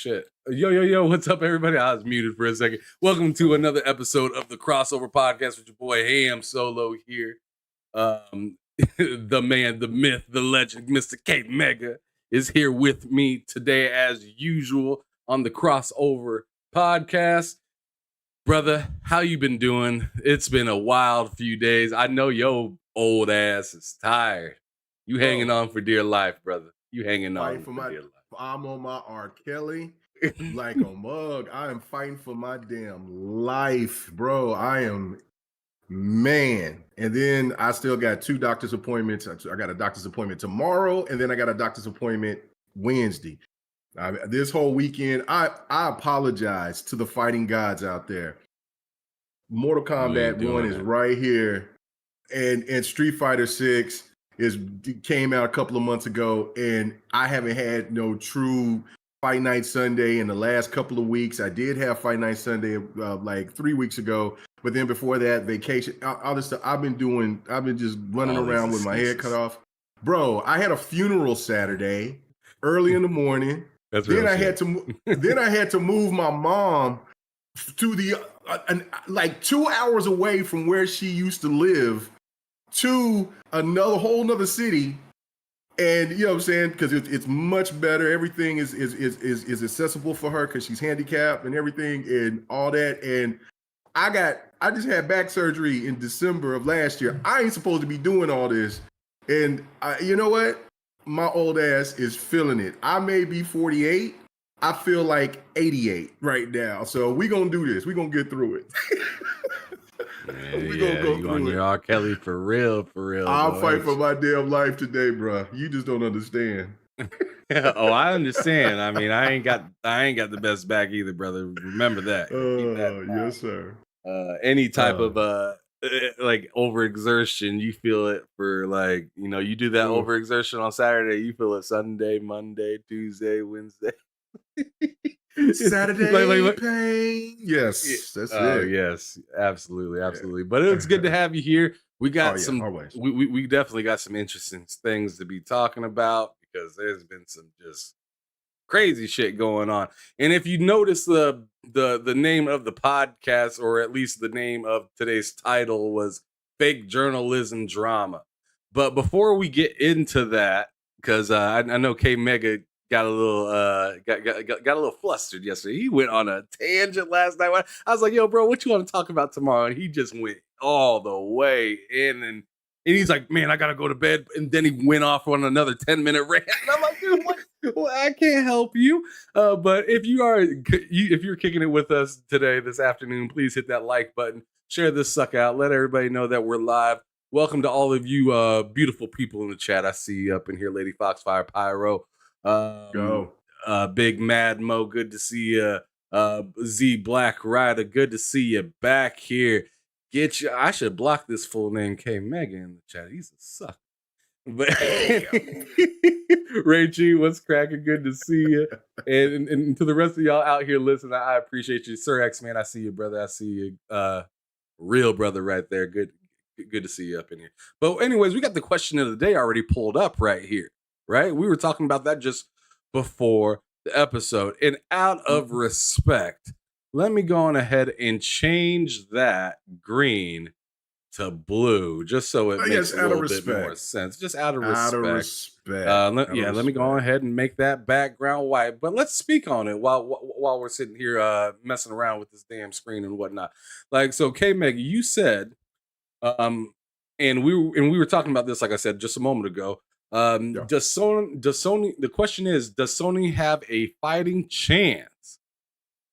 Shit. Yo, what's up, everybody? I was muted for a second. Welcome to another episode of the Crossover Podcast with your boy Ham Solo here. The man, the myth, the legend, Mr. K Mega is here with me today as usual on the Crossover Podcast. Brother, how you been doing? It's been a wild few days. I know your old ass is tired. You hanging on for dear life, brother. You hanging on for dear life. I'm on my R. Kelly like a mug. I am fighting for my damn life, bro. I am, man. And then I still got 2 doctor's appointments. I got a doctor's appointment tomorrow, and then I got a doctor's appointment Wednesday. This whole weekend, I apologize to the fighting gods out there. Mortal Kombat 1 is right here, and Street Fighter 6 came out a couple of months ago, and I haven't had no true Fight Night Sunday in the last couple of weeks. I did have Fight Night Sunday like 3 weeks ago, but then before that, vacation, all this stuff I've been just running around with my head cut off. Bro, I had a funeral Saturday, early in the morning. Then I had to move my mom to the like 2 hours away from where she used to live to whole nother city. And you know what I'm saying? Because it's much better. Everything is accessible for her because she's handicapped and everything and all that. And I just had back surgery in December of last year. I ain't supposed to be doing all this. And you know what? My old ass is feeling it. I may be 48. I feel like 88 right now. So we gonna do this. We gonna get through it. We gonna go through on your R. Kelly for real. I'll fight for my damn life today, bro. You just don't understand. Oh, I understand. I mean, I ain't got the best back either, brother. Remember that. Yes, sir. Any type of like overexertion, you feel it for like, you know, you do that overexertion on Saturday, you feel it Sunday, Monday, Tuesday, Wednesday. Saturday pain. Yes, that's it. Yes, absolutely. But it's good to have you here. We got we definitely got some interesting things to be talking about because there's been some just crazy shit going on. And if you notice the name of the podcast, or at least the name of today's title, was Fake Journalism Drama. But before we get into that, because I know K Mega got a little got a little flustered yesterday. He went on a tangent last night. I was like, "Yo, bro, what you want to talk about tomorrow?" And he just went all the way in, and he's like, "Man, I gotta go to bed." And then he went off on another 10-minute rant. And I'm like, "Dude, well, I can't help you." But if you're kicking it with us today, this afternoon, please hit that like button, share this sucker out, let everybody know that we're live. Welcome to all of you beautiful people in the chat. I see you up in here, Lady Foxfire Pyro. Big Mad Mo, good to see you. Z Black Rider, good to see you back here. I should block this full name K Mega in the chat. He's a sucker. But Ray G, what's cracking? Good to see you. And to the rest of y'all out here listening, I appreciate you. Sir X Man, I see you, brother. I see you. Real brother right there. Good to see you up in here. But anyways, we got the question of the day already pulled up right here. Right? We were talking about that just before the episode. And out of respect, let me go on ahead and change that green to blue, just so it makes a little bit more sense. Just out of respect. Let me go on ahead and make that background white. But let's speak on it while we're sitting here messing around with this damn screen and whatnot. Like, so K Meg, you said, and we were talking about this, like I said, just a moment ago. Does Sony, the question is, does Sony have a fighting chance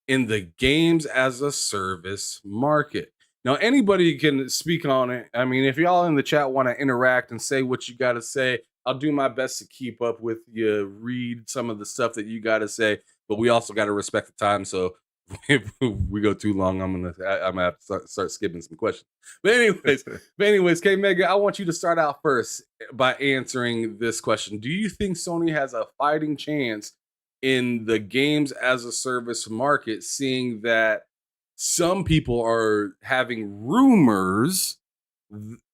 in the games as a service market? Now, anybody can speak on it. I mean, if y'all in the chat want to interact and say what you got to say, I'll do my best to keep up with you, read some of the stuff that you got to say, but we also got to respect the time. So if we go too long, I'm gonna have to start skipping some questions. But anyways, K Mega, I want you to start out first by answering this question. Do you think Sony has a fighting chance in the games as a service market, seeing that some people are having rumors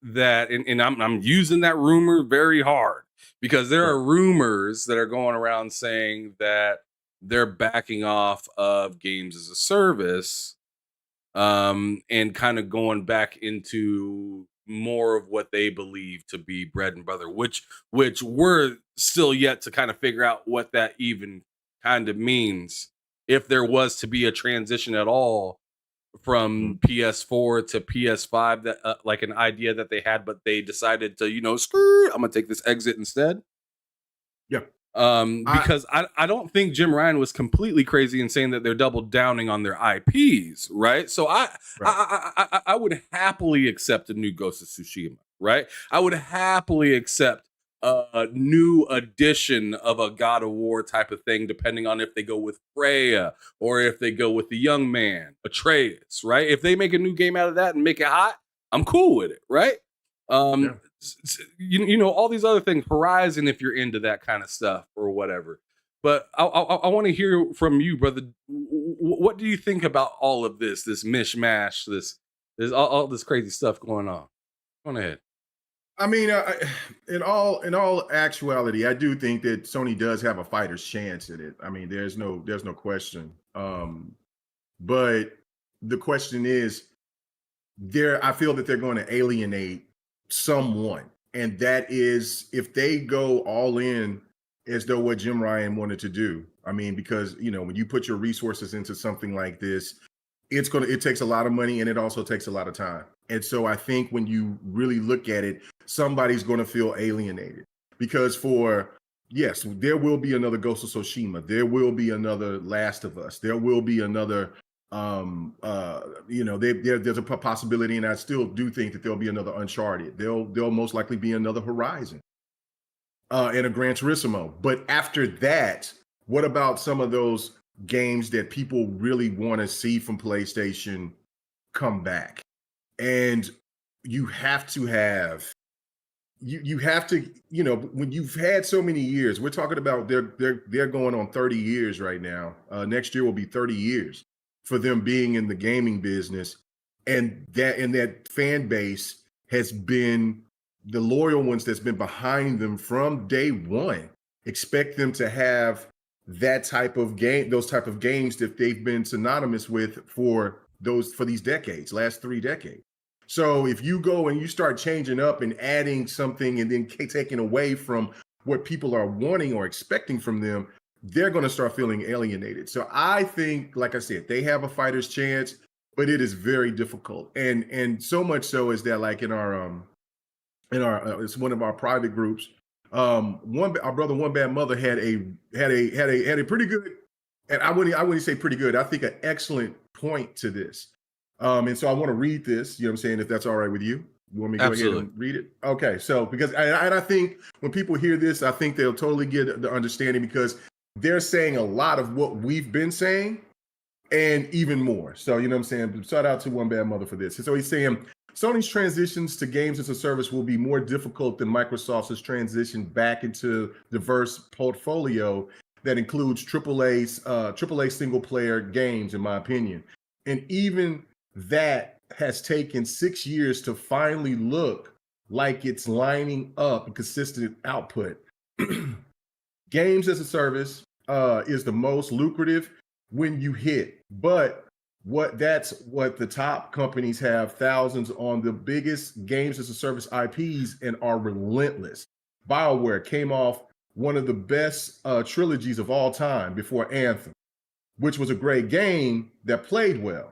that, and I'm using that rumor very hard, because there are rumors that are going around saying that they're backing off of games as a service, and kind of going back into more of what they believe to be bread and butter, which we're still yet to kind of figure out what that even kind of means, if there was to be a transition at all Mhm. from PS4 to PS5, that like an idea that they had, but they decided to, screw, I'm gonna take this exit instead. Yeah. I Because I don't think Jim Ryan was completely crazy in saying that they're double downing on their IPs, right? So right. I would happily accept a new Ghost of Tsushima, right? I would happily accept a new edition of a God of War type of thing, depending on if they go with Freya or if they go with the young man Atreus, right? If they make a new game out of that and make it hot, I'm cool with it, right? Yeah. All these other things, Horizon, if you're into that kind of stuff or whatever. But I want to hear from you, brother. What do you think about all of this mishmash, this all this crazy stuff going on? Go on ahead. I mean, in all actuality, I do think that Sony does have a fighter's chance at it. I mean, there's no question. But the question is, I feel that they're going to alienate someone, and that is if they go all in as though what Jim Ryan wanted to do. I mean, because when you put your resources into something like this, it takes a lot of money and it also takes a lot of time. And so I think when you really look at it, somebody's going to feel alienated because yes, there will be another Ghost of Tsushima, there will be another Last of Us, there will be another there's a possibility, and I still do think that there'll be another Uncharted. There'll most likely be another Horizon, and a Gran Turismo. But after that, what about some of those games that people really want to see from PlayStation come back? And you have to have you have to when you've had so many years. We're talking about they're going on 30 years right now. Next year will be 30 years for them being in the gaming business, and that fan base has been the loyal ones that's been behind them from day one. Expect them to have that type of game, those type of games that they've been synonymous with for these decades, last 3 decades. So if you go and you start changing up and adding something and then taking away from what people are wanting or expecting from them, they're going to start feeling alienated. So I think, like I said, they have a fighter's chance, but it is very difficult. And so much so is that, like it's one of our private groups. Our brother One Bad Mother had a pretty good, and I wouldn't say pretty good. I think an excellent point to this. And so I want to read this. You know what I'm saying? If that's all right with you. You want me to go ahead Absolutely. and read it? Okay. So because I think when people hear this, I think they'll totally get the understanding because they're saying a lot of what we've been saying and even more. So, you know what I'm saying? Shout out to One Bad Mother for this. And so he's saying Sony's transitions to games as a service will be more difficult than Microsoft's transition back into diverse portfolio that includes AAA single player games, in my opinion. And even that has taken 6 years to finally look like it's lining up a consistent output. Games as a service is the most lucrative when you hit, but that's what the top companies have thousands on the biggest games as a service IPs and are relentless. BioWare came off one of the best trilogies of all time before Anthem, which was a great game that played well.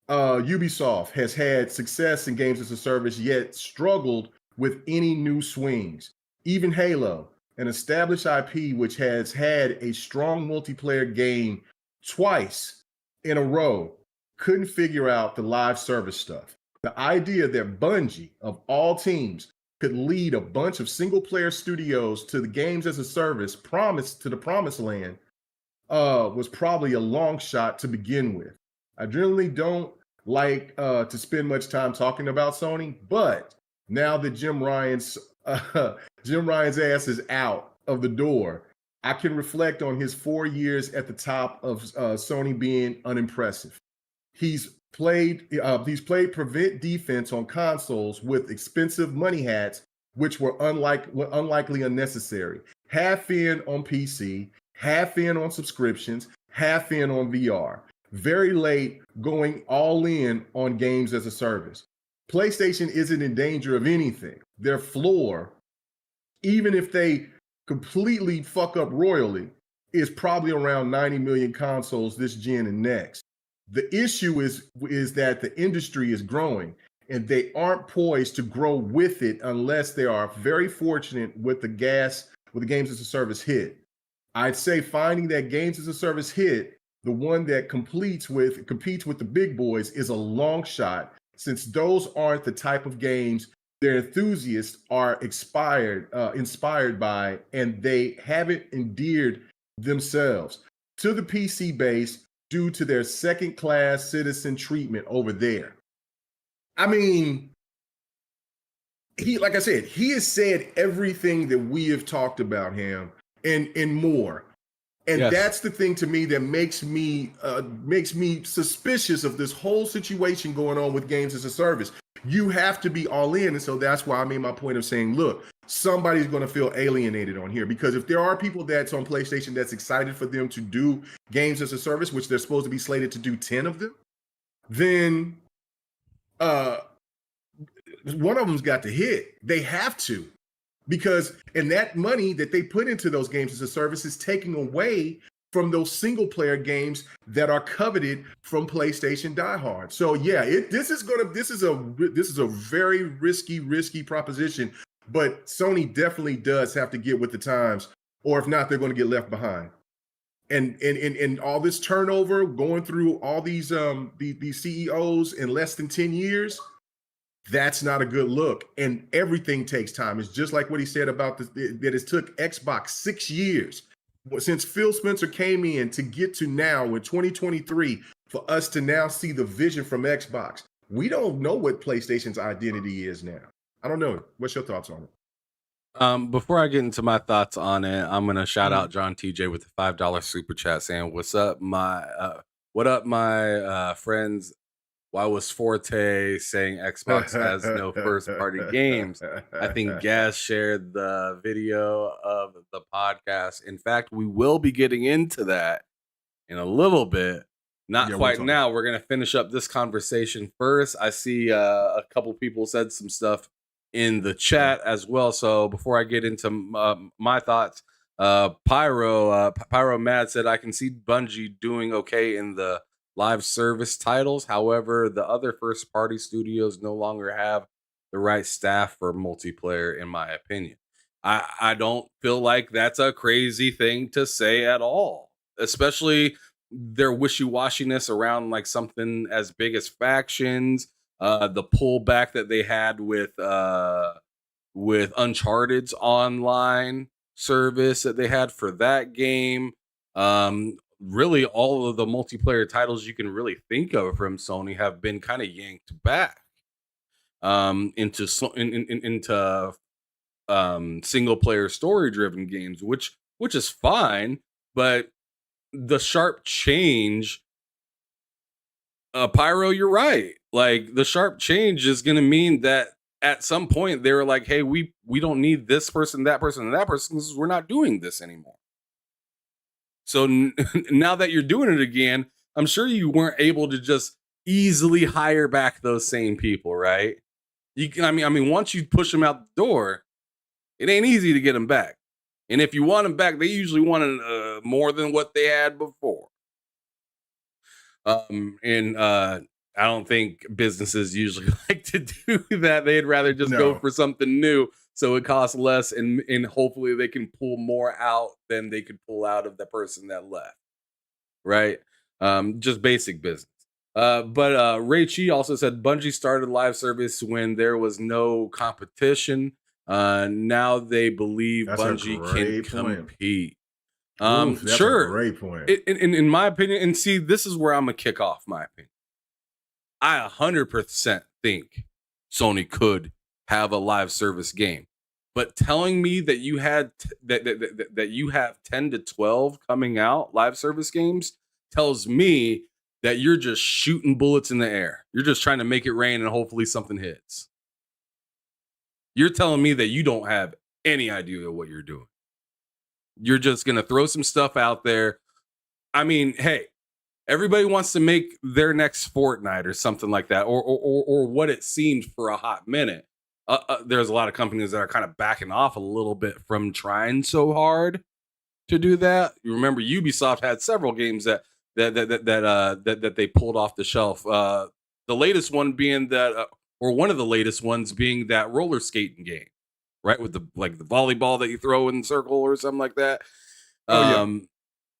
Ubisoft has had success in games as a service, yet struggled with any new swings. Even Halo, an established IP which has had a strong multiplayer game twice in a row, couldn't figure out the live service stuff. The idea that Bungie, of all teams, could lead a bunch of single player studios to the games as a service promised to the promised land was probably a long shot to begin with. I generally don't like to spend much time talking about Sony, but now that Jim Ryan's ass is out of the door, I can reflect on his 4 years at the top of Sony being unimpressive. He's played prevent defense on consoles with expensive money hats, which were unlikely unnecessary. Half in on PC, half in on subscriptions, half in on VR. Very late, going all in on games as a service. PlayStation isn't in danger of anything. Their floor, even if they completely fuck up royally, is probably around 90 million consoles this gen and next. The issue is that the industry is growing and they aren't poised to grow with it unless they are very fortunate with the games as a service hit. I'd say finding that games as a service hit, the one that competes with the big boys, is a long shot, since those aren't the type of games their enthusiasts are inspired by, and they haven't endeared themselves to the PC base due to their second-class citizen treatment over there. I mean, like I said, he has said everything that we have talked about him and more. And Yes. That's the thing to me that makes me suspicious of this whole situation going on with games as a service. You have to be all in. And so that's why I made my point of saying, look, somebody's going to feel alienated on here, because if there are people that's on PlayStation that's excited for them to do games as a service, which they're supposed to be slated to do 10 of them, then one of them's got to hit. They have to. Because and that money that they put into those games as a service is taking away from those single player games that are coveted from PlayStation diehards. So yeah, this is a very risky proposition. But Sony definitely does have to get with the times, or if not, they're going to get left behind. And all this turnover, going through all these CEOs in less than 10 years. That's not a good look, and everything takes time. It's just like what he said about that it took Xbox 6 years since Phil Spencer came in to get to now in 2023 for us to now see the vision from Xbox. We don't know what PlayStation's identity is now. I don't know. What's your thoughts on it? Before I get into my thoughts on it, I'm gonna shout out John TJ with the $5 super chat saying, "What's up, my friends? Why was Forte saying Xbox has no first-party games?" I think Gaz shared the video of the podcast. In fact, we will be getting into that in a little bit. Not quite now. We're going to finish up this conversation first. I see a couple people said some stuff in the chat as well. So before I get into my thoughts, Pyro Mad said, "I can see Bungie doing okay in the live service titles. However, the other first party studios no longer have the right staff for multiplayer, in my opinion." I don't feel like that's a crazy thing to say at all, especially their wishy-washiness around like something as big as factions, the pullback that they had with Uncharted's online service that they had for that game. Really all of the multiplayer titles you can really think of from Sony have been kind of yanked back into single player story driven games, which is fine, but the sharp change, Pyro, you're right. Like the sharp change is going to mean that at some point they were like, "Hey, we don't need this person, that person, and that person, because we're not doing this anymore." So now that you're doing it again, I'm sure you weren't able to just easily hire back those same people, right? I mean, once you push them out the door, it ain't easy to get them back. And if you want them back, they usually want more than what they had before. I don't think businesses usually like to do that. They'd rather just go for something new, so it costs less, and hopefully they can pull more out than they could pull out of the person that left, right? Just basic business. But Ray Chi also said Bungie started live service when there was no competition. Now they believe Bungie can compete. That's sure, a great point. In my opinion, and see, this is where I'm gonna kick off my opinion. I 100% think Sony could have a live service game, but telling me that you had that you have 10 to 12 coming out live service games tells me that you're just shooting bullets in the air. You're just trying to make it rain and hopefully something hits. You're telling me that you don't have any idea of what you're doing. You're just gonna throw some stuff out there. I mean, hey, everybody wants to make their next Fortnite or something like that, or what it seemed for a hot minute. There's a lot of companies that are kind of backing off a little bit from trying so hard to do that. You remember Ubisoft had several games that they pulled off the shelf. The latest one being that, or one of the latest ones being that roller skating game, right? With the volleyball that you throw in circle or something like that. Oh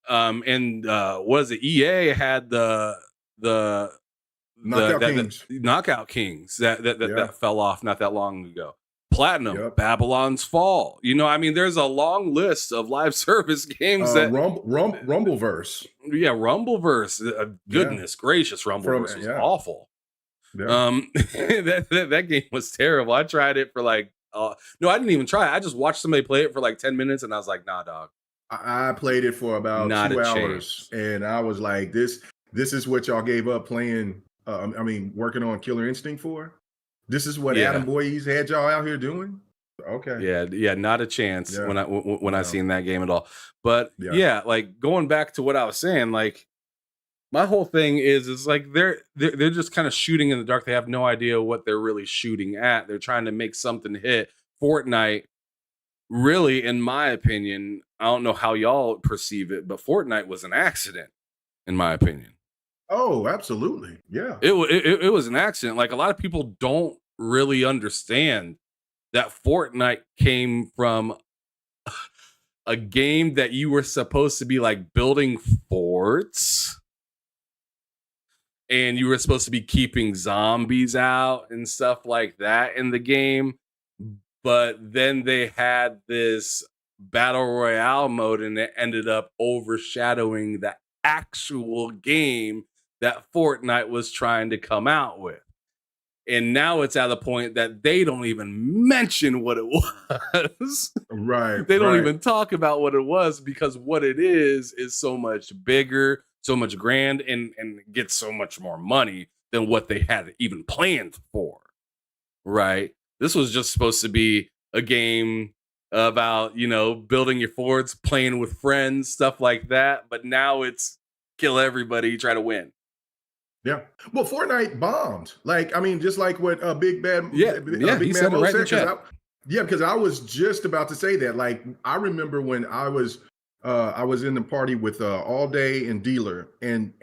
yeah. And was it EA had the Knockout Kings. Knockout Kings that Yeah. fell off not that long ago. Platinum, Yep. Babylon's Fall. You know, I mean, there's a long list of live service games that Rumbleverse. yeah, Rumbleverse. Yeah. Goodness gracious, Rumbleverse was yeah. awful. Yeah. That game was terrible. I tried it for like no, I didn't even try it. I just watched somebody play it for like 10 minutes and I was like, nah, dog. I played it for about Not 2 a hours, and I was like, "This is what y'all gave up playing. Working on Killer Instinct for. This is what Yeah. Adam Boyes had y'all out here doing." Okay. Yeah, not a chance Yeah. when I seen that game at all. But Yeah. yeah, like going back to what I was saying, like my whole thing is like they're just kind of shooting in the dark. They have no idea what they're really shooting at. They're trying to make something hit. Fortnite, really, in my opinion, I don't know how y'all perceive it, but Fortnite was an accident, in my opinion. Oh, absolutely. Yeah. It was an accident. Like a lot of people don't really understand that Fortnite came from a game that you were supposed to be like building forts and you were supposed to be keeping zombies out and stuff like that in the game. But then they had this battle royale mode and it ended up overshadowing the actual game that Fortnite was trying to come out with. And now it's at the point that they don't even mention what it was. Right. They don't right. even talk about what it was because what it is so much bigger, so much grand, and gets so much more money than what they had even planned for. Right? This was just supposed to be a game about, you know, building your forts, playing with friends, stuff like that. But now it's kill everybody, try to win. Yeah. Well, Fortnite bombed. Like, I mean, just like what Big Bad He Big said Man it Mo right in the said. chat. Because I was just about to say that. Like, I remember when I was in the party with All Day and Dealer, and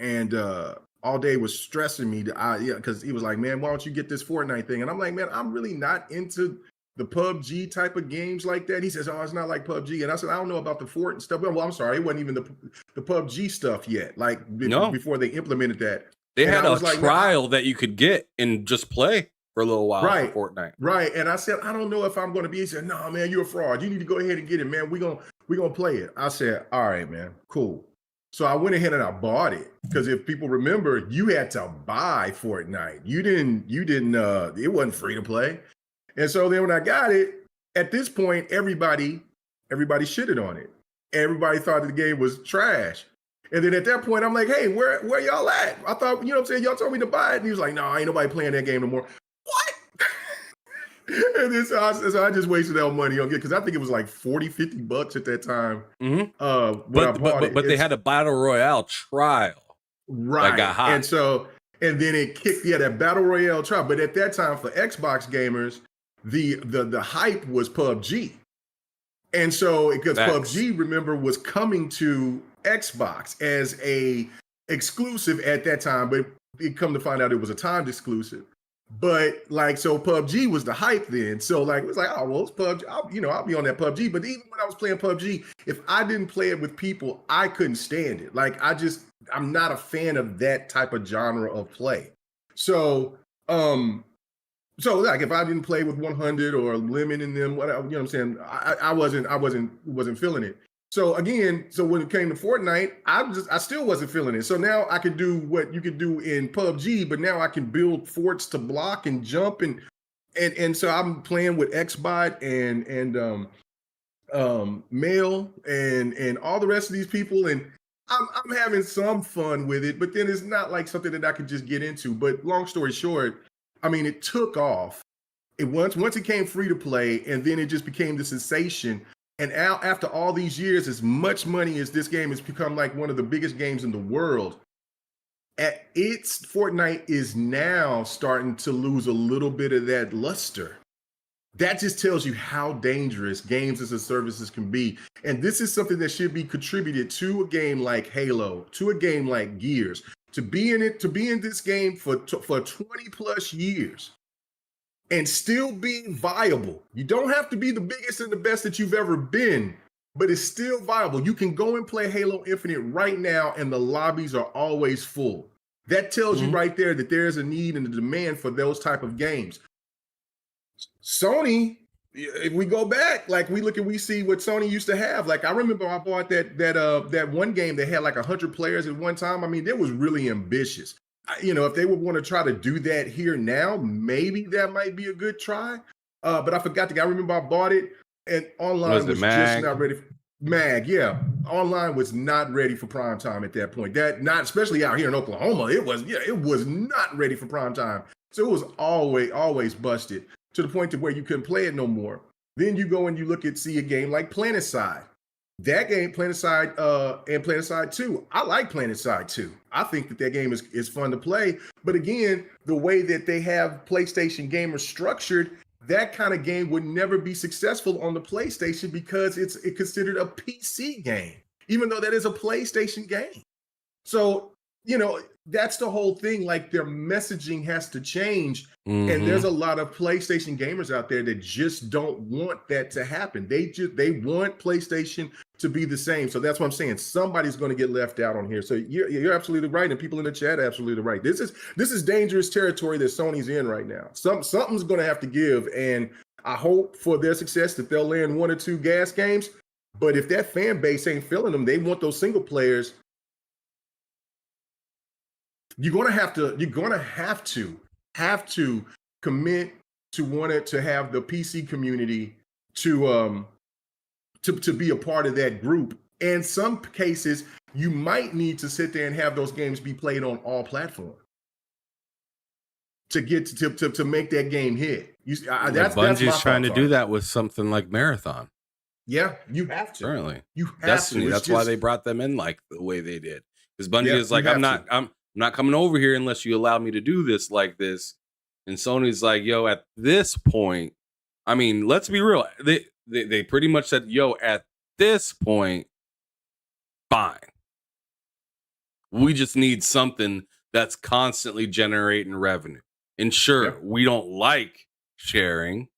All Day was stressing me because he was like, "Man, why don't you get this Fortnite thing?" And I'm like, "Man, I'm really not into the PUBG type of games like that." He says, "Oh, it's not like PUBG." And I said, "I don't know about the Fort and stuff." Well, I'm sorry, it wasn't even the PUBG stuff yet. Like before they implemented that. They And had I a was like, trial that you could get and just play for a little while for Fortnite. Right. And I said, "I don't know if I'm going to be." He said, "No, man, you're a fraud. You need to go ahead and get it, man. We're gonna play it." I said, "All right, man, cool." So I went ahead and I bought it because if people remember, you had to buy Fortnite. You didn't. It wasn't free to play. And so then when I got it, at this point, everybody shitted on it. Everybody thought that the game was trash. And then at that point, I'm like, "Hey, where y'all at? I thought, you know what I'm saying? Y'all told me to buy it." And he was like, "No, ain't nobody playing that game no more." What? And then so I just wasted that money on it because I think it was like $40-$50 at that time. Mm-hmm. When I bought it. But they had a battle royale trial. Right. That got hot. And then it kicked, that battle royale trial. But at that time for Xbox gamers, the hype was PUBG. And so because PUBG, remember, was coming to Xbox as a exclusive at that time, but it come to find out it was a timed exclusive. But like, so PUBG was the hype then. So like, it was like, oh, well, it's PUBG. I'll be on that PUBG. But even when I was playing PUBG, if I didn't play it with people, I couldn't stand it. Like, I'm not a fan of that type of genre of play. So, like if I didn't play with 100 or Lemon and them, whatever, you know what I'm saying? I wasn't feeling it. So again, when it came to Fortnite, I still wasn't feeling it. So now I could do what you could do in PUBG, but now I can build forts to block and jump and so I'm playing with Xbot and Mail and all the rest of these people, and I'm having some fun with it, but then it's not like something that I could just get into. But long story short, I mean, it took off. Once it came free to play, and then it just became the sensation And now, after all these years, as much money as this game has become like one of the biggest games in the world, at its Fortnite is now starting to lose a little bit of that luster. That just tells you how dangerous games as a services can be. And this is something that should be contributed to a game like Halo, to a game like Gears, to be in it, to be in this game for 20 plus years and still being viable. You don't have to be the biggest and the best that you've ever been, but it's still viable. You can go and play Halo Infinite right now, and the lobbies are always full. That tells you right there that there's a need and a demand for those type of games. Sony, if we go back, like we see what Sony used to have. Like I remember I bought that one game that had like 100 players at one time. I mean, that was really ambitious. If they would want to try to do that here now, maybe that might be a good try. But I forgot I remember I bought it, and online was just not ready. Mag, yeah. Online was not ready for prime time at that point. Especially out here in Oklahoma. It was not ready for prime time. So it was always busted to the point to where you couldn't play it no more. Then you go and you see a game like PlanetSide. That game, PlanetSide and PlanetSide 2, I like PlanetSide 2. I think that game is fun to play. But again, the way that they have PlayStation gamers structured, that kind of game would never be successful on the PlayStation because it's considered a PC game, even though that is a PlayStation game. So, that's the whole thing. Like their messaging has to change. And there's a lot of PlayStation gamers out there that just don't want that to happen. They want PlayStation to be the same. So that's what I'm saying. Somebody's going to get left out on here. So you're absolutely right. And people in the chat are absolutely right. This is dangerous territory that Sony's in right now. Something's going to have to give. And I hope for their success that they'll land 1 or 2 gas games. But if that fan base ain't feeling them, they want those single players. You're gonna have to commit to want to have the PC community to be a part of that group. In some cases, you might need to sit there and have those games be played on all platforms to get to make that game hit. Bungie's trying to do that with something like Marathon. Yeah, you have to. Certainly, you have Destiny. To. That's why they brought them in like the way they did. Because Bungie is like, I'm not coming over here unless you allow me to do this like this. And Sony's like, yo, at this point, I mean, let's be real. They pretty much said, yo, at this point, fine. We just need something that's constantly generating revenue. And sure, we don't like sharing,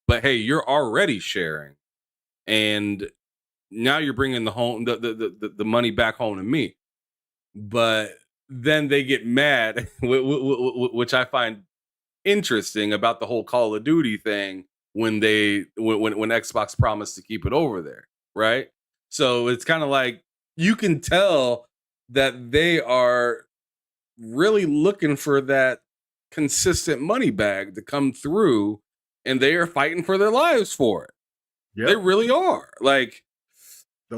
but hey, you're already sharing. And now you're bringing the money back home to me. But then they get mad, which I find interesting about the whole Call of Duty thing when Xbox promised to keep it over there, right? So it's kind of like you can tell that they are really looking for that consistent money bag to come through, and they are fighting for their lives for it. Yep. They really are. Like,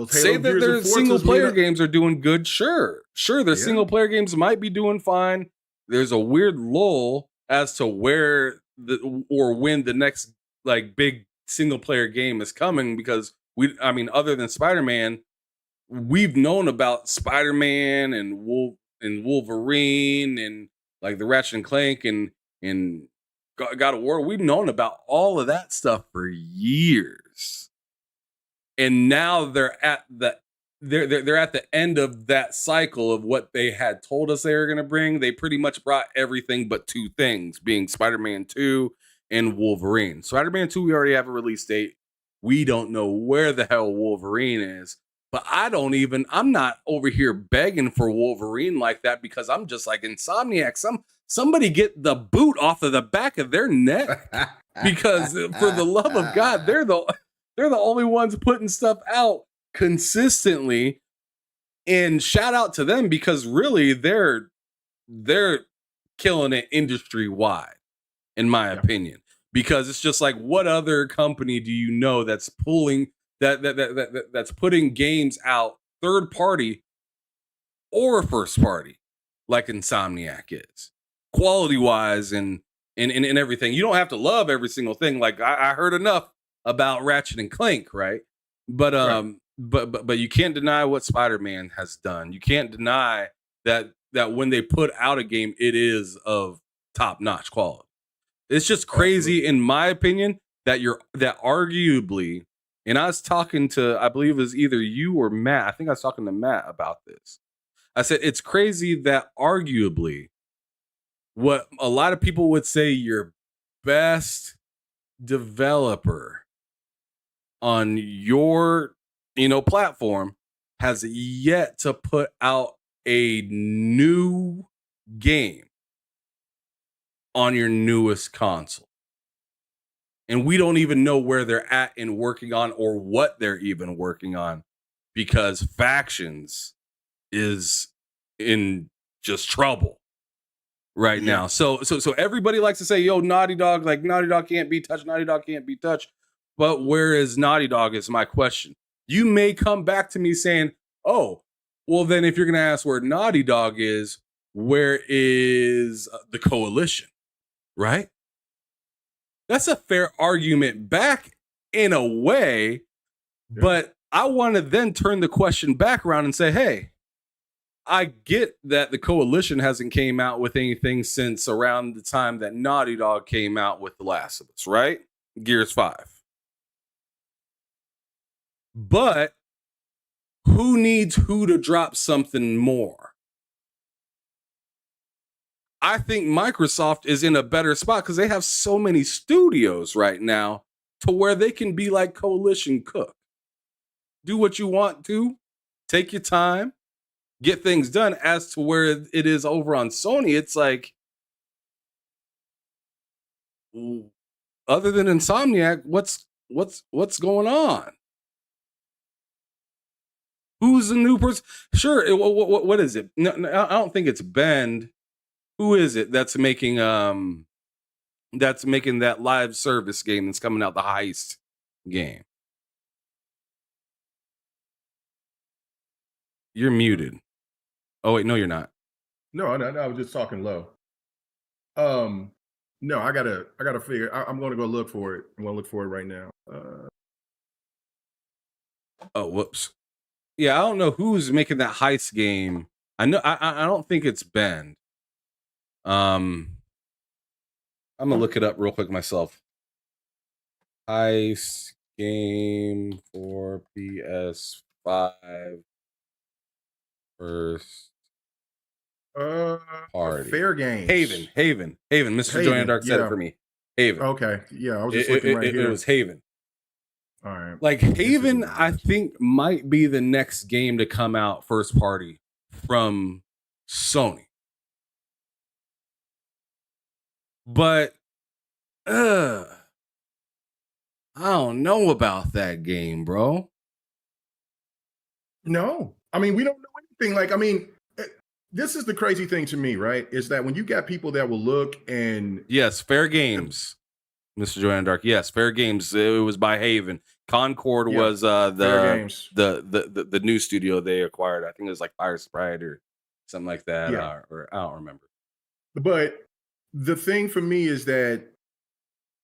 say that their single player games are doing good. Sure, their single player games might be doing fine. There's a weird lull as to where when the next like big single player game is coming, because other than Spider-Man, we've known about Spider-Man and Wolverine and like the Ratchet and Clank and God of War. We've known about all of that stuff for years. And now they're at the end of that cycle of what they had told us they were going to bring. They pretty much brought everything but 2 things, being Spider-Man 2 and Wolverine. Spider-Man 2, we already have a release date. We don't know where the hell Wolverine is, but I'm not over here begging for Wolverine like that, because I'm just like Insomniac. Somebody get the boot off of the back of their neck, because for the love of God, they're the only ones putting stuff out consistently, and shout out to them, because really they're killing it industry wide, in my opinion. Because it's just like, what other company do you know that's pulling that's putting games out third party or first party like Insomniac is, quality wise and everything? You don't have to love every single thing. Like I heard enough about Ratchet and Clank, right? But Right. but you can't deny what Spider-Man has done. You can't deny that when they put out a game, it is of top-notch quality. It's just crazy, Absolutely. in my opinion, that arguably, and I was talking to, I believe it was either you or Matt. I think I was talking to Matt about this. I said it's crazy that arguably what a lot of people would say your best developer on your platform has yet to put out a new game on your newest console, and we don't even know where they're at in working on or what they're even working on, because Factions is in just trouble right Yeah. now. So everybody likes to say, yo, Naughty Dog, like Naughty Dog can't be touched, Naughty Dog can't be touched. But where is Naughty Dog is my question. You may come back to me saying, oh, well, then if you're going to ask where Naughty Dog is, where is the Coalition, right? That's a fair argument back in a way, Yeah. but I want to then turn the question back around and say, hey, I get that the Coalition hasn't came out with anything since around the time that Naughty Dog came out with The Last of Us, right? Gears 5. But who needs who to drop something more? I think Microsoft is in a better spot because they have so many studios right now to where they can be like Coalition Cook. Do what you want to, take your time, get things done. As to where it is over on Sony, it's like, other than Insomniac, what's going on? Who's the new person? Sure, what is it? No, I don't think it's Bend. Who is it that's making that live service game that's coming out, the heist game? You're muted. Oh wait, no, you're not. No, I was just talking low. No, I gotta figure. I'm gonna go look for it. I'm gonna look for it right now. Oh, whoops. Yeah, I don't know who's making that heist game. I know I don't think it's Bend. I'm gonna look it up real quick myself. Heist game for PS5 first party. Fair Games. Haven. Mr. Joy and Dark said it for me. Haven. Okay, yeah, I was just looking right here. It was Haven. All right. Like Haven, I think might be the next game to come out first party from Sony. But I don't know about that game, bro. No, I mean, we don't know anything. Like, I mean, this is the crazy thing to me, right? Is that when you got people that will look and yes, Fair Games, Mr. Joy and Dark. Yes, Fair Games. It was by Haven. Concord was the new studio they acquired. I think it was like Fire Sprite or something like that. Yeah. Or I don't remember. But the thing for me is that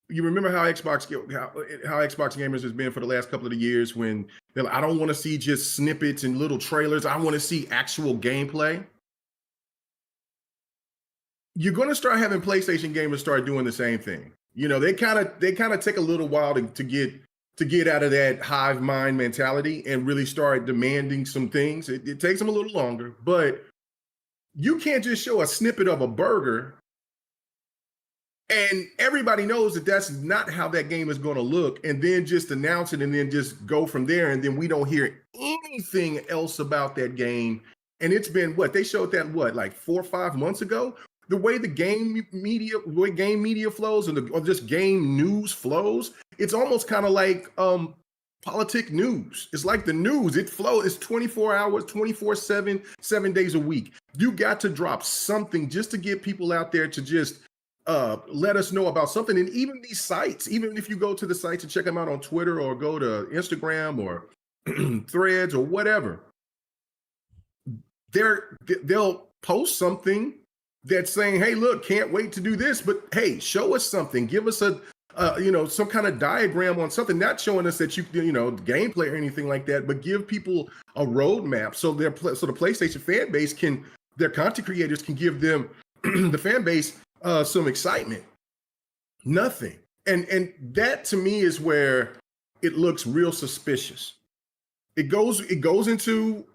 you remember how Xbox gamers has been for the last couple of years when they're like, I don't want to see just snippets and little trailers. I want to see actual gameplay. You're going to start having PlayStation gamers start doing the same thing. You know, they kind of take a little while to get out of that hive mind mentality and really start demanding some things. It takes them a little longer, but you can't just show a snippet of a burger and everybody knows that that's not how that game is going to look, and then just announce it and then just go from there, and then we don't hear anything else about that game. And it's been they showed that like 4 or 5 months ago. The way the game media flows or just game news flows, it's almost kind of like politic news. It's like the news. It flows. It's 24 hours, 24/7, 7 days a week. You got to drop something just to get people out there to just let us know about something. And even these sites, even if you go to the sites and check them out on Twitter or go to Instagram or Threads or whatever, they'll post something that's saying, hey, look, can't wait to do this, but hey, show us something. Give us some kind of diagram on something, not showing us that gameplay or anything like that, but give people a roadmap so the PlayStation fan base their content creators can give them the fan base some excitement. Nothing. And that to me is where it looks real suspicious. It goes into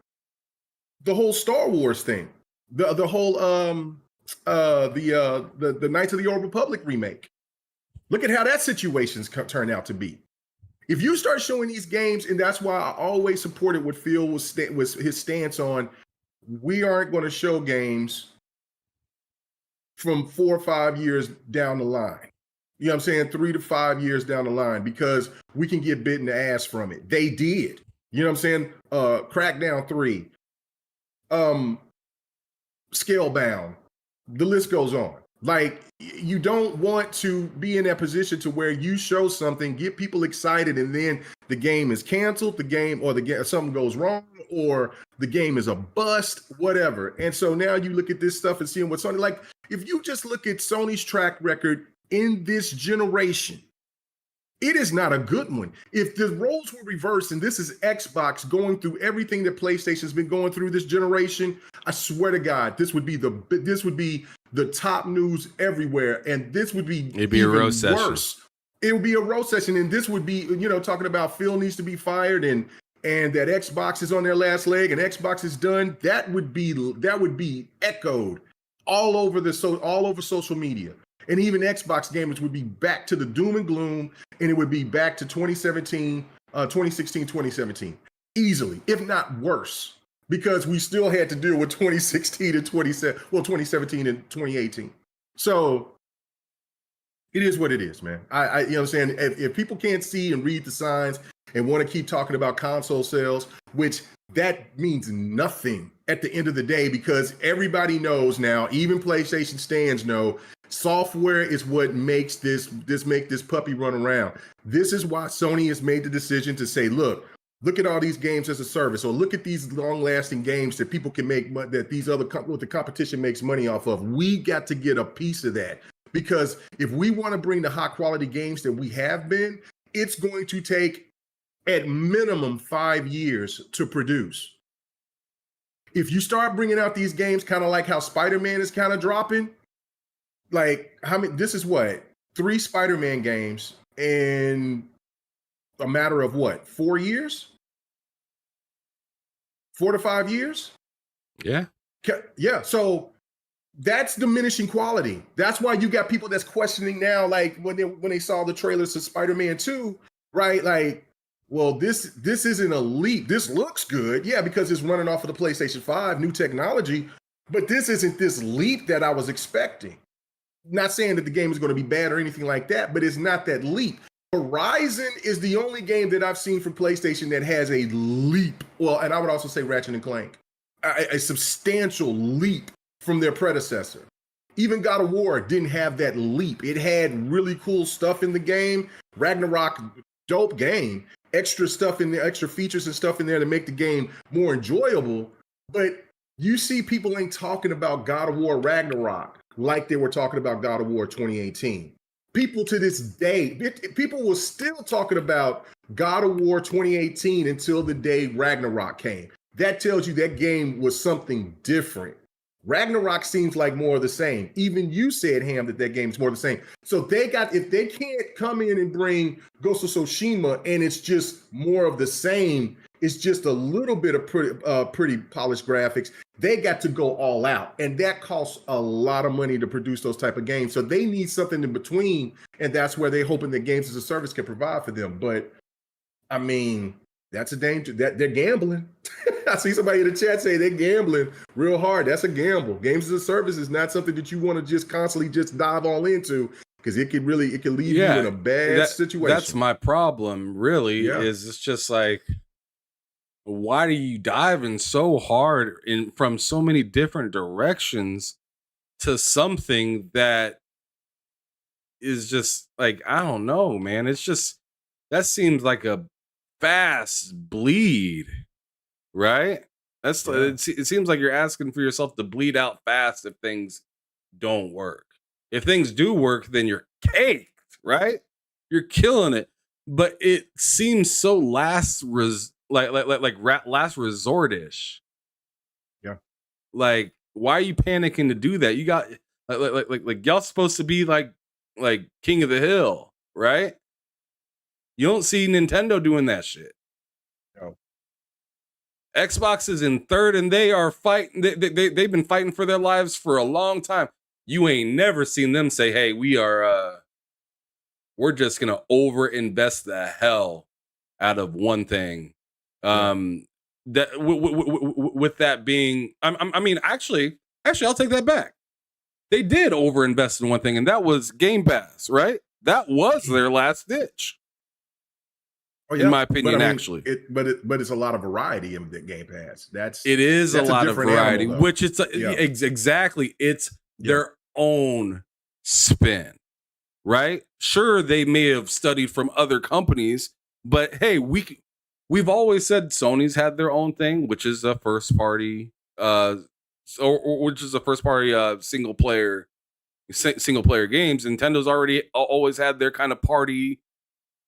the whole Star Wars thing, the whole the Knights of the Old Republic remake. Look at how that situation's turned out to be. If you start showing these games, and that's why I always supported what Phil was his stance on, we aren't going to show games from 4 or 5 years down the line. You know what I'm saying? 3 to 5 years down the line, because we can get bit in the ass from it. They did. You know what I'm saying? Crackdown 3, Scalebound, the list goes on. Like, you don't want to be in that position to where you show something, get people excited, and then the game is canceled, something goes wrong, or the game is a bust, whatever. And so now you look at this stuff and seeing what Sony, like, if you just look at Sony's track record in this generation, it is not a good one. If the roles were reversed and this is Xbox going through everything that PlayStation's been going through this generation, I swear to God, this would be the top news everywhere, and this would be it'd be even a roast worse. Session. It would be a roast session, and this would be, talking about Phil needs to be fired and that Xbox is on their last leg and Xbox is done. That would be echoed all over social media. And even Xbox gamers would be back to the doom and gloom, and it would be back to 2016, 2017, easily, if not worse, because we still had to deal with 2016 and 2017 and 2018. So it is what it is, man. I you know what I'm saying? If people can't see and read the signs and want to keep talking about console sales, which that means nothing at the end of the day, because everybody knows now, even PlayStation stands know, software is what makes this puppy run around. This is why Sony has made the decision to say, look at all these games as a service, or look at these long-lasting games that people can make, that these other what the competition makes money off of. We got to get a piece of that, because if we want to bring the high-quality games that we have been, it's going to take at minimum 5 years to produce. If you start bringing out these games kind of like how Spider-Man is kind of dropping, like, this is what, 3 Spider-Man games in a matter of what, 4 years? 4 to 5 years? Yeah. Yeah. So that's diminishing quality. That's why you got people that's questioning now, like when they saw the trailers to Spider-Man 2, right? Like, well, this isn't a leap. This looks good. Yeah, because it's running off of the PlayStation 5, new technology, but this isn't this leap that I was expecting. Not saying that the game is going to be bad or anything like that, but it's not that leap. Horizon is the only game that I've seen from PlayStation that has a leap. Well, and I would also say Ratchet and Clank, a substantial leap from their predecessor. Even God of War didn't have that leap. It had really cool stuff in the game. Ragnarok, dope game. Extra stuff in there, extra features and stuff in there to make the game more enjoyable. But you see, people ain't talking about God of War Ragnarok like they were talking about God of War 2018. People to this day, people were still talking about God of War 2018 until the day Ragnarok came. That tells you that game was something different. Ragnarok seems like more of the same. Even you said, Ham, that game's more of the same. So if they can't come in and bring Ghost of Tsushima and it's just more of the same, it's just a little bit of pretty polished graphics, they got to go all out. And that costs a lot of money to produce those type of games. So they need something in between. And that's where they're hoping that games as a service can provide for them. But I mean, that's a danger. That they're gambling. I see somebody in the chat say they're gambling real hard. That's a gamble. Games as a service is not something that you want to just constantly just dive all into, because it can leave you in a bad situation. That's my problem, really, is it's just like, why do you dive in so hard from so many different directions to something that is just like, I don't know, man. It's just, that seems like a fast bleed, right? It seems like you're asking for yourself to bleed out fast if things don't work. If things do work, then you're caked, right? You're killing it. But it seems so last last resort-ish. Yeah. Like, why are you panicking to do that? You got y'all supposed to be like king of the hill, right? You don't see Nintendo doing that shit. No. Xbox is in third, and they are fighting. They've been fighting for their lives for a long time. You ain't never seen them say, "Hey, we're just gonna overinvest the hell out of one thing." That with that being, I mean, actually, I'll take that back. They did overinvest in one thing, and that was Game Pass, right? That was their last ditch. Oh, in my opinion, actually. But it's a lot of variety in the Game Pass. It is a lot of variety, animal, which it's exactly. It's their own spin, right? Sure, they may have studied from other companies, but hey, we've always said Sony's had their own thing, which is a first party, which is a first party single player games. Nintendo's already always had their kind of party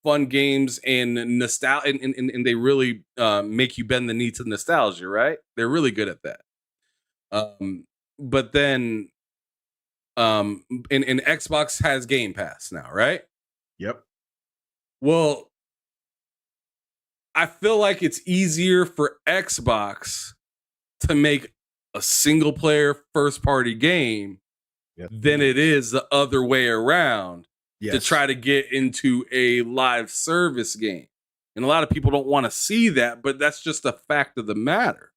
fun games and nostalgia, and they really make you bend the knee to nostalgia, right? They're really good at that. But then and Xbox has Game Pass now, right? Yep. Well, I feel like it's easier for Xbox to make a single player first party game than it is the other way around to try to get into a live service game. And a lot of people don't want to see that, but that's just a fact of the matter.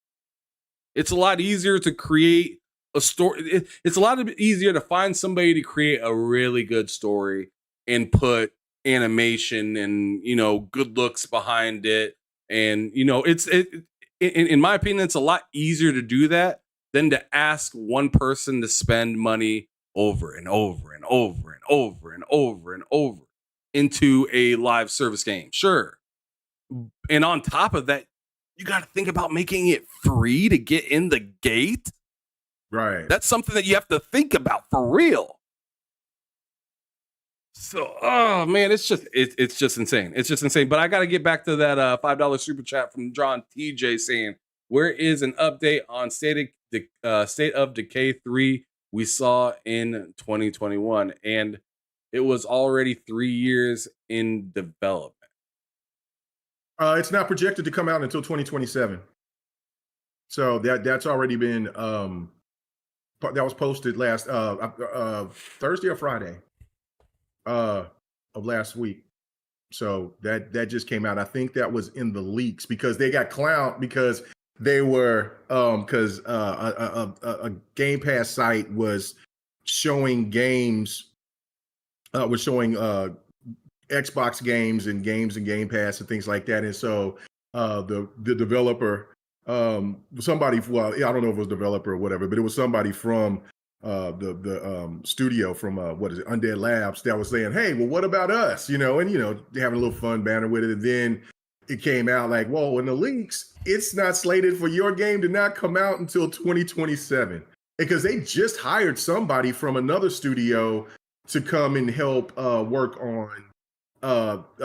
It's a lot easier to create a story. It's a lot easier to find somebody to create a really good story and put animation and, good looks behind it. And, in my opinion, it's a lot easier to do that than to ask one person to spend money over and over and over and over and over and over into a live service game. Sure. And on top of that, you got to think about making it free to get in the gate. Right. That's something that you have to think about for real. So, oh man, it's just insane. It's just insane. But I got to get back to that $5 super chat from John TJ saying, "Where is an update on State of Decay 3 we saw in 2021?" And it was already 3 years in development. It's not projected to come out until 2027. So that's already been that was posted last Thursday or Friday of last week. So that just came out. I think that was in the leaks because they got clowned because they were because a Game Pass site was showing games, was showing Xbox games and Game Pass and things like that. And so the developer, somebody, well, I don't know if it was a developer or whatever, but it was somebody from the studio from what is it, Undead Labs, that was saying, "Hey, well, what about us?" And they're having a little fun banner with it. And then it came out like, "Whoa!" In the leaks, it's not slated for your game to not come out until 2027 because they just hired somebody from another studio to come and help work on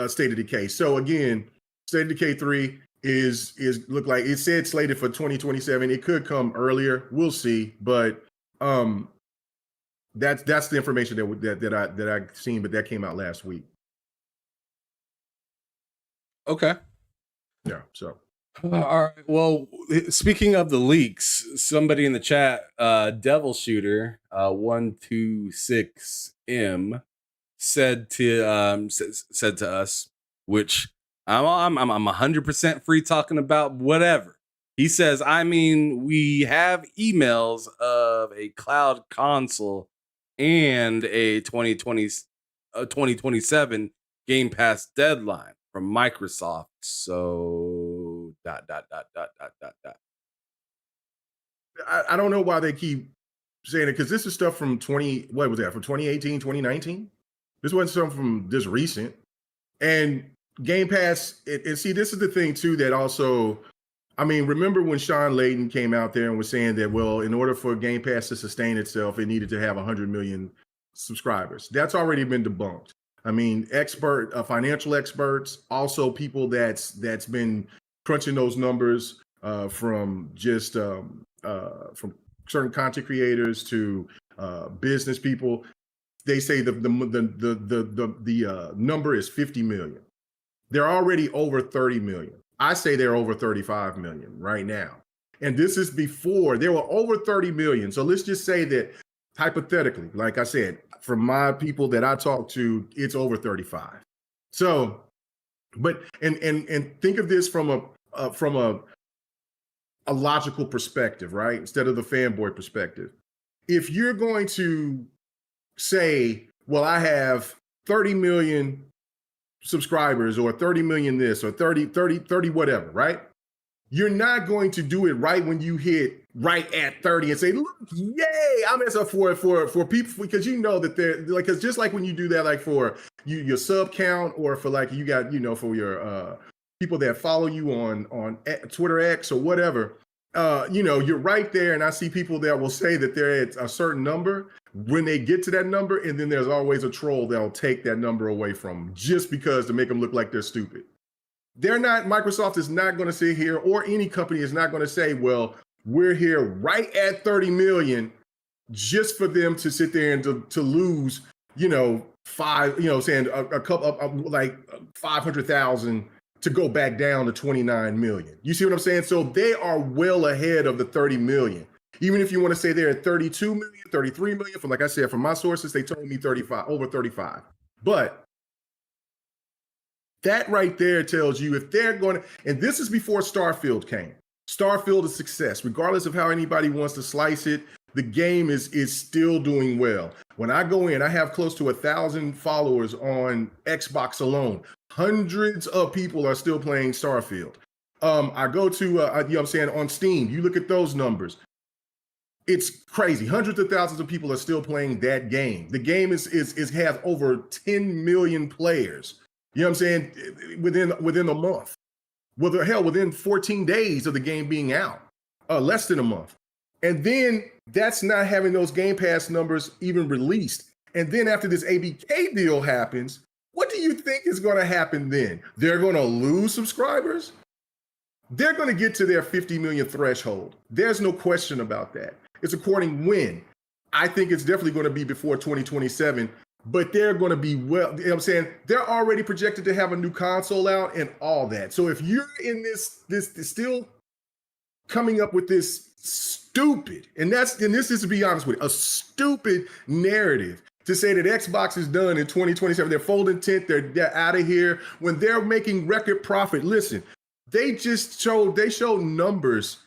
State of Decay. So again, State of Decay 3 is look like it said slated for 2027. It could come earlier. We'll see, but that's the information that I've seen, but that came out last week. Okay. Yeah. So. All right. Well, speaking of the leaks, somebody in the chat, Devil Shooter 126M said to us, which I'm 100% free talking about whatever. He says, "I mean, we have emails of a cloud console and a 2027 Game Pass deadline from Microsoft. So ... I don't know why they keep saying it because this is stuff from 2018, 2019. This wasn't something from this recent. And Game Pass, and see, this is the thing too that also, I mean, remember when Sean Layden came out there and was saying that, well, in order for Game Pass to sustain itself, it needed to have 100 million subscribers. That's already been debunked. I mean, financial experts, also people that's been crunching those numbers from just from certain content creators to business people. They say the number is 50 million. They're already over 30 million. I say they're over 35 million right now. And this is before they were over 30 million. So let's just say that hypothetically, like I said, from my people that I talk to, it's over 35. So, but and think of this from a logical perspective, right? Instead of the fanboy perspective. If you're going to say, well, I have 30 million subscribers or 30 million this or 30 whatever, right? You're not going to do it right when you hit right at 30 and say, look, yay, I'm as up for people, because you know that they're like, because just like when you do that, like for your sub count, or for like you got, for your people that follow you on Twitter X or whatever, you're right there. And I see people that will say that they're at a certain number when they get to that number, and then there's always a troll that'll take that number away from them just because to make them look like they're stupid. Microsoft is not going to sit here, or any company is not going to say, well, we're here right at 30 million just for them to sit there and to lose, saying a couple of like 500,000 to go back down to 29 million. You see what I'm saying? So they are well ahead of the 30 million. Even if you want to say they're at 32 million, 33 million, like I said, from my sources, they told me 35, over 35. But that right there tells you if they're going to, and this is before Starfield came. Starfield is success. Regardless of how anybody wants to slice it, the game is still doing well. When I go in, I have close to 1,000 followers on Xbox alone. Hundreds of people are still playing Starfield. I go to, on Steam, you look at those numbers. It's crazy. Hundreds of thousands of people are still playing that game. The game has over 10 million players. You know what I'm saying? Within a month. Well, hell, within 14 days of the game being out, less than a month. And then that's not having those Game Pass numbers even released. And then after this ABK deal happens, what do you think is going to happen then? They're going to lose subscribers? They're going to get to their 50 million threshold. There's no question about that. It's according when. I think it's definitely going to be before 2027. But they're going to be they're already projected to have a new console out and all that. So if you're in this still coming up with this stupid, and this is, to be honest with you, a stupid narrative to say that Xbox is done in 2027, they're folding tent, they're out of here, when they're making record profit. Listen, they showed numbers,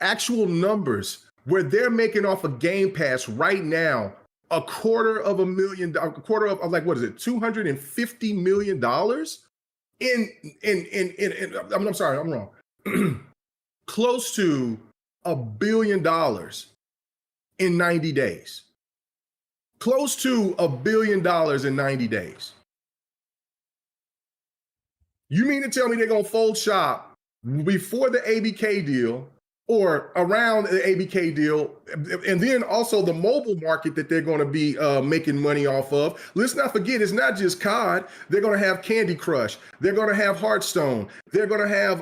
actual numbers, where they're making off a Game Pass right now $250 million I'm sorry, I'm wrong. Close to $1 billion in 90 days. Close to $1 billion in 90 days. You mean to tell me they're going to fold shop before the ABK deal, or around the ABK deal, and then also the mobile market that they're going to be making money off of? Let's not forget, it's not just COD. They're going to have Candy Crush. They're going to have Hearthstone. They're going to have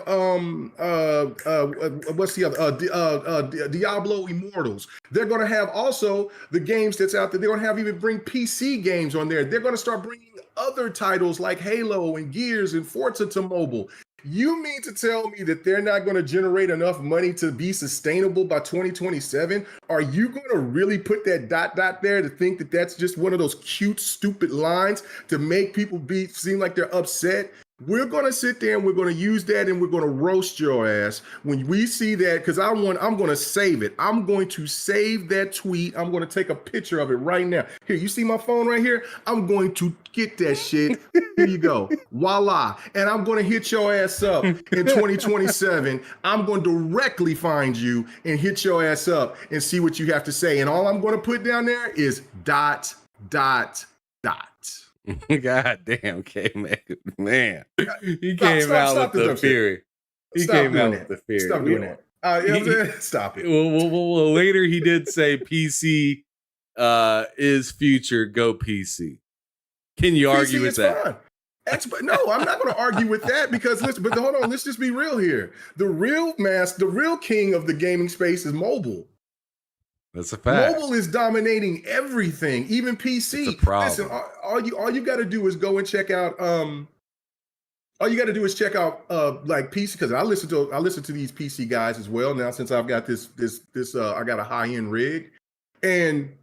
what's the other? Diablo Immortals. They're going to have also the games that's out there. They're going to have even bring PC games on there. They're going to start bringing other titles like Halo and Gears and Forza to mobile. You mean to tell me that they're not going to generate enough money to be sustainable by 2027? Are you going to really put that ... there to think that that's just one of those cute, stupid lines to make people seem like they're upset? We're going to sit there and we're going to use that and we're going to roast your ass when we see that, because I'm going to save it. I'm going to save that tweet. I'm going to take a picture of it right now. Here, you see my phone right here? I'm going to get that shit. Here you go. Voila. And I'm going to hit your ass up in 2027. I'm going to directly find you and hit your ass up and see what you have to say. And all I'm going to put down there is ... God damn, man. He came out with the theory. He came out with the theory. Stop doing that. You know what I'm saying? Stop it. Well, later he did say PC is future, go PC. Can you argue PC with is that? fine. No, I'm not going to argue with that because listen, but hold on, let's just be real here. The real king of the gaming space is mobile. That's a fact. Mobile is dominating everything, even PC. It's a problem. Listen, all you got to do is go and check out all you got to do is check out like PC, because I listen to these PC guys as well now, since I've got this I got a high-end rig, and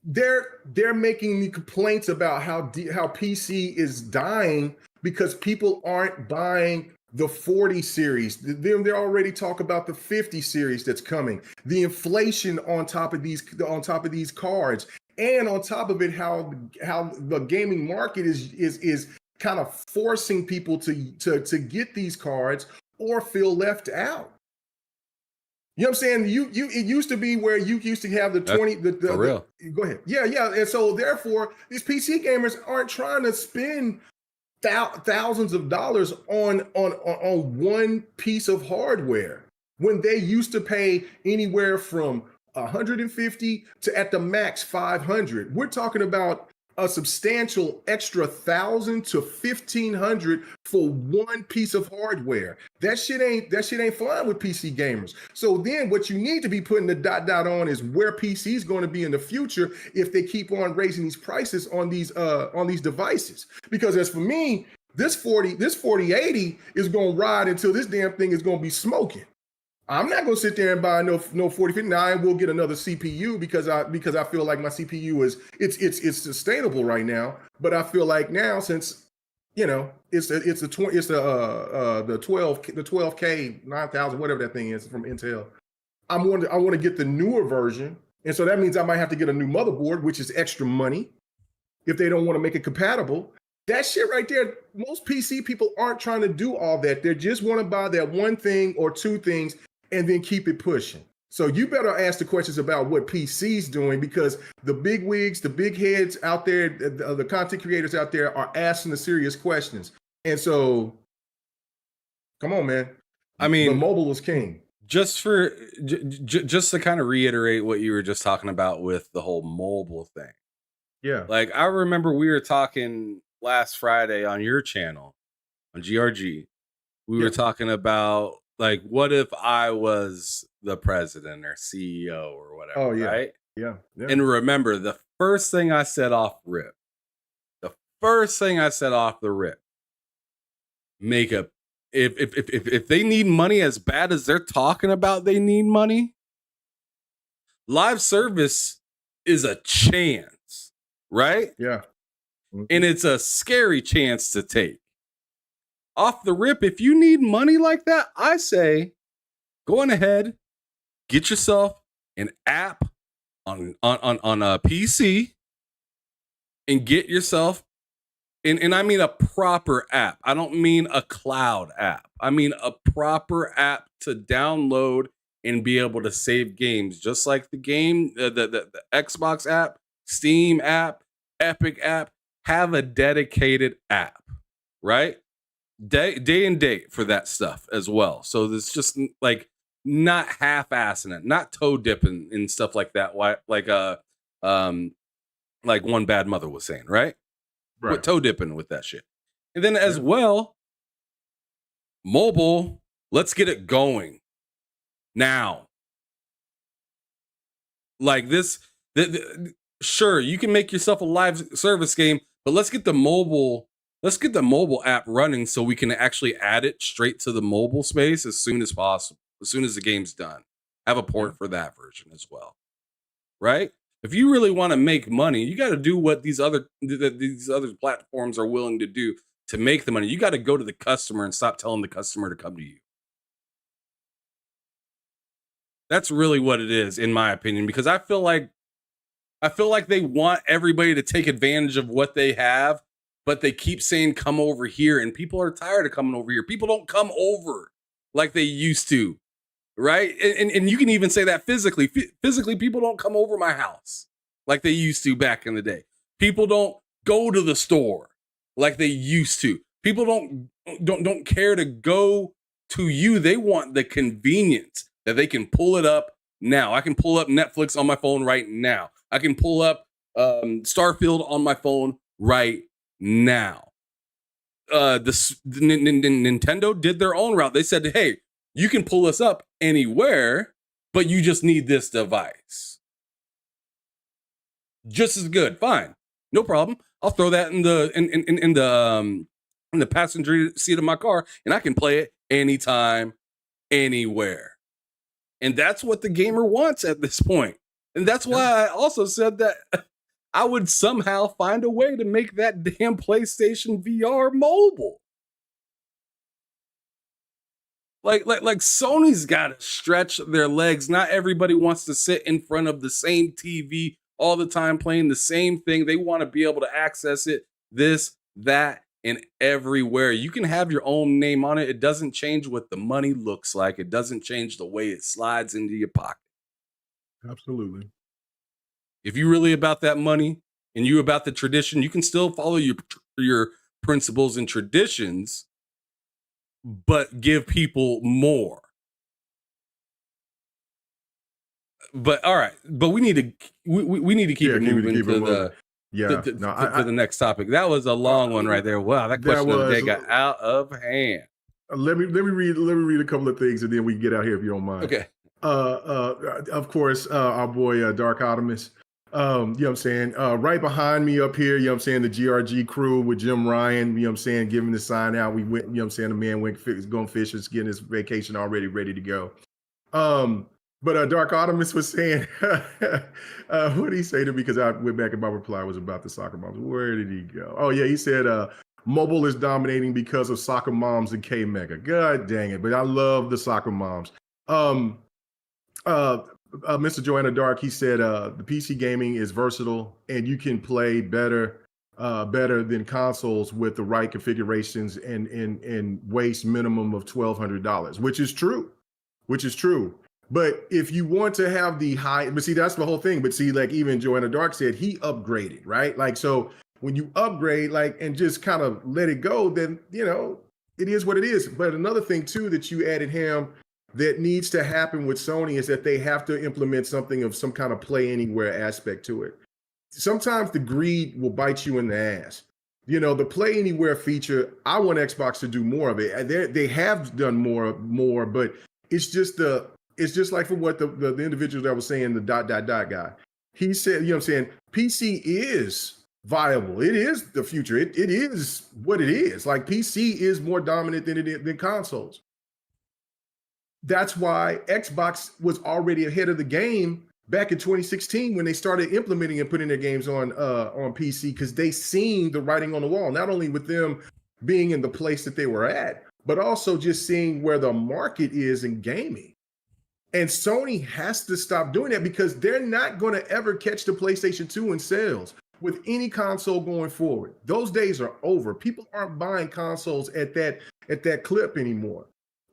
they're making the complaints about how PC is dying because people aren't buying the 40 series. They're already talk about the 50 series that's coming. The inflation on top of these cards, and on top of it, how the gaming market is kind of forcing people to get these cards or feel left out. You know what I'm saying? It used to be where you used to have the 20 for real. Go ahead. Yeah. And so therefore, these PC gamers aren't trying to spend thousands of dollars on one piece of hardware when they used to pay anywhere from 150 to at the max 500. We're talking about a substantial extra $1,000 to $1,500 for one piece of hardware. That shit ain't flying with PC gamers. So then what you need to be putting the dot on is where PC is going to be in the future if they keep on raising these prices on these devices. Because as for me, this 4080 is going to ride until this damn thing is going to be smoking. I'm not going to sit there and buy no 4050. Now I will get another CPU because I feel like my CPU it's sustainable right now. But I feel like now, since it's the 12K 9000, whatever that thing is from Intel, I want to get the newer version, and so that means I might have to get a new motherboard, which is extra money if they don't want to make it compatible. That shit right there, most PC people aren't trying to do all that. They just want to buy that one thing or two things and then keep it pushing. So you better ask the questions about what PC's doing, because the big wigs, the big heads out there, the content creators out there are asking the serious questions. And so, come on, man. I mean, the mobile is king. Just to kind of reiterate what you were just talking about with the whole mobile thing. Yeah. Like, I remember we were talking last Friday on your channel on GRG. We were talking about, like, what if I was the president or CEO or whatever, right? Yeah. And remember, the first thing I said off the rip, make a, if they need money as bad as they're talking about they need money, live service is a chance, right? Yeah. And it's a scary chance to take. Off the rip, if you need money like that, I say go on ahead, get yourself an app on a PC, and get yourself, and I mean a proper app. I don't mean a cloud app. I mean a proper app to download and be able to save games, just like the game, the Xbox app, Steam app, Epic app. Have a dedicated app, right? Day and date for that stuff as well. So there's just like not half-assing it, not toe dipping and stuff like that. Like One Bad Mother was saying, right? With toe dipping with that shit. And then as well, mobile, let's get it going now. Like this, sure, you can make yourself a live service game, but let's get the mobile app running so we can actually add it straight to the mobile space as soon as possible, as soon as the game's done. Have a port for that version as well, right? If you really want to make money, you got to do what these other platforms are willing to do to make the money. You got to go to the customer and stop telling the customer to come to you. That's really what it is, in my opinion, because I feel like they want everybody to take advantage of what they have, but they keep saying, come over here. And people are tired of coming over here. People don't come over like they used to, right? And you can even say that physically. Physically, people don't come over my house like they used to back in the day. People don't go to the store like they used to. People don't care to go to you. They want the convenience that they can pull it up now. I can pull up Netflix on my phone right now. I can pull up Starfield on my phone right now. Nintendo did their own route. They said, hey, you can pull us up anywhere, but you just need this device. Just as good. Fine. No problem. I'll throw that in the passenger seat of my car, and I can play it anytime, anywhere. And that's what the gamer wants at this point. And that's why I also said that I would somehow find a way to make that damn PlayStation VR mobile. Like Sony's got to stretch their legs. Not everybody wants to sit in front of the same TV all the time playing the same thing. They want to be able to access it, this, that, and everywhere. You can have your own name on it. It doesn't change what the money looks like. It doesn't change the way it slides into your pocket. Absolutely. If you're really about that money and you about the tradition, you can still follow your principles and traditions, but give people more. But all right, but we need to keep it moving to the next topic. That was a long one right there. Wow, that question of the day got out of hand. Let me read a couple of things and then we can get out here if you don't mind. Okay. Of course, our boy Dark Optimus. You know what I'm saying? Right behind me up here, you know what I'm saying, the GRG crew with Jim Ryan, you know what I'm saying, giving the sign out. We went, you know what I'm saying, the man went going fishing, getting his vacation already ready to go. But Dark Optimus was saying, what did he say to me? Because I went back and my reply was about the soccer moms. Where did he go? Oh, yeah, he said, mobile is dominating because of soccer moms and K-Mega. God dang it. But I love the soccer moms. Mr. Joanna Dark, he said the PC gaming is versatile and you can play better than consoles with the right configurations and waste minimum of $1,200, which is true. But if you want to have the high, but see, that's the whole thing. But see, like even Joanna Dark said, he upgraded, right? Like, so when you upgrade, like, and just kind of let it go, then, you know, it is what it is. But another thing too, that you added, Ham, that needs to happen with Sony is that they have to implement something of some kind of play anywhere aspect to it. Sometimes the greed will bite you in the ass. You know, the play anywhere feature, I want Xbox to do more of it. They have done more, but it's just like from what the individual that was saying, the ... guy. He said, you know what I'm saying, PC is viable. It is the future. It is what it is. Like PC is more dominant than consoles. That's why Xbox was already ahead of the game back in 2016 when they started implementing and putting their games on PC, because they seen the writing on the wall, not only with them being in the place that they were at, but also just seeing where the market is in gaming. And Sony has to stop doing that because they're not going to ever catch the PlayStation 2 in sales with any console going forward. Those days are over. People aren't buying consoles at that clip anymore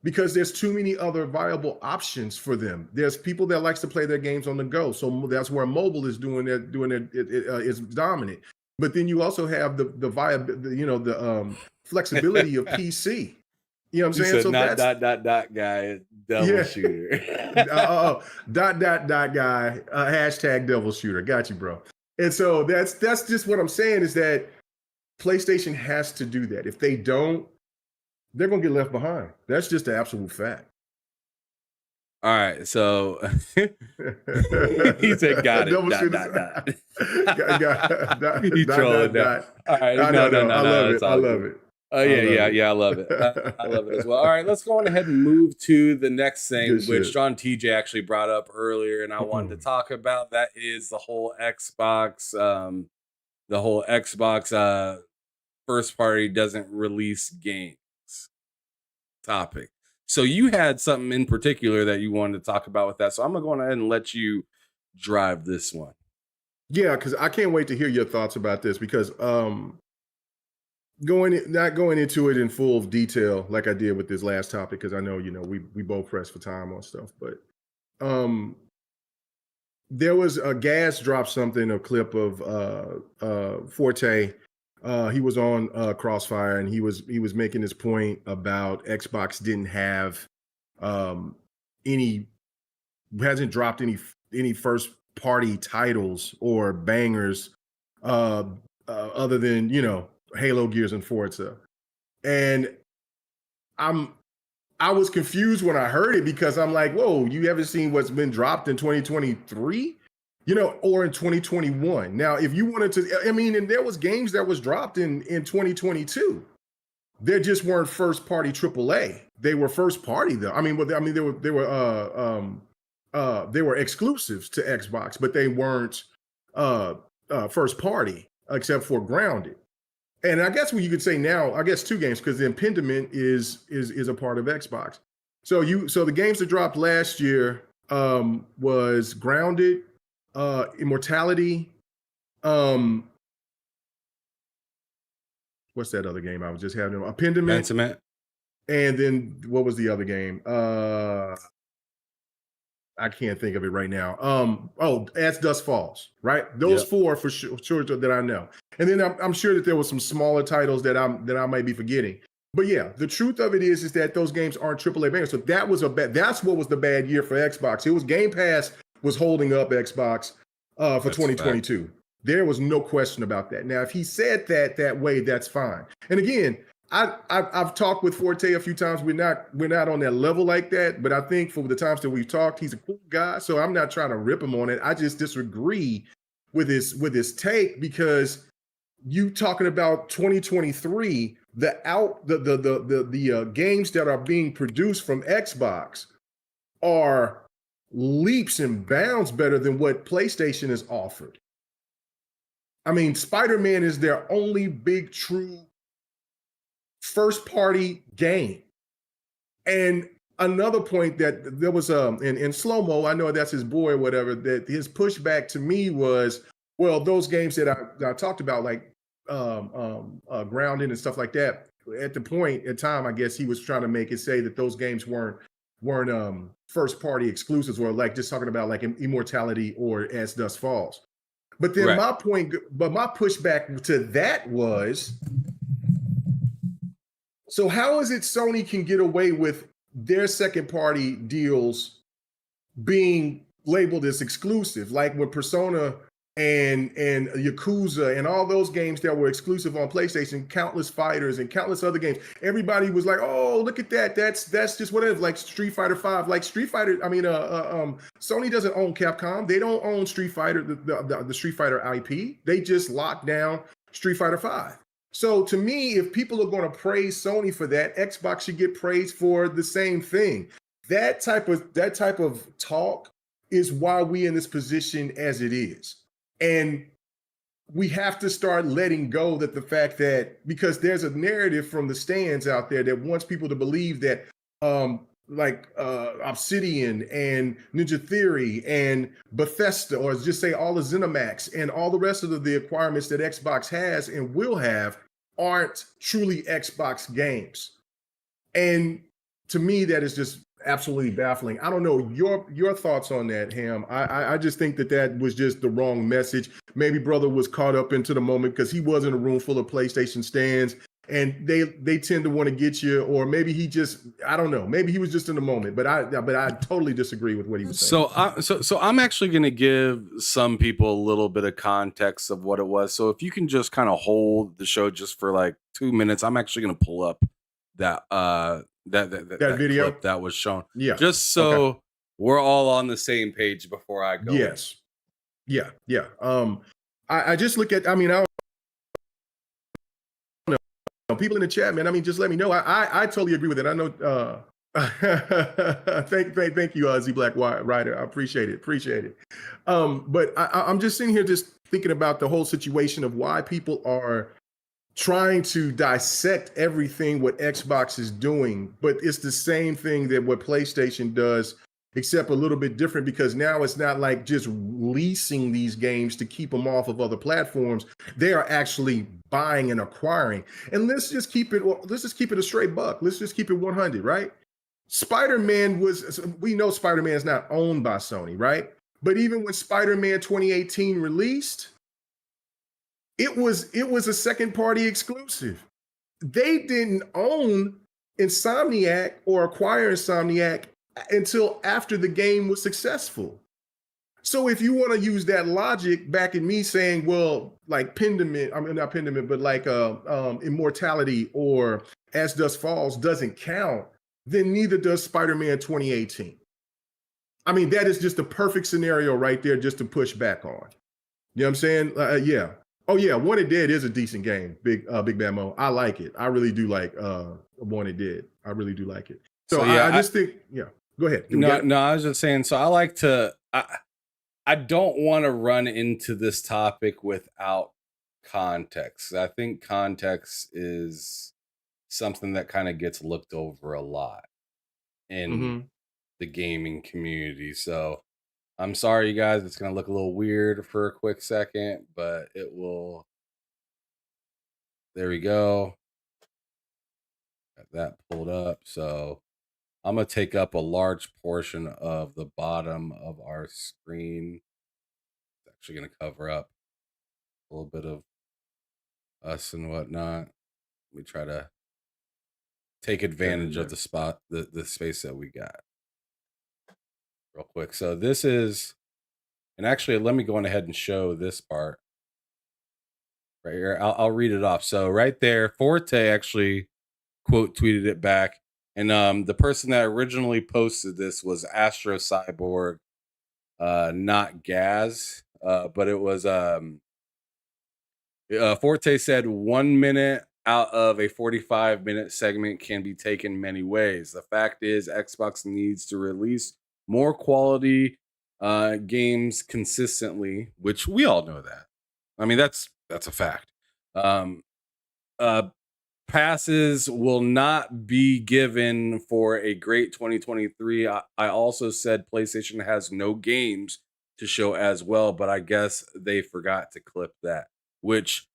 because there's too many other viable options for them. There's people that likes to play their games on the go. So that's where mobile is is dominant. But then you also have the flexibility of PC. You know what I'm saying? Said, so not that's guy, devil shooter. Guy, hashtag devil shooter. Got you, bro. And so that's just what I'm saying is that PlayStation has to do that. If they don't, they're gonna get left behind. That's just the absolute fact. All right, so he said, "Got it." He's trolling that. All right, no, I love it. I love it. I love it as well. All right, let's go on ahead and move to the next thing, which John TJ actually brought up earlier, and I wanted to talk about. That is the whole Xbox, first party doesn't release games topic. So you had something in particular that you wanted to talk about with that. So I'm gonna go ahead and let you drive this one. Yeah, because I can't wait to hear your thoughts about this because not going into it in full detail like I did with this last topic, because I know, you know, we both pressed for time on stuff, but there was a Gas dropped a clip of Forte. He was on Crossfire and he was making this point about Xbox didn't have hasn't dropped any first party titles or bangers other than Halo, Gears, and Forza. And I was confused when I heard it because I'm like, whoa, you haven't seen what's been dropped in 2023, or in 2021. Now, if you wanted to, I mean, and there was games that was dropped in 2022. They just weren't first party AAA. They were first party though. I mean, they were exclusives to Xbox, but they weren't first party except for Grounded. And I guess what you could say now, I guess two games, because the Impediment is a part of Xbox. So the games that dropped last year was Grounded, Immortality, what's that other game I was just having? Impediment. And then what was the other game? I can't think of it right now. As Dusk Falls, right? Those four for sure that I know. And then I'm sure that there was some smaller titles that I might be forgetting. But yeah, the truth of it is that those games aren't AAA bangers. So that was that's what was the bad year for Xbox. It was Game Pass was holding up Xbox for 2022. There was no question about that. Now, if he said that way, that's fine. And again, I've talked with Forte a few times. We're not on that level like that, but I think for the times that we've talked, he's a cool guy. So I'm not trying to rip him on it. I just disagree with his take, because you talking about 2023, the games that are being produced from Xbox are leaps and bounds better than what PlayStation has offered. I mean, Spider-Man is their only big true first party game. And another point that there was in Slow-Mo, I know that's his boy or whatever, that his pushback to me was, well, those games that I talked about, like Grounded and stuff like that, at the point in time, I guess he was trying to make it say that those games weren't first party exclusives, or like just talking about like Immortality or As Dusk Falls. But then my pushback to that was, so how is it Sony can get away with their second party deals being labeled as exclusive, like with Persona and Yakuza and all those games that were exclusive on PlayStation, countless fighters and countless other games. Everybody was like, "Oh, look at that! That's just what it is." Like Street Fighter V, like Street Fighter. I mean, Sony doesn't own Capcom. They don't own Street Fighter, the Street Fighter IP. They just locked down Street Fighter V. So to me, if people are going to praise Sony for that, Xbox should get praised for the same thing. That type of talk is why we're in this position as it is. And we have to start letting go that the fact that, because there's a narrative from the stands out there that wants people to believe that Obsidian and Ninja Theory and Bethesda, or just say all the ZeniMax and all the rest of the requirements that Xbox has and will have, aren't truly Xbox games. And to me, that is just absolutely baffling. I don't know your thoughts on that, Ham. I just think that was just the wrong message. Maybe brother was caught up into the moment because he was in a room full of PlayStation stands, and they tend to want to get you, or maybe he just, I don't know, maybe he was just in the moment. But I totally disagree with what he was saying. So I'm actually going to give some people a little bit of context of what it was. So if you can just kind of hold the show just for like 2 minutes, I'm actually going to pull up that that video clip that was shown. Yeah. Just so we're all on the same page before I go. Yes. Yeah. Yeah. I just look at, I mean, I don't know, people in the chat, man. I mean, just let me know. I totally agree with it. I know. Thank you, Z Black Rider. I appreciate it. But I'm just sitting here just thinking about the whole situation of why people are trying to dissect everything what Xbox is doing, but it's the same thing that what PlayStation does, except a little bit different, because now it's not like just leasing these games to keep them off of other platforms. They are actually buying and acquiring. And let's just keep it a straight buck. Let's just keep it 100, right? we know Spider-Man is not owned by Sony, right? But even when Spider-Man 2018 released, it was a second party exclusive. They didn't own Insomniac or acquire Insomniac until after the game was successful. So if you want to use that logic back in me saying, well, like Pendament, I mean not Pendament, but like Immortality or As Dust Falls doesn't count, then neither does Spider-Man 2018. I mean, that is just the perfect scenario right there just to push back on. You know what I'm saying? Yeah. Oh yeah, Wanted Dead is a decent game, Big Bad Mo. I like it. I really do like Wanted Dead. I really do like it. So So yeah, I just think, yeah. Go ahead. Do we no, got it? no, I was just saying. So I like to. I don't want to run into this topic without context. I think context is something that kind of gets looked over a lot in Mm-hmm. the gaming community. So I'm sorry, you guys. It's going to look a little weird for a quick second, but it will. There we go. Got that pulled up. So I'm going to take up a large portion of the bottom of our screen. It's actually going to cover up a little bit of us and whatnot. We try to take advantage of the space that we got real quick. So this is, and actually, let me go on ahead and show this part right here. I'll read it off. So right there, Forte actually quote tweeted it back, and the person that originally posted this was Astro Cyborg, not Gaz, but it was Forte said 1 minute out of a 45-minute segment can be taken many ways. The fact is, Xbox needs to release more quality games consistently, which we all know that. I mean, that's a fact. Um, uh, Passes will not be given for a great 2023. I also said PlayStation has no games to show as well, but I guess they forgot to clip that, which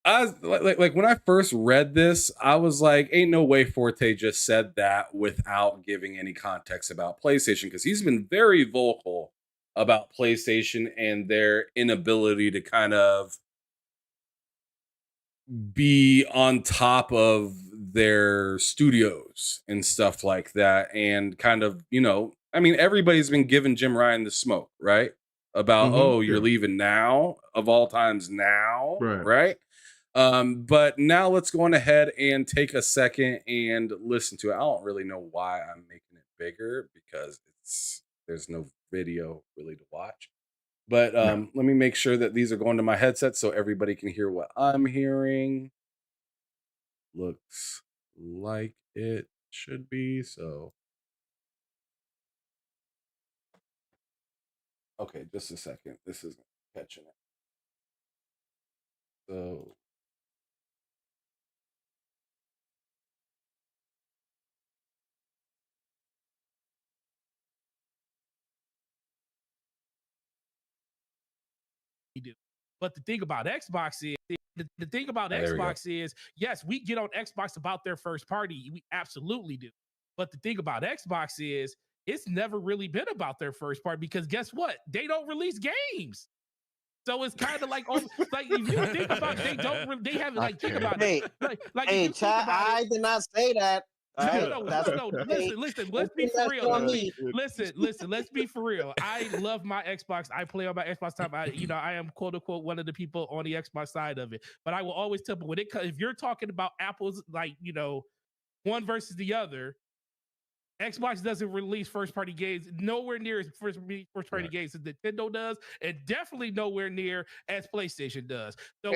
I was like when I first read this, I was like, ain't no way Forte just said that without giving any context about PlayStation, because he's been very vocal about PlayStation and their inability to kind of be on top of their studios and stuff like that. And kind of, I mean, everybody's been giving Jim Ryan the smoke, right? About, Mm-hmm. oh, you're Yeah. leaving now, of all times now, Right. right? But now let's go on ahead and take a second and listen to it. I don't really know why I'm making it bigger, because there's no video really to watch. But Yeah. let me make sure that these are going to my headset so everybody can hear what I'm hearing. Looks like it should be. So, okay, just a second. This is catching it. So, do. But the thing about Xbox is the thing about there we go. Xbox is, yes, we get on Xbox about their first party. We absolutely do. But the thing about Xbox is it's never really been about their first party, because guess what? They don't release games. So it's kind of like, oh, like if you think about it, they haven't, like, think about it. Like if Hey, you think chat, about it, I did not say that. All right, that's no. hey, Listen. don't Let's be put for that real. shit on me. Listen. Let's be for real. I love my Xbox. I play on my Xbox time. I am quote unquote one of the people on the Xbox side of it. But I will always tell people, if you're talking about apples, like, one versus the other, Xbox doesn't release first party games nowhere near as first party games as Nintendo does, and definitely nowhere near as PlayStation does. So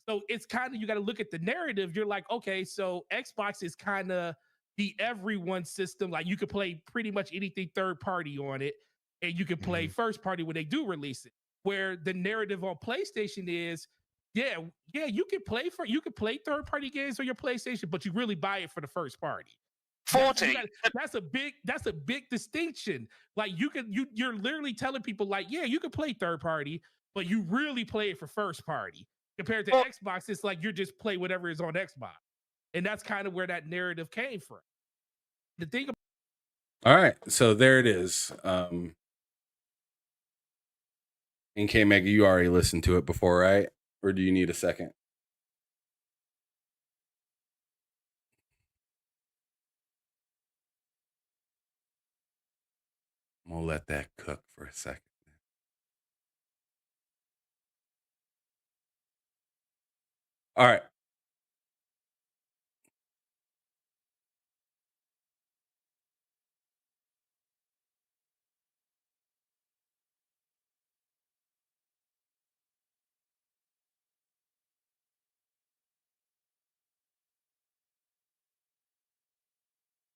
so it's kind of, you got to look at the narrative. You're like, okay, so Xbox is kind of the everyone system. Like, you could play pretty much anything third party on it, and you can play first party when they do release it. Where the narrative on PlayStation is, yeah, you can play third party games on your PlayStation, but you really buy it for the first party. 40. That's a big distinction. Like, you're literally telling people, like, yeah, you can play third party, but you really play it for first party. Compared to Xbox, it's like you just play whatever is on Xbox. And that's kind of where that narrative came from. The thing about All right, so there it is. In K Mega, you already listened to it before, right? Or do you need a second? I'm gonna let that cook for a second. All right.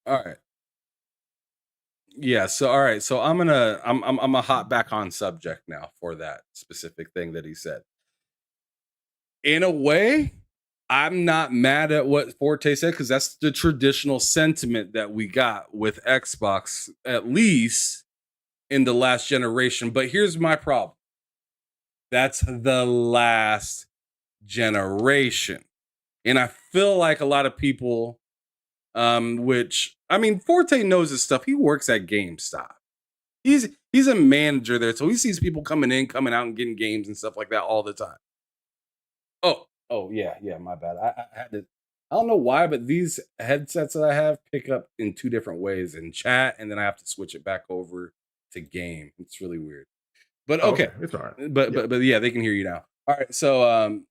All right. Yeah. So all right. So I'm gonna hop back on subject now for that specific thing that he said. In a way, I'm not mad at what Forte said because that's the traditional sentiment that we got with Xbox, at least in the last generation. But here's my problem. That's the last generation. And I feel like a lot of people, which I mean, Forte knows his stuff. He works at GameStop. He's a manager there, so he sees people coming in, coming out, and getting games and stuff like that all the time. Oh yeah, my bad. I had to. I don't know why, but these headsets that I have pick up in two different ways in chat, and then I have to switch it back over to game. It's really weird. But okay, it's all right. But yeah, they can hear you now. All right, so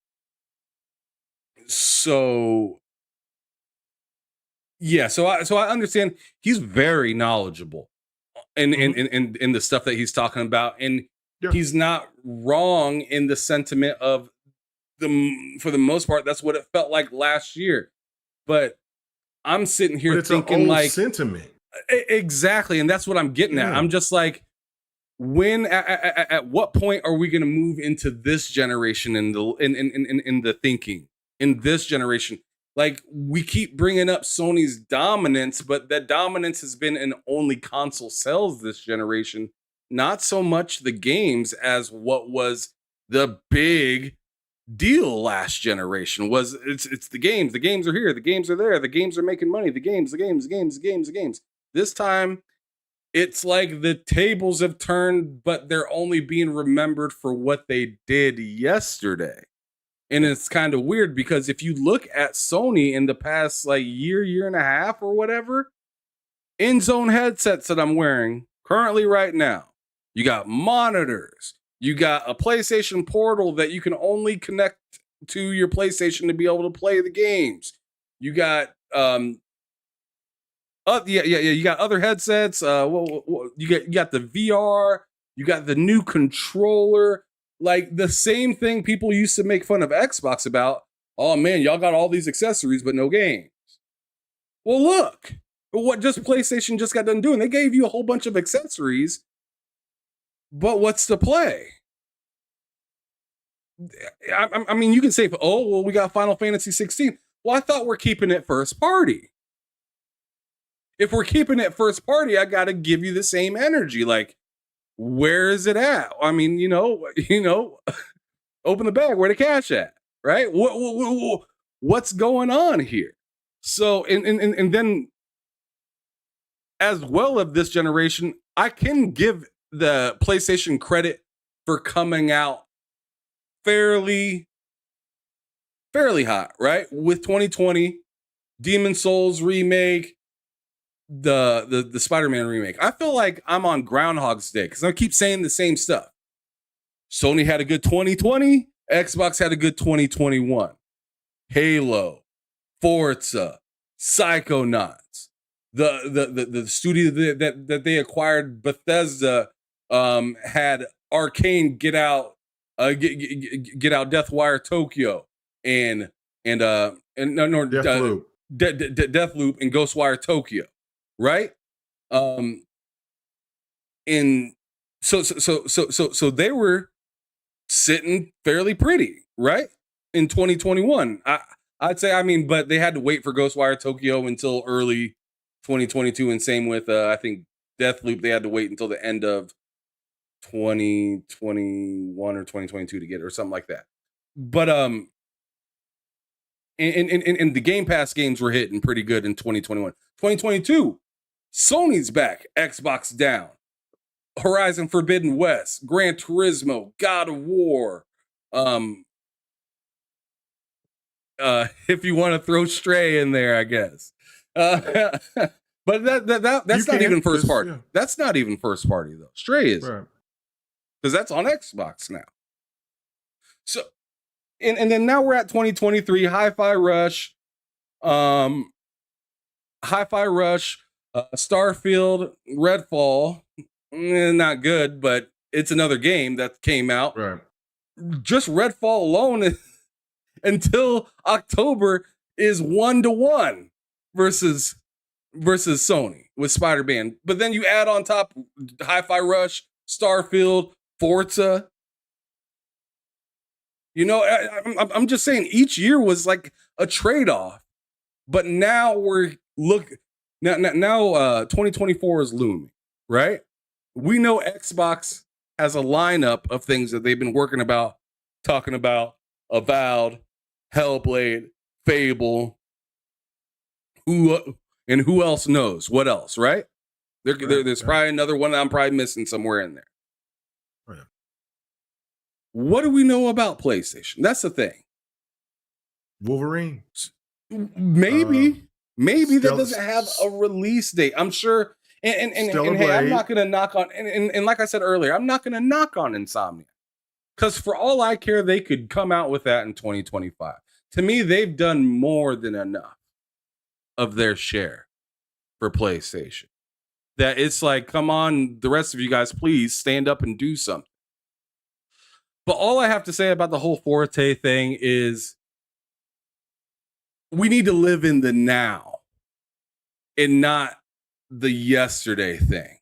yeah, so I understand he's very knowledgeable in the stuff that he's talking about, and he's not wrong in the sentiment of for the most part. That's what it felt like last year. But I'm sitting here thinking like sentiment. Exactly, and that's what I'm getting at. I'm just like, when at what point are we going to move into this generation in the thinking in this generation? Like, we keep bringing up Sony's dominance, but that dominance has been in only console sales this generation, not so much the games as what was the big deal last generation. Was it's the games. The games are here. The games are there. The games are making money. The games. This time, it's like the tables have turned, but they're only being remembered for what they did yesterday. And it's kind of weird because if you look at Sony in the past like year and a half or whatever, in-zone headsets that I'm wearing currently right now, you got monitors, you got a PlayStation Portal that you can only connect to your PlayStation to be able to play the games. You got you got other headsets. You got the VR. You got the new controller. Like the same thing people used to make fun of Xbox about. Oh man, y'all got all these accessories but no games. Well, look what just PlayStation just got done doing. They gave you a whole bunch of accessories, but what's to play? I mean, you can say, oh well, we got Final Fantasy 16. Well, I thought we're keeping it first party. If we're keeping it first party, I got to give you the same energy. Like, where is it at? I mean, you know, open the bag. Where the cash at? Right? What's going on here? So, and then, as well of this generation, I can give the PlayStation credit for coming out fairly hot, right? With 2020, Demon Souls remake, the Spider-Man remake. I feel like I'm on Groundhog's Day because I keep saying the same stuff. Sony had a good 2020. Xbox had a good 2021. Halo, Forza, Psychonauts, the studio that they acquired, Bethesda, had Arcane get out Deathwire Tokyo and Deathloop and Ghostwire Tokyo. Right? And so they were sitting fairly pretty, right? In 2021. I'd say, I mean, but they had to wait for Ghostwire Tokyo until early 2022, and same with I think Deathloop, they had to wait until the end of 2021 or 2022 to get it, or something like that. But and the Game Pass games were hitting pretty good in 2021. 2022, Sony's back, Xbox down. Horizon Forbidden West, Gran Turismo, God of War. If you want to throw Stray in there, I guess. But that's not even first party. Yeah. That's not even first party though. Stray is, because that's on Xbox now. and then now we're at 2023, Hi-Fi Rush, Starfield, Redfall, not good, but it's another game that came out. Right. Just Redfall alone until October is 1-1 versus Sony with Spider-Man. But then you add on top Hi-Fi Rush, Starfield, Forza. You know, I'm just saying each year was like a trade-off. But now 2024 is looming, right? We know Xbox has a lineup of things that they've been talking about, Avowed, Hellblade, Fable, who else knows what else, right? There's probably another one that I'm probably missing somewhere in there. Right. What do we know about PlayStation? That's the thing. Wolverine. Maybe that doesn't have a release date. I'm sure. And hey, I'm not going to knock on, and like I said earlier, I'm not going to knock on Insomnia. Because for all I care, they could come out with that in 2025. To me, they've done more than enough of their share for PlayStation. That it's like, come on, the rest of you guys, please stand up and do something. But all I have to say about the whole Forte thing is we need to live in the now and not the yesterday thing.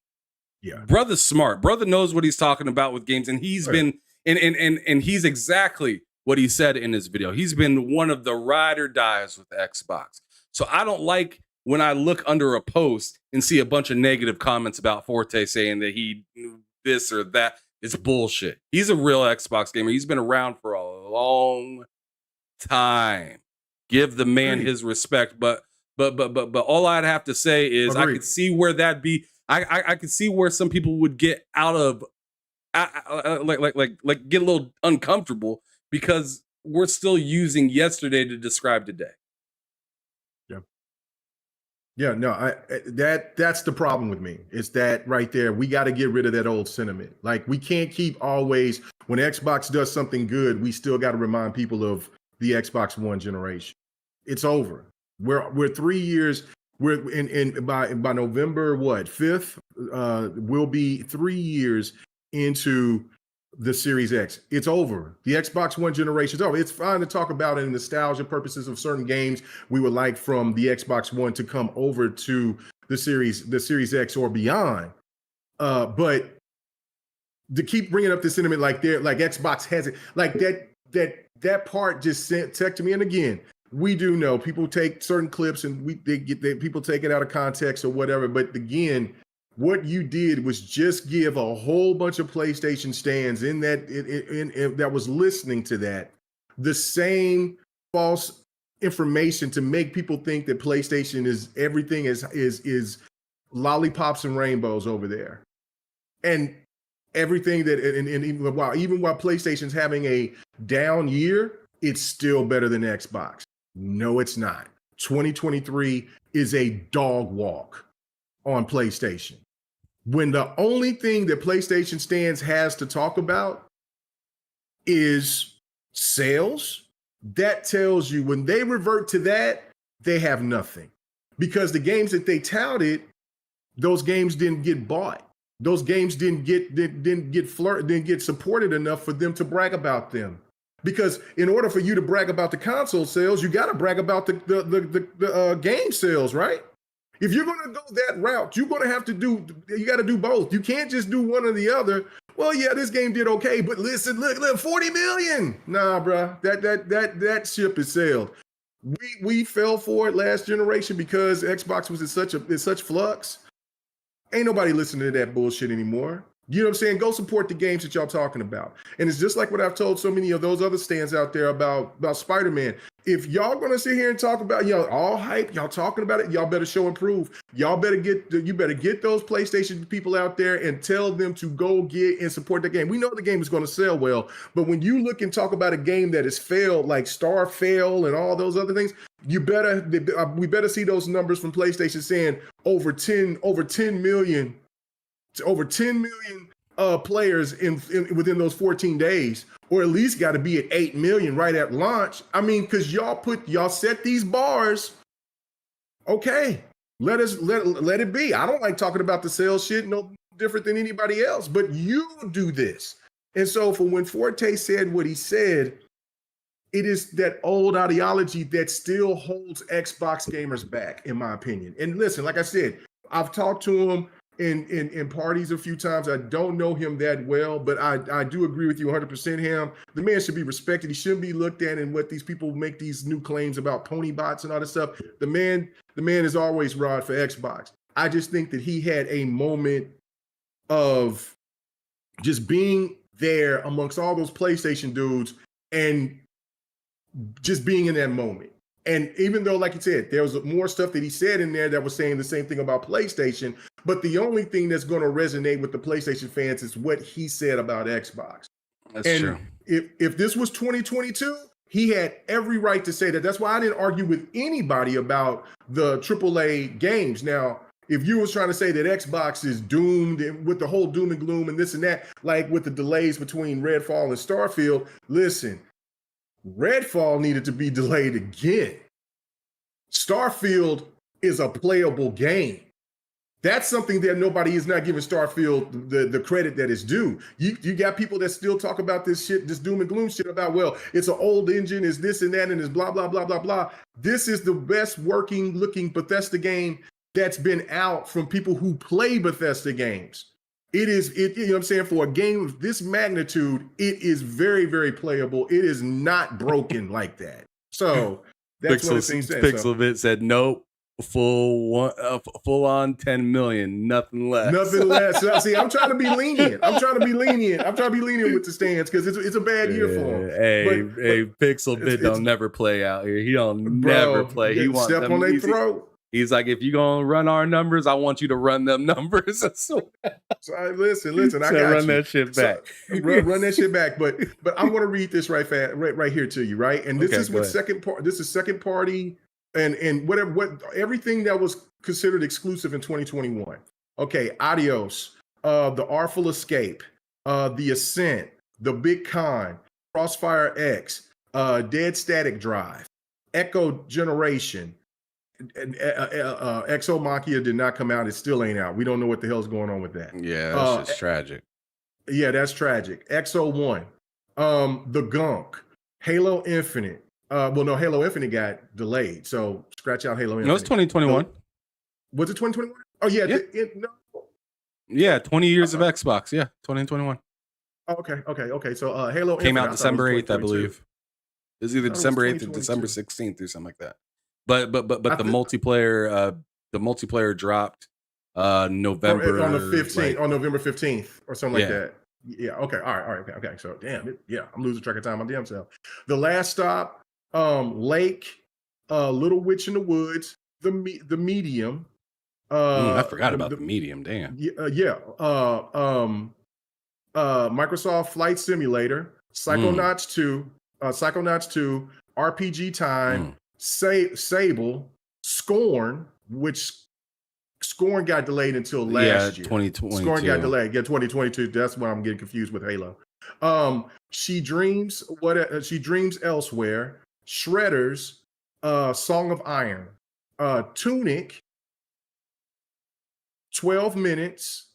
Yeah. Brother's smart. Brother knows what he's talking about with games, and he's been and he's exactly what he said in his video. He's been one of the ride or dies with Xbox. So I don't like when I look under a post and see a bunch of negative comments about Forte saying that he this or that. It's bullshit. He's a real Xbox gamer. He's been around for a long time. Give the man his respect. But all I'd have to say is I could see where that'd be. I could see where some people would get out of like get a little uncomfortable because we're still using yesterday to describe today. Yeah, no, that's the problem with me. It's that right there. We got to get rid of that old sentiment. Like we can't keep always when Xbox does something good, we still got to remind people of the Xbox One generation. It's over. We're 3 years. We're in by November 5th. We'll be 3 years into the Series X. It's over. The Xbox One generation is over. It's fine to talk about it in nostalgia purposes of certain games we would like from the Xbox One to come over to the Series X or beyond. But to keep bringing up the sentiment like Xbox has it, like that part just sent to me. And again, we do know people take certain clips and people take it out of context or whatever. But again, what you did was just give a whole bunch of PlayStation stands that was listening to that the same false information to make people think that PlayStation is everything is lollipops and rainbows over there, and everything that and even while PlayStation's having a down year, it's still better than Xbox. No, it's not. 2023 is a dog walk on PlayStation. When the only thing that PlayStation stands has to talk about is sales, that tells you when they revert to that, they have nothing. Because the games that they touted, those games didn't get bought. Those games didn't get supported enough for them to brag about them. Because in order for you to brag about the console sales, you got to brag about the game sales, right? If you're going to go that route, you got to do both. You can't just do one or the other. Well, yeah, this game did okay, but listen, look, 40 million. Nah, bro, that ship is sailed. We fell for it last generation because Xbox was in such flux. Ain't nobody listening to that bullshit anymore. You know what I'm saying? Go support the games that y'all talking about. And it's just like what I've told so many of those other stands out there about Spider-Man. If y'all gonna sit here and talk about y'all all hype, y'all talking about it, y'all better show and prove. You better get those PlayStation people out there and tell them to go get and support the game. We know the game is gonna sell well, but when you look and talk about a game that has failed, like Star Fail and all those other things, we better see those numbers from PlayStation saying over 10 million players within those 14 days, or at least got to be at 8 million right at launch. I mean, because y'all set these bars. Okay, let it be. I don't like talking about the sales shit, no different than anybody else, but you do this. And so for when Forte said what he said, it is that old ideology that still holds Xbox gamers back, in my opinion. And listen, like I said, I've talked to him in parties a few times. I don't know him that well, but I do agree with you 100%. Him, the man should be respected. He shouldn't be looked at in what these people make these new claims about pony bots and all this stuff. The man is always rod for Xbox. I just think that he had a moment of just being there amongst all those PlayStation dudes and just being in that moment. And even though, like you said, there was more stuff that he said in there that was saying the same thing about PlayStation, but the only thing that's going to resonate with the PlayStation fans is what he said about Xbox. That's and true. If this was 2022, he had every right to say that. That's why I didn't argue with anybody about the AAA games. Now, if you was trying to say that Xbox is doomed with the whole doom and gloom and this and that, like with the delays between Redfall and Starfield, listen, Redfall needed to be delayed again. Starfield is a playable game. That's something that nobody is not giving Starfield the credit that is due. You got people that still talk about this shit, this doom and gloom shit about, well, it's an old engine, it's this and that, and it's blah, blah, blah, blah, blah. This is the best working looking Bethesda game that's been out from people who play Bethesda games. You know what I'm saying? For a game of this magnitude, it is very, very playable. It is not broken like that. So that's one of the things. Pixelbit said, nope, full on 10 million, nothing less. Nothing less. So, see, I'm trying to be lenient. I'm trying to be lenient with the stands because it's a bad year for him. Hey, Pixelbit don't never play out here. He don't never play. He wants step on their throat. He's like, if you're going to run our numbers, I want you to run them numbers. So listen, I got run that shit back. Run that shit back. But I want to read this right here to you, right? And this is what second party and whatever everything that was considered exclusive in 2021. Okay, Adios, The Artful Escape, The Ascent, The Big Con, Crossfire X, Dead Static Drive, Echo Generation, Exomachia did not come out. It still ain't out. We don't know what the hell's going on with that. Yeah, that's just tragic. Yeah, that's tragic. XO1, The Gunk, Halo Infinite. Halo Infinite got delayed, so scratch out Halo Infinite. No, it's 2021. Was it 2021? Oh yeah, yeah. Yeah, 20 years of Xbox. Yeah, 2021. Okay. So Halo came Infinite, out December 8th, I believe. It was either December 8th or December 16th or something like that. But the multiplayer dropped November on the 15th, on November 15th or something like that. Yeah. Okay. All right. Okay. So damn. I'm losing track of time. My damn self. The Last Stop, Lake, Little Witch in the Woods, the Medium. I forgot about the Medium. Damn. Microsoft Flight Simulator, Psychonauts 2, RPG Time. Sable, Scorn, which Scorn got delayed until last year. 2022. Scorn got delayed. Yeah, 2022. That's why I'm getting confused with Halo. She Dreams Elsewhere, Shredders, Song of Iron, Tunic, 12 Minutes,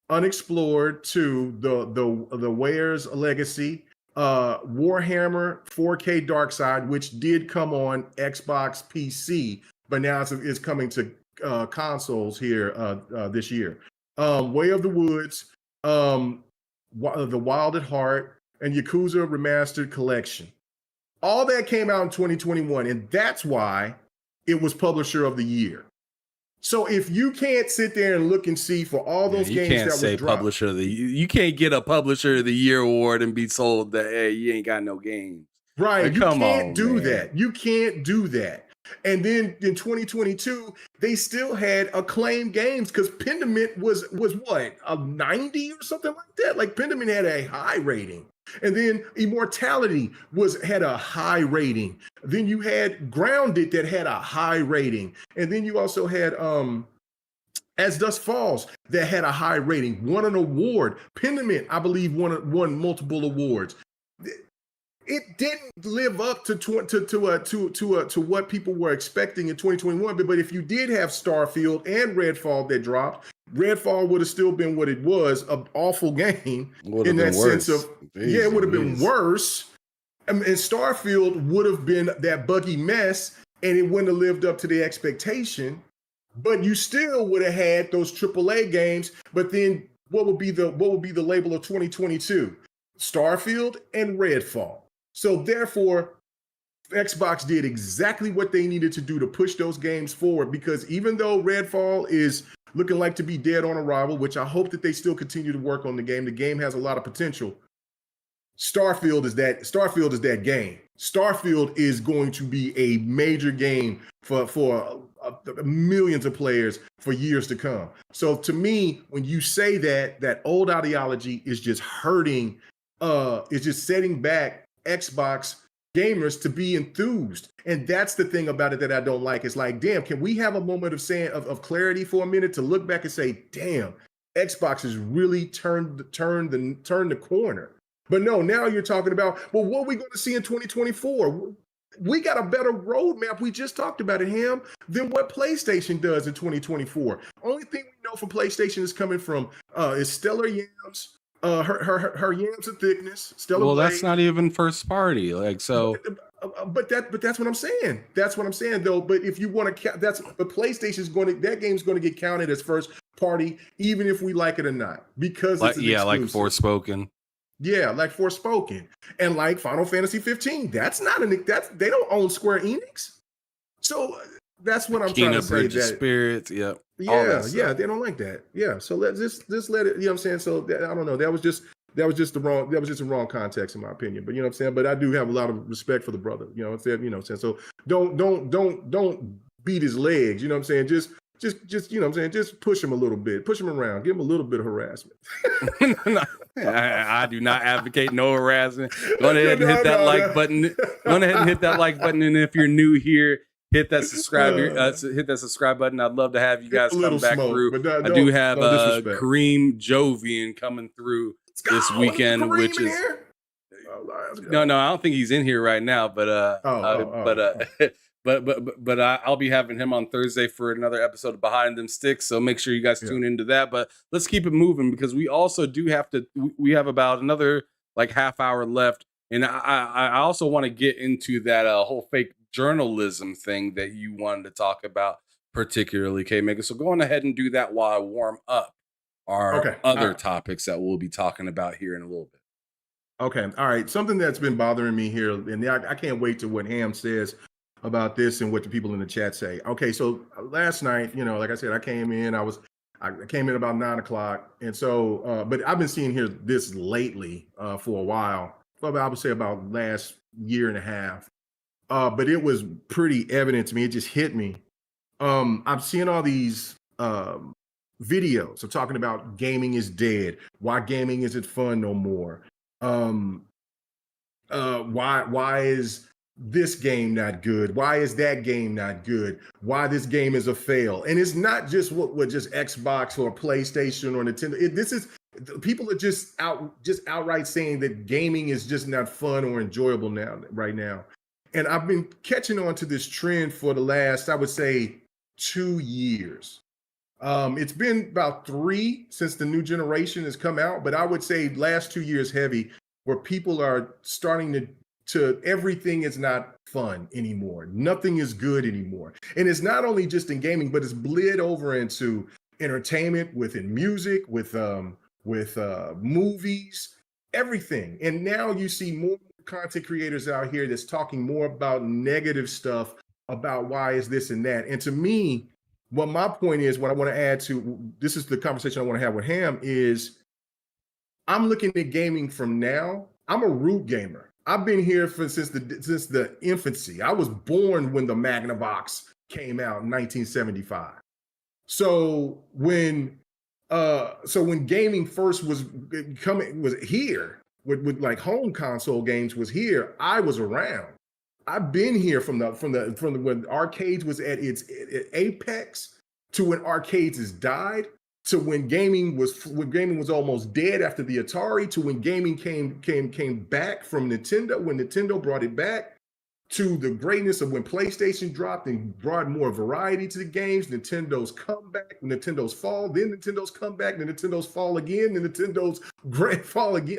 Unexplored 2, the Ware's Legacy, Warhammer 4K Darkside, which did come on Xbox PC, but now it's coming to consoles here this year. Way of the Woods, The Wild at Heart, and Yakuza Remastered Collection. All that came out in 2021, and that's why it was Publisher of the Year. So if you can't sit there and look and see for all those games that was dropped, Publisher of the You can't get a Publisher of the Year award and be told that, hey, you ain't got no games. Right. Like, you can't do that. You can't do that. And then in 2022, they still had acclaimed games because Pentiment was what, a 90 or something like that? Like Pentiment had a high rating. And then Immortality had a high rating. Then you had Grounded that had a high rating. And then you also had As Dusk Falls, that had a high rating, won an award. Pendament, I believe, won multiple awards. It didn't live up to what people were expecting in 2021. But if you did have Starfield and Redfall that dropped, Redfall would have still been what it was, an awful game in that sense of, yeah, it would have been worse. And Starfield would have been that buggy mess, and it wouldn't have lived up to the expectation. But you still would have had those AAA games. But then what would be the label of 2022? Starfield and Redfall. So therefore, Xbox did exactly what they needed to do to push those games forward, because even though Redfall is looking like to be dead on arrival, which I hope that they still continue to work on the game has a lot of potential. Starfield is that game. Starfield is going to be a major game for millions of players for years to come. So to me, when you say that old ideology is just hurting, is just setting back Xbox gamers to be enthused. And that's the thing about it that I don't like. It's like, damn, can we have a moment of clarity for a minute to look back and say, damn, Xbox has really turned the corner. But no, now you're talking about, well, what are we going to see in 2024? We got a better roadmap. We just talked about it, Ham, than what PlayStation does in 2024. Only thing we know from PlayStation is coming from is Stellar Yams, her yams of thickness. Stellar well, Blade. that's not even first party, like so. But that's what I'm saying. That's what I'm saying, though. But if you want to count, PlayStation's that game's going to get counted as first party, even if we like it or not, because it's like Forspoken. Yeah, like Forspoken, and like Final Fantasy 15. That's they don't own Square Enix, so that's what I'm trying to say. Bridge of Spirits, yeah, they don't like that. Yeah, so let's just let it. You know what I'm saying? So I don't know. That was just the wrong context in my opinion. But you know what I'm saying. But I do have a lot of respect for the brother. You know what I'm saying? You know what I'm saying. So don't beat his legs. You know what I'm saying? Just you know what I'm saying, just push him a little bit, push him around, give him a little bit of harassment. No, I do not advocate no harassment. Go ahead and hit that like button. Go ahead and hit that like button. And if you're new here, hit that subscribe button. I'd love to have you guys come back through. I do have Kareem Jovian coming through this weekend, which is no, I don't think he's in here right now, but But I'll be having him on Thursday for another episode of Behind Them Sticks. So make sure you guys tune into that. But let's keep it moving, because we also do have to. We have about another like half hour left, and I also want to get into that whole fake journalism thing that you wanted to talk about, particularly K-Maker. So go on ahead and do that while I warm up our other topics that we'll be talking about here in a little bit. Okay, all right. Something that's been bothering me here, and I can't wait to what Ham says about this and what the people in the chat say. Okay, so last night, you know, like I said, I came in about 9:00, and so but I've been seeing here this lately for a while. Well, I would say about last year and a half. But it was pretty evident to me. It just hit me. I'm seeing all these videos of talking about gaming is dead. Why gaming isn't fun no more? Why is this game not good? Why is that game not good? Why this game is a fail? And it's not just what just Xbox or PlayStation or Nintendo. This is people are just outright saying that gaming is just not fun or enjoyable right now. And I've been catching on to this trend for the last, I would say, 2 years. It's been about 3 since the new generation has come out, but I would say last 2 years heavy, where people are starting to everything is not fun anymore. Nothing is good anymore. And it's not only just in gaming, but it's bled over into entertainment, within music, with movies, everything. And now you see more content creators out here that's talking more about negative stuff about why is this and that. And to me, what my point is, what I want to add to this is the conversation I want to have with Ham is, I'm looking at gaming from now. I'm a root gamer. I've been here since the infancy. I was born when the Magnavox came out in 1975. So when gaming first was here, with like home console games was here, I was around. I've been here from when arcades was at its apex to when arcades has died, to when gaming was almost dead after the Atari, to when gaming came back from Nintendo, when Nintendo brought it back, to the greatness of when PlayStation dropped and brought more variety to the games, Nintendo's comeback, Nintendo's fall, then Nintendo's comeback, then Nintendo's fall again, then Nintendo's great fall again,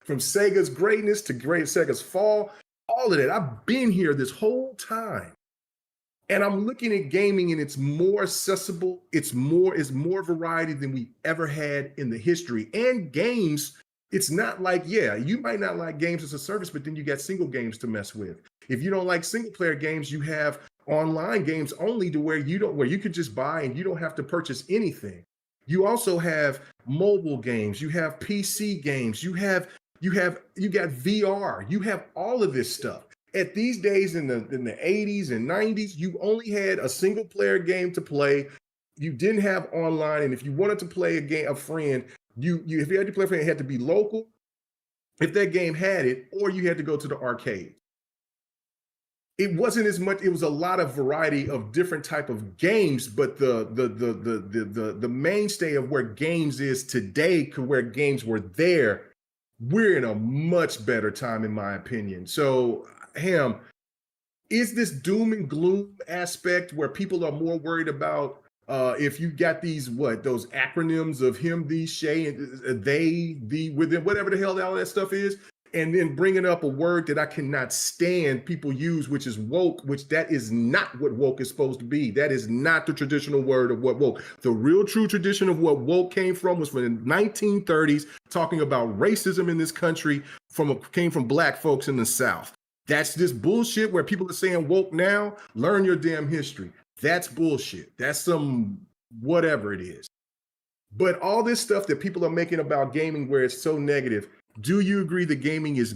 from Sega's greatness to Sega's fall, all of that. I've been here this whole time. And I'm looking at gaming and it's more accessible. It's more variety than we ever had in the history. And games, it's not like, yeah, you might not like games as a service, but then you got single games to mess with. If you don't like single player games, you have online games only to where you could just buy and you don't have to purchase anything. You also have mobile games, you have PC games, you got VR, you have all of this stuff. At these days in the 80s and 90s, you only had a single player game to play. You didn't have online, and if you wanted to play if you had to play a friend, it had to be local. If that game had it, or you had to go to the arcade. It wasn't as much. It was a lot of variety of different type of games, but the mainstay of where games is today, where games were there, we're in a much better time, in my opinion. So, Ham, is this doom and gloom aspect where people are more worried about if you got those acronyms of him, thee, she, and they, the, within, whatever the hell all that stuff is, and then bringing up a word that I cannot stand people use, which is woke, which that is not what woke is supposed to be. That is not the traditional word of what woke. The real true tradition of what woke came from was from the 1930s, talking about racism in this country came from Black folks in the South. That's this bullshit where people are saying woke now, learn your damn history. That's bullshit. That's some whatever it is. But all this stuff that people are making about gaming where it's so negative, do you agree that gaming is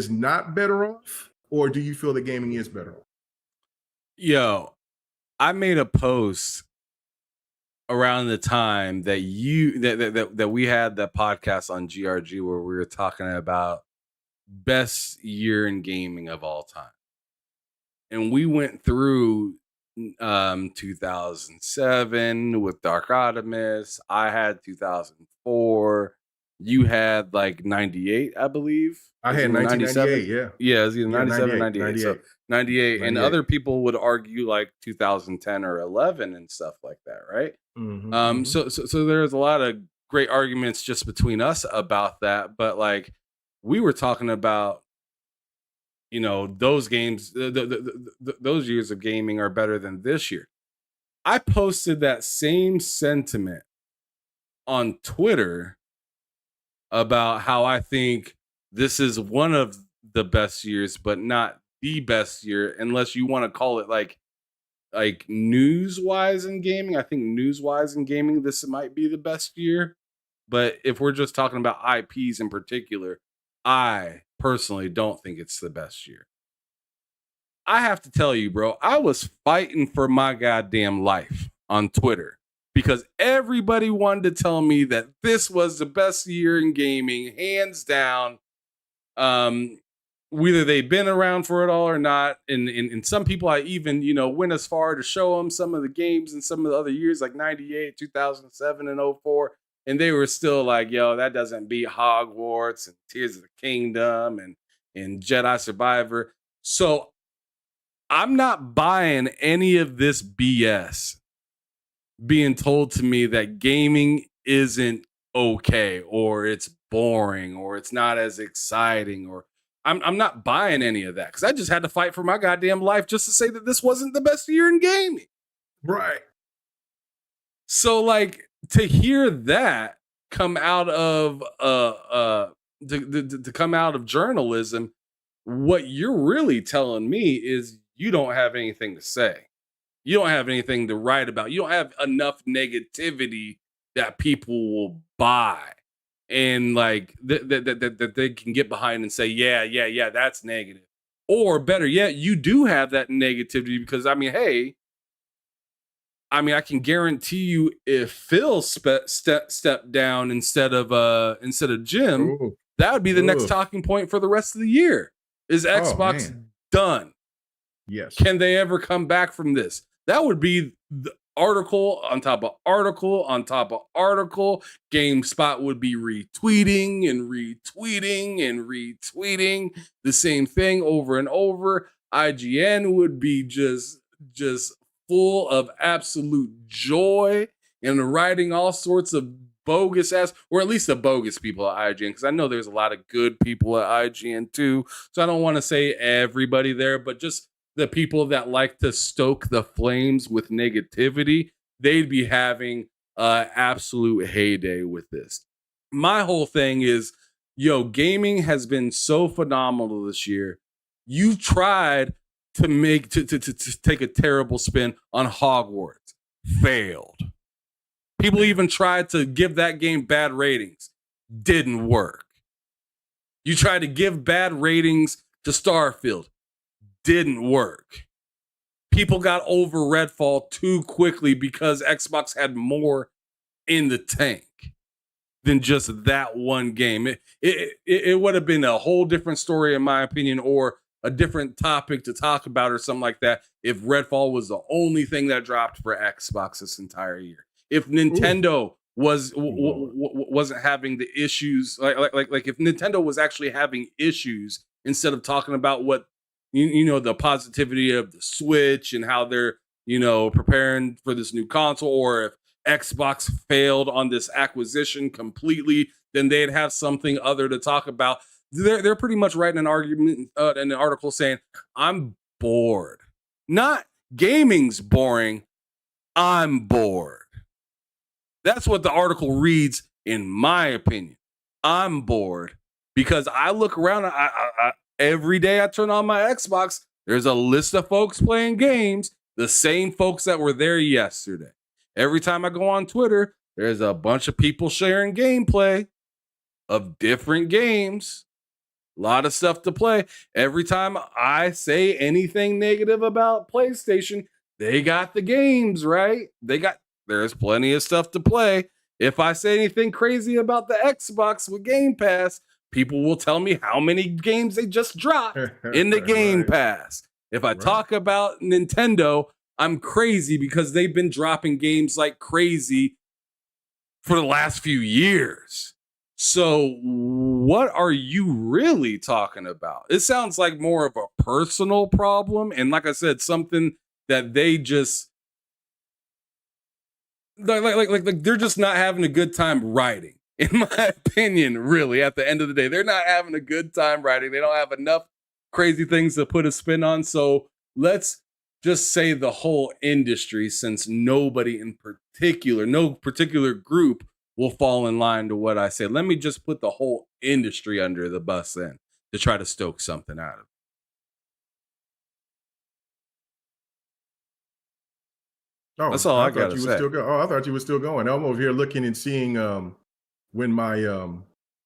not better off, or do you feel that gaming is better off? Yo, I made a post around the time that that we had that podcast on GRG where we were talking about best year in gaming of all time. And we went through 2007 with Dark Optimus. I had 2004. You had like 98, I believe. I had 1998, yeah. Yeah, it was either 97 or 98. So 98. And other people would argue like 2010 or 11 and stuff like that, right? Mm-hmm. So there's a lot of great arguments just between us about that. But like we were talking about, you know, those games, those years of gaming are better than this year. I posted that same sentiment on Twitter about how I think this is one of the best years, but not the best year, unless you want to call it like news-wise in gaming. I think news-wise in gaming, this might be the best year. But if we're just talking about IPs in particular, I personally don't think it's the best year. I have to tell you, bro, I was fighting for my goddamn life on Twitter because everybody wanted to tell me that this was the best year in gaming, hands down. Whether they've been around for it all or not. And some people I even, you know, went as far to show them some of the games in some of the other years, like 98, 2007, and 04. And they were still like, yo, that doesn't beat Hogwarts and Tears of the Kingdom and Jedi Survivor. So I'm not buying any of this BS being told to me that gaming isn't okay, or it's boring, or it's not as exciting, or I'm not buying any of that because I just had to fight for my goddamn life just to say that this wasn't the best year in gaming. Right. So like to hear that come out of to come out of journalism, what you're really telling me is you don't have anything to say. You don't have anything to write about. You don't have enough negativity that people will buy. And like that they can get behind and say, yeah, that's negative. Or better yet, you do have that negativity because I can guarantee you if Phil stepped down instead of Jim, Ooh. that would be the next talking point for the rest of the year. Is Xbox done? Yes. Can they ever come back from this? That would be article on top of article on top of article. GameSpot would be retweeting and retweeting and retweeting the same thing over and over. IGN would be just full of absolute joy and writing all sorts of bogus ass, or at least the bogus people at IGN, because I know there's a lot of good people at IGN too. So I don't want to say everybody there, but just the people that like to stoke the flames with negativity, they'd be having an absolute heyday with this. My whole thing is, gaming has been so phenomenal this year. You've tried to make to take a terrible spin on Hogwarts, failed. People even tried to give that game bad ratings, didn't work. You tried to give bad ratings to Starfield, didn't work. People got over Redfall too quickly because Xbox had more in the tank than just that one game. It would have been a whole different story, in my opinion, or a different topic to talk about or something like that if Redfall was the only thing that dropped for Xbox this entire year. If Nintendo wasn't having the issues, like if Nintendo was actually having issues instead of talking about what the positivity of the Switch and how they're preparing for this new console, or if Xbox failed on this acquisition completely, then they'd have something other to talk about. They're pretty much writing an argument in an article saying, I'm bored. Not gaming's boring, I'm bored. That's what the article reads, in my opinion. I'm bored because I look around, I every day I turn on my Xbox, there's a list of folks playing games, the same folks that were there yesterday. Every time I go on Twitter, there's a bunch of people sharing gameplay of different games. A lot of stuff to play. Every time I say anything negative about PlayStation, they got the games, right? There's plenty of stuff to play. If I say anything crazy about the Xbox with Game Pass, people will tell me how many games they just dropped in the Game Pass. If I talk about Nintendo, I'm crazy because they've been dropping games like crazy for the last few years. So what are you really talking about? It sounds like more of a personal problem. And like I said, something that they just like they're just not having a good time writing. In my opinion, really, at the end of the day, they're not having a good time writing. They don't have enough crazy things to put a spin on. So let's just say the whole industry, since nobody in particular, no particular group will fall in line to what I said. Let me just put the whole industry under the bus then to try to stoke something out of it. Oh, that's all I thought gotta you say. were still going. Oh, I thought you were still going. I'm over here looking and seeing when my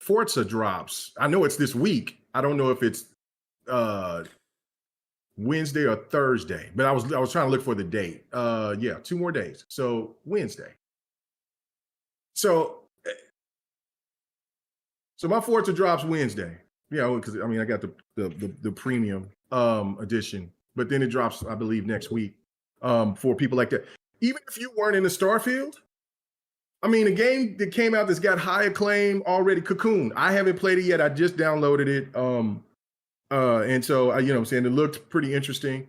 Forza drops. I know it's this week. I don't know if it's Wednesday or Thursday, but I was trying to look for the date. 2 more days. So Wednesday. So my Forza drops Wednesday. Because I got the premium edition, but then it drops, I believe, next week for people like that. Even if you weren't in the Starfield, a game that came out that's got high acclaim already, Cocoon. I haven't played it yet. I just downloaded it. And so I'm saying it looked pretty interesting.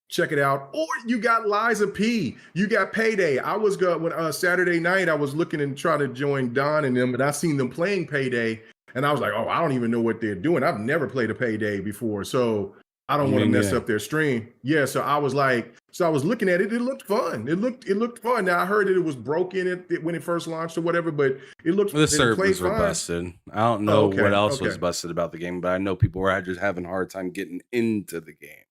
Check it out. Or you got Liza P. You got Payday. I was when Saturday night I was looking and trying to join Don and them, and I seen them playing Payday, and I was like, oh, I don't even know what they're doing. I've never played a Payday before, so I don't want to mess up their stream. Yeah, so I was looking at it. It looked fun. It looked fun. Now I heard that it was broken when it first launched or whatever, but it looked. The servers were busted. I don't know what else was busted about the game, but I know people were just having a hard time getting into the game.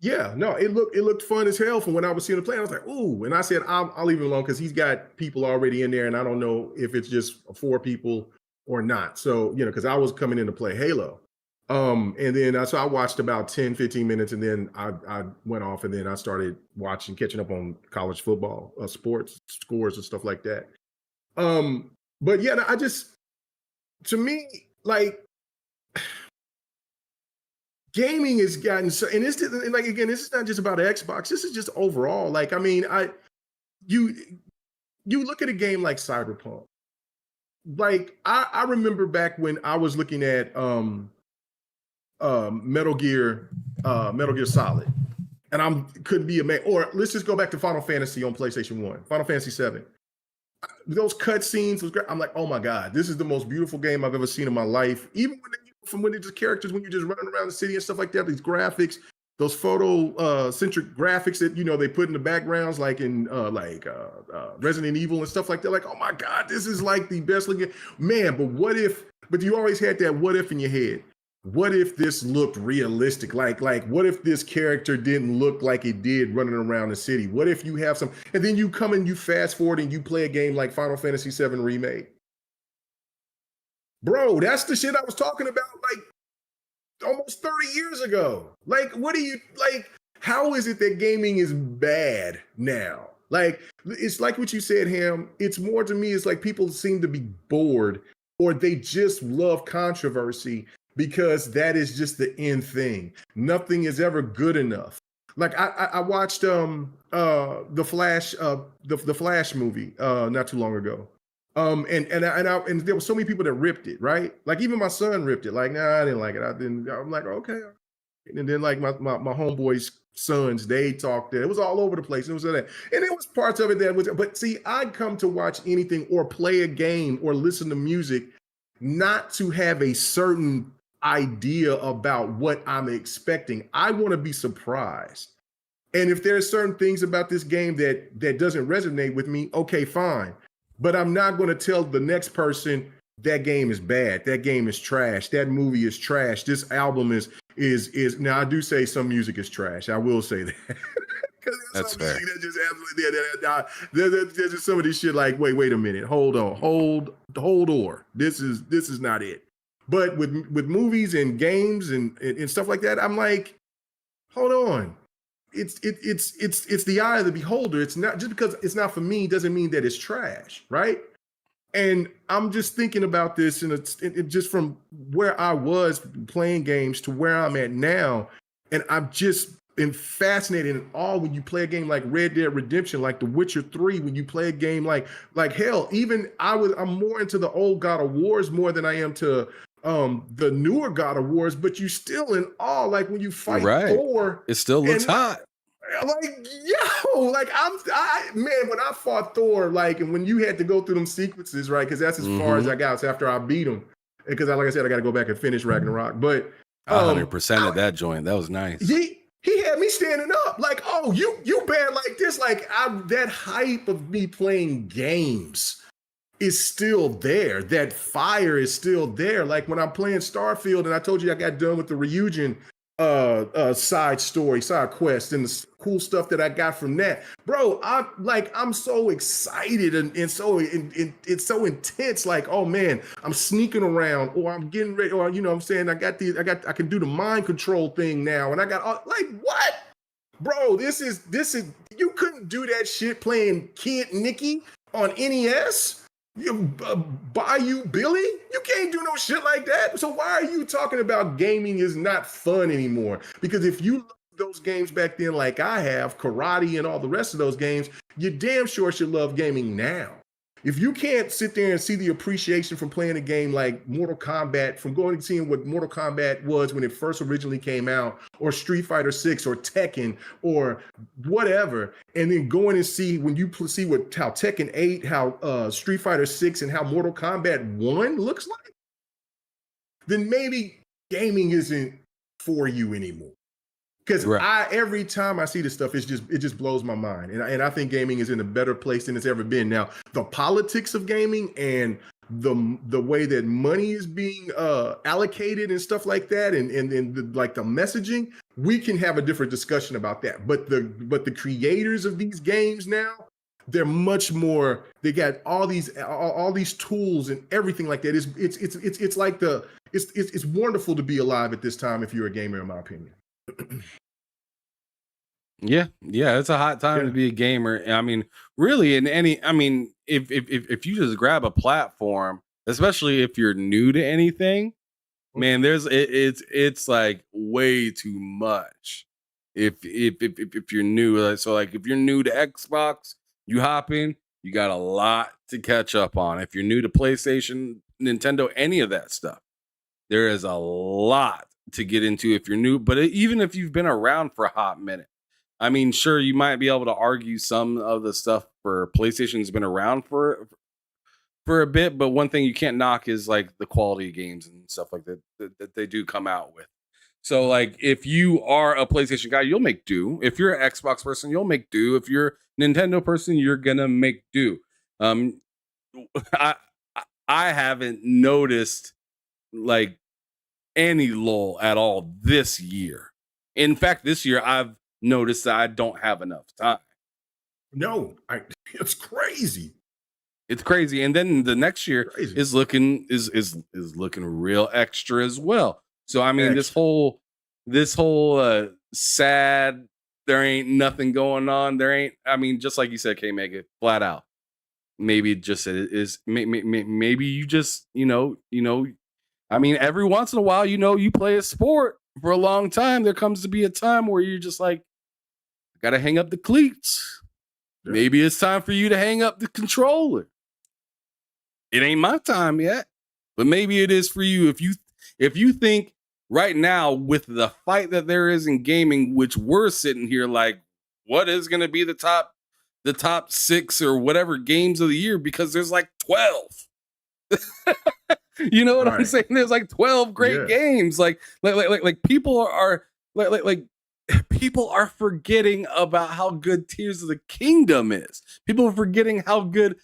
Yeah, no, it looked fun as hell from when I was seeing the play. I was like, ooh, and I said I'll leave it alone because he's got people already in there, and I don't know if it's just 4 people or not. So because I was coming in to play Halo. And then so I watched about 10, 15 minutes, and then I went off, and then I started catching up on college football, sports scores and stuff like that. But yeah, to me, like, gaming has gotten so, and this is not just about Xbox. This is just overall. Like, you look at a game like Cyberpunk. Like I remember back when I was looking at Metal Gear Solid, and couldn't be a man. Or let's just go back to Final Fantasy on PlayStation 1, Final Fantasy 7. Those cutscenes was great. I'm like, oh my God, this is the most beautiful game I've ever seen in my life. Even when it's just characters, when you're just running around the city and stuff like that, these graphics, those photo centric graphics that they put in the backgrounds, like in Resident Evil and stuff like that. Like, oh my God, this is like the best looking man. But you always had that what if in your head. What if this looked realistic? Like what if this character didn't look like it did running around the city? What if you have some, and then you come and you fast forward and you play a game like Final Fantasy VII Remake? Bro, that's the shit I was talking about like almost 30 years ago. Like, how is it that gaming is bad now? Like, it's like what you said, Ham. It's more to me, it's like people seem to be bored or they just love controversy because that is just the end thing. Nothing is ever good enough. Like I watched the Flash movie not too long ago. And there were so many people that ripped it, right? Like even my son ripped it. Like, nah, I didn't like it. I'm like, okay. And then like my homeboys' sons, they talked it. It was all over the place. It was that, and it was parts of it that was. But see, I'd come to watch anything or play a game or listen to music, not to have a certain idea about what I'm expecting. I want to be surprised. And if there's certain things about this game that doesn't resonate with me, okay, fine. But I'm not going to tell the next person that game is bad. That game is trash. That movie is trash. This album is now I do say some music is trash. I will say that. That's fair. That just absolutely there's just some of this shit like, wait a minute. Hold on. Hold or. This is not it. But with movies and games and stuff like that, I'm like, hold on. It's the eye of the beholder. It's not just because it's not for me doesn't mean that it's trash, right? And I'm just thinking about this, and it's just from where I was playing games to where I'm at now, and I've just been fascinated in awe when you play a game like Red Dead Redemption, like The Witcher 3, when you play a game like hell, even I'm more into the old God of Wars more than I am to the newer God of Wars, but you still in awe, like when you fight Thor, it still looks hot. Like, yo, like man, when I fought Thor, like, and when you had to go through them sequences, right? Because that's as far as I got. So after I beat him, because like I said, I got to go back and finish Ragnarok. But 100% of that joint, that was nice. He had me standing up, like, oh, you bad like this, like that hype of me playing games is still there. That fire is still there. Like when I'm playing Starfield, and I told you I got done with the Ryujin side quest and the cool stuff that I got from that, bro. I'm so excited and so it's so intense. Like, oh man, I'm sneaking around, or I'm getting ready, or I'm saying I can do the mind control thing now, and I got like, what, bro? This is you couldn't do that shit playing Kid Nicky on NES. Bayou Billy, you can't do no shit like that. So why are you talking about gaming is not fun anymore? Because if you love those games back then, like I have, karate and all the rest of those games, you damn sure should love gaming now. If you can't sit there and see the appreciation from playing a game like Mortal Kombat, from going and seeing what Mortal Kombat was when it first originally came out, or Street Fighter 6 or Tekken or whatever, and then going and see when you see how Tekken 8, how Street Fighter 6 and how Mortal Kombat 1 looks like, then maybe gaming isn't for you anymore. Because every time I see this stuff, it just blows my mind, and I think gaming is in a better place than it's ever been. Now, the politics of gaming and the way that money is being allocated and stuff like that, and like the messaging, we can have a different discussion about that. But the creators of these games now, they're much more. They got all these tools and everything like that. It's like it's wonderful to be alive at this time if you're a gamer, in my opinion. Yeah, it's a hot time to be a gamer. I mean, really, if you just grab a platform, especially if you're new to anything, man, it's like way too much. If you're new, so like if you're new to Xbox, You hop in, you got a lot to catch up on. If you're new to PlayStation, Nintendo, any of that stuff, there is a lot to get into if you're new. But even if you've been around for a hot minute, I mean, sure, you might be able to argue some of the stuff for PlayStation's been around for a bit, but one thing you can't knock is like the quality of games and stuff like that they do come out with. So like if you are a PlayStation guy, you'll make do. If you're an Xbox person, you'll make do. If you're a Nintendo person, you're gonna make do. Um I I haven't noticed like any lull at all this year. In fact, this year I've noticed that I don't have enough time. No, it's crazy. It's crazy. And then the next year Crazy. is looking looking real extra as well. So I mean, this whole sad, there ain't nothing going on. There ain't, I mean, just like you said, K Mega, flat out. Maybe it just is maybe you just, I mean, every once in a while, you play a sport for a long time. There comes to be a time where you're just like, gotta hang up the cleats. Yeah. Maybe it's time for you to hang up the controller. It ain't my time yet, but maybe it is for you. If you think right now with the fight that there is in gaming, which we're sitting here like, what is going to be the top 6 or whatever games of the year? Because there's like 12. You know what I'm saying? There's like 12 great games. Like people are like people are forgetting about how good Tears of the Kingdom is. People are forgetting how good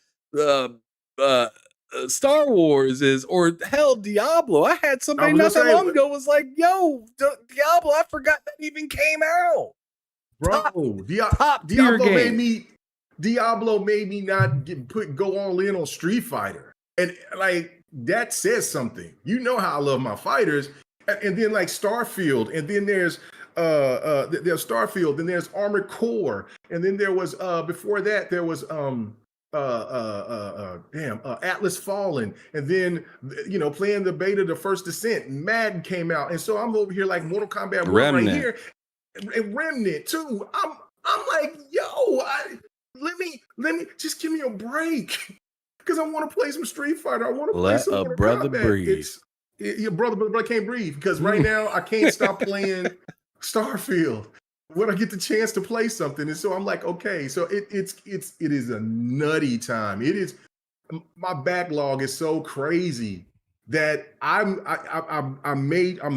Star Wars is, or hell, Diablo. I had somebody not that long ago was like, "Yo, Diablo, I forgot that even came out." Bro, Diablo made me not go all in on Street Fighter, and like that says something. You know how I love my fighters, and then like Starfield, and then there's Starfield, then there's Armored Core, and then there was before that there was Atlas Fallen, and then playing the beta, the First Descent, Madden came out, and so I'm over here like Mortal Kombat right here, and Remnant too. I'm like, yo, let me just give me a break, because I want to play some Street Fighter. I want to play some Mortal Kombat. Breathe. Your brother can't breathe, because right now I can't stop playing Starfield when I get the chance to play something. And so I'm like, okay, so it is a nutty time. It is, my backlog is so crazy that I'm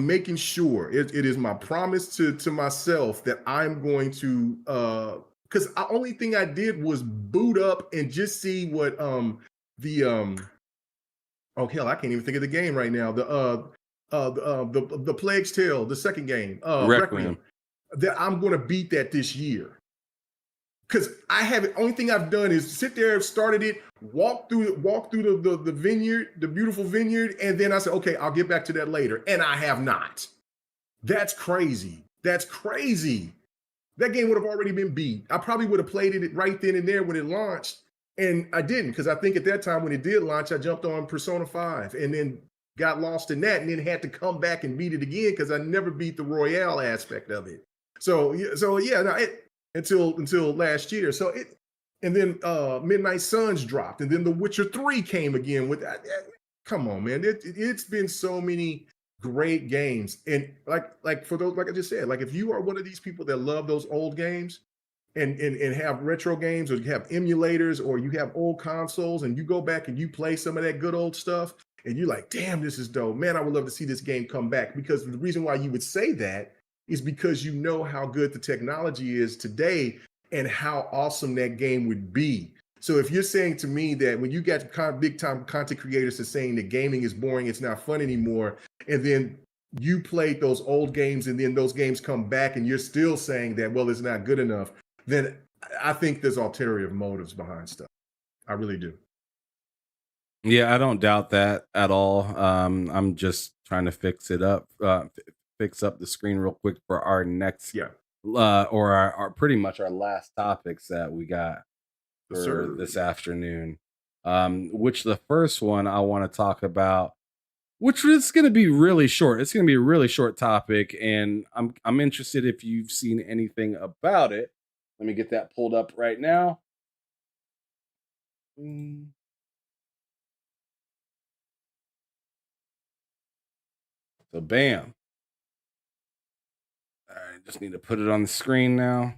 making sure it is my promise to myself that I'm going to because the only thing I did was boot up and just see what oh hell, I can't even think of the game right now. The Plague's Tale, the second game, Requiem. That I'm going to beat that this year, because I haven't. Only thing I've done is sit there, started it, walk through the vineyard, the beautiful vineyard, and then I said, okay, I'll get back to that later, and I have not. That's crazy. That's crazy. That game would have already been beat. I probably would have played it right then and there when it launched, and I didn't, because I think at that time when it did launch, I jumped on Persona 5 and then got lost in that, and then had to come back and beat it again because I never beat the Royale aspect of it. So yeah, no, until last year. So and then Midnight Suns dropped, and then The Witcher 3 came again with that. Come on, man. It's been so many great games. And like for those, like I just said, like if you are one of these people that love those old games and have retro games, or you have emulators, or you have old consoles, and you go back and you play some of that good old stuff, and you're like, damn, this is dope. Man, I would love to see this game come back. Because the reason why you would say that is because you know how good the technology is today and how awesome that game would be. So if you're saying to me that when you got big time content creators are saying that gaming is boring, it's not fun anymore, and then you played those old games and then those games come back and you're still saying that, well, it's not good enough, then I think there's ulterior motives behind stuff. I really do. Yeah, I don't doubt that at all. I'm just trying to fix up the screen real quick for our next or our pretty much our last topics that we got for this afternoon. Which the first one I want to talk about, which is going to be really short. It's going to be a really short topic, and I'm interested if you've seen anything about it. Let me get that pulled up right now. So bam. All right, just need to put it on the screen now.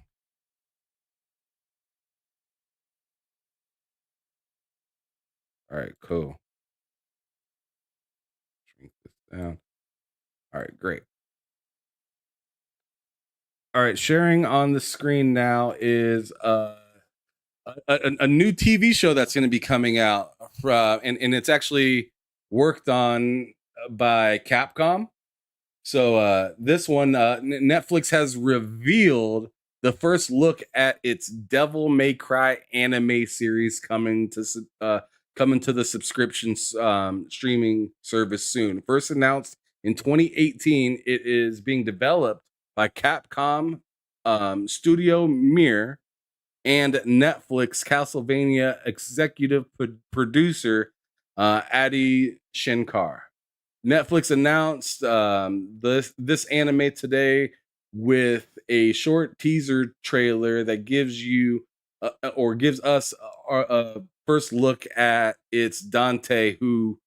All right, cool. Shrink this down. All right, great. All right, sharing on the screen now is a new TV show that's going to be coming out, and it's actually worked on by Capcom. So this one, Netflix has revealed the first look at its Devil May Cry anime series coming to the subscription streaming service soon. First announced in 2018, it is being developed by Capcom Studio Mir and Netflix Castlevania executive producer Adi Shankar. Netflix announced this anime today with a short teaser trailer that gives you or gives us a first look at its Dante, who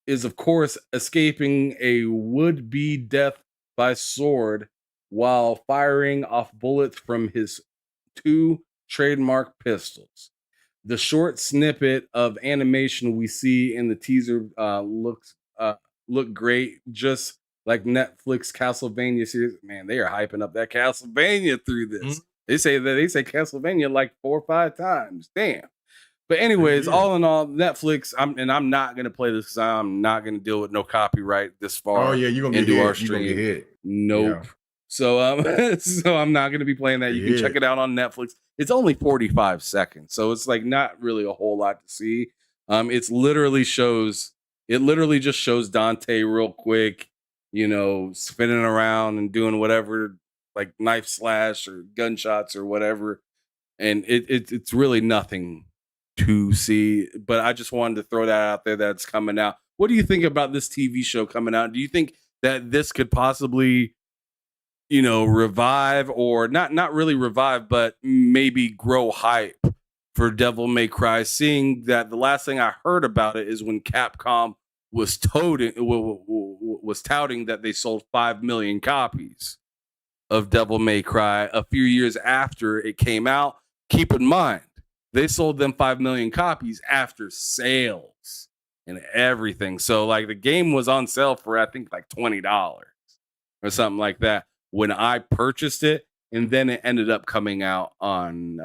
is of course escaping a would-be death by sword while firing off bullets from his 2 trademark pistols. The short snippet of animation we see in the teaser look great, just like Netflix Castlevania series. Man, they are hyping up that Castlevania through this. They say Castlevania like 4 or 5 times. Damn. But anyways, all in all, Netflix. I'm not gonna play this because I'm not gonna deal with no copyright this far. Oh yeah, you're gonna into get our hit. You're gonna stream. get hit. Nope. Yeah. So so I'm not gonna be playing that. You can check it out on Netflix. It's only 45 seconds, so it's like not really a whole lot to see. It literally just shows Dante real quick, spinning around and doing whatever, like knife slash or gunshots or whatever, and it's really nothing to see. But I just wanted to throw that out there that's coming out. What do you think about this TV show coming out? Do you think that this could possibly revive, or not really revive, but maybe grow hype for Devil May Cry, seeing that the last thing I heard about it is when Capcom was touting that they sold 5 million copies of Devil May Cry a few years after it came out. Keep in mind, they sold them 5 million copies after sales and everything. So like the game was on sale for I think like $20 or something like that when I purchased it, and then it ended up coming out on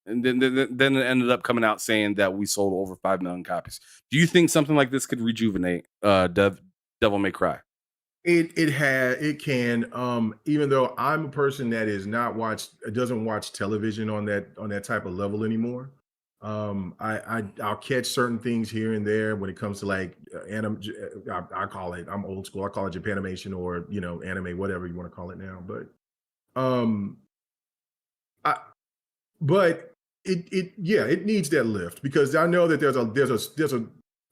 and then it ended up coming out saying that we sold over 5 million copies. Do you think something like this could rejuvenate Devil May Cry? It can, even though I'm a person that doesn't watch television on that type of level anymore. I'll catch certain things here and there when it comes to like I call it, I'm old school, I call it Japanimation or anime, whatever you want to call it now. But it needs that lift, because I know that there's a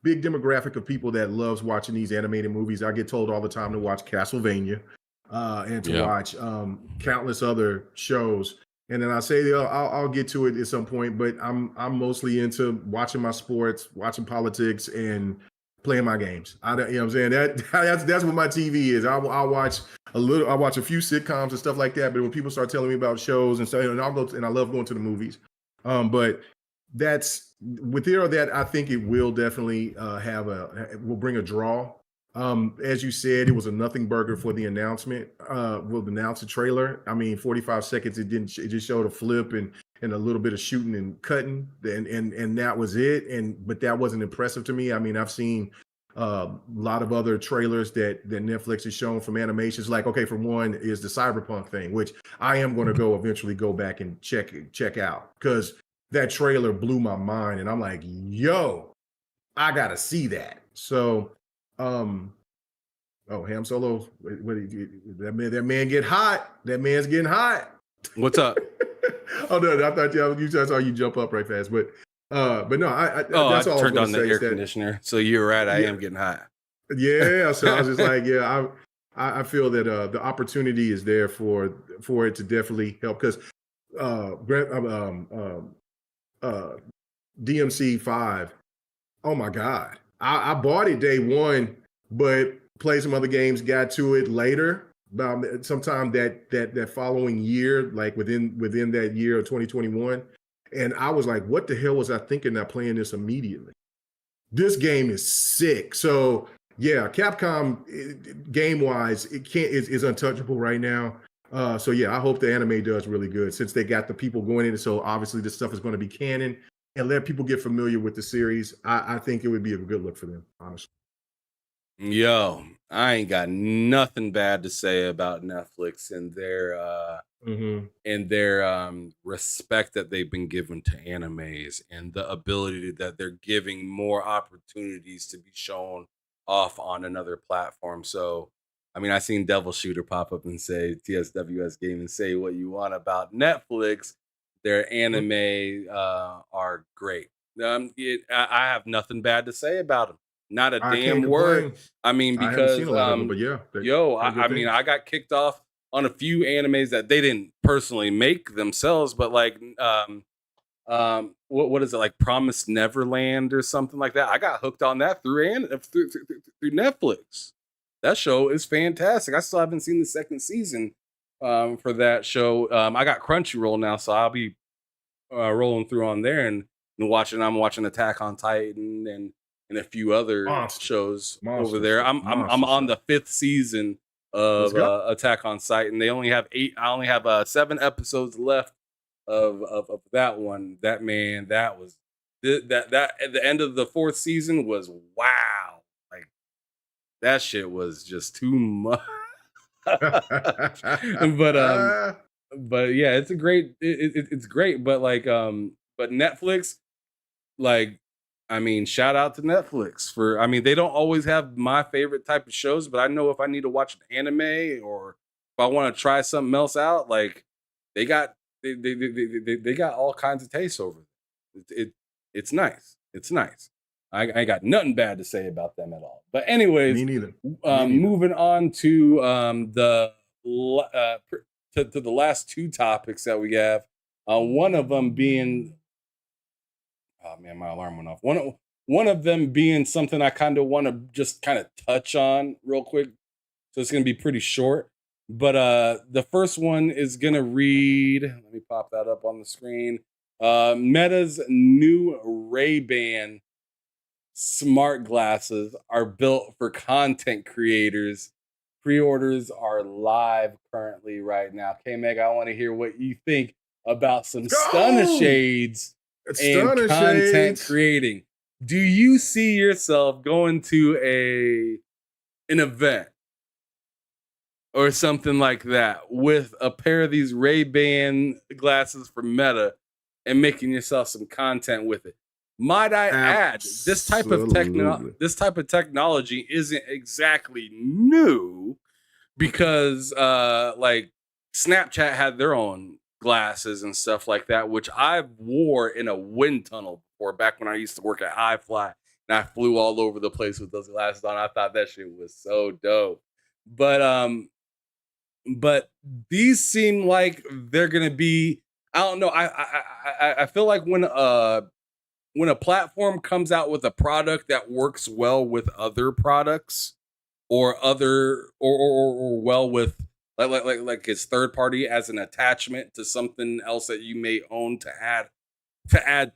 big demographic of people that loves watching these animated movies. I get told all the time to watch Castlevania and to watch countless other shows. And then I say I'll get to it at some point, but I'm mostly into watching my sports, watching politics, and playing my games. You know what I'm saying? That's what my TV is. I watch a few sitcoms and stuff like that. But when people start telling me about shows and stuff, and I'll go and I love going to the movies. But that's with that, I think it will definitely will bring a draw. As you said, it was a nothing burger for the announcement. We'll announce the trailer. I mean, 45 seconds. It just showed a flip and a little bit of shooting and cutting, and that was it. But that wasn't impressive to me. I mean, I've seen a lot of other trailers that Netflix has shown from animations. Like, okay, for one is the Cyberpunk thing, which I am going to eventually go back and check out, because that trailer blew my mind, and I'm like, yo, I gotta see that. So. Ham Solo, that man get hot. That man's getting hot. What's up? Oh no, I thought I saw you jump up right fast, but no, that's all. I turned on the air conditioner, so you're right. I am getting hot. Yeah, so I was just like, yeah, I feel that the opportunity is there for it to definitely help, because DMC 5. Oh my God. I bought it day one, but played some other games, got to it later. Sometime that following year, like within that year of 2021. And I was like, what the hell was I thinking not playing this immediately? This game is sick. So yeah, Capcom game wise, is untouchable right now. So yeah, I hope the anime does really good since they got the people going in it. So obviously this stuff is going to be canon and let people get familiar with the series. I think it would be a good look for them, honestly. Yo, I ain't got nothing bad to say about Netflix and their respect that they've been given to animes and the ability that they're giving more opportunities to be shown off on another platform. So, I mean, I seen Devil Shooter pop up and say TSWS game and say what you want about Netflix. Their anime are great. I have nothing bad to say about them. Not a I damn can't word. complain. I mean, I haven't because seen a lot of them, but yeah, I mean, I got kicked off on a few animes that they didn't personally make themselves, but like what is it, like Promised Neverland or something like that? I got hooked on that through Netflix. That show is fantastic. I still haven't seen the second season for that show. I got Crunchyroll now, so I'll be rolling through on there and watching. I'm watching Attack on Titan and a few other shows over there. I'm on the 5th season of Attack on Titan. They only have 8. I only have 7 episodes left of that one. That was that at the end of the 4th season was wow. Like that shit was just too much. but yeah, it's a great. It's great, but like but Netflix, like, I mean, shout out to Netflix for. I mean, they don't always have my favorite type of shows, but I know if I need to watch an anime or if I want to try something else out, like they got they got all kinds of tastes over it's nice. It's nice. I got nothing bad to say about them at all. But anyways, Me neither. Moving on to to the last 2 topics that we have. One of them being, oh man, my alarm went off. One of them being something I kind of want to just kind of touch on real quick. So it's going to be pretty short. But the first one is going to read, let me pop that up on the screen. Meta's new Ray-Ban smart glasses are built for content creators. Pre-orders are live currently right now. K-Meg, I want to hear what you think about some Stunner Shades and content creating. Do you see yourself going to an event or something like that with a pair of these Ray-Ban glasses from Meta and making yourself some content with it? Might I add, this type of technology isn't exactly new because like Snapchat had their own glasses and stuff like that, which I wore in a wind tunnel before back when I used to work at iFly and I flew all over the place with those glasses on. I thought that shit was so dope. But these seem like they're gonna be, I don't know. I feel like when a platform comes out with a product that works well with other products or well with like it's third party as an attachment to something else that you may own to add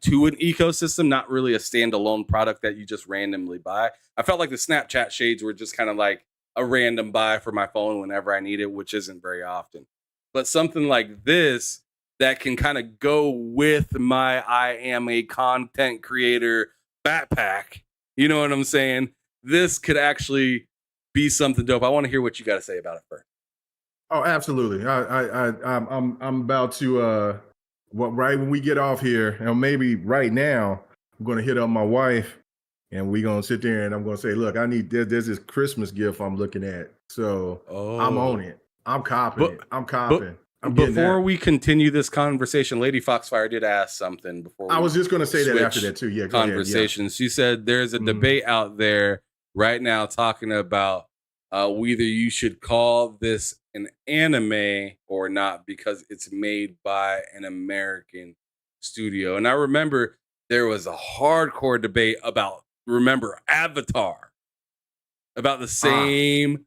to an ecosystem, not really a standalone product that you just randomly buy. I felt like the Snapchat shades were just kind of like a random buy for my phone whenever I need it, which isn't very often. But something like this that can kind of go with my I am a content creator backpack. You know what I'm saying? This could actually be something dope. I want to hear what you got to say about it first. Oh, absolutely. I'm about to right when we get off here, and maybe right now, I'm gonna hit up my wife and we're gonna sit there and I'm gonna say, look, I need there's this Christmas gift I'm looking at. So I'm on it. I'm copping it. I'm copping. Before we continue this conversation, Lady Foxfire did ask something before. I was just going to say that after that too. Yeah, conversation. Yeah. She said there's a debate out there right now talking about whether you should call this an anime or not because it's made by an American studio. And I remember there was a hardcore debate about, remember, Avatar, about the same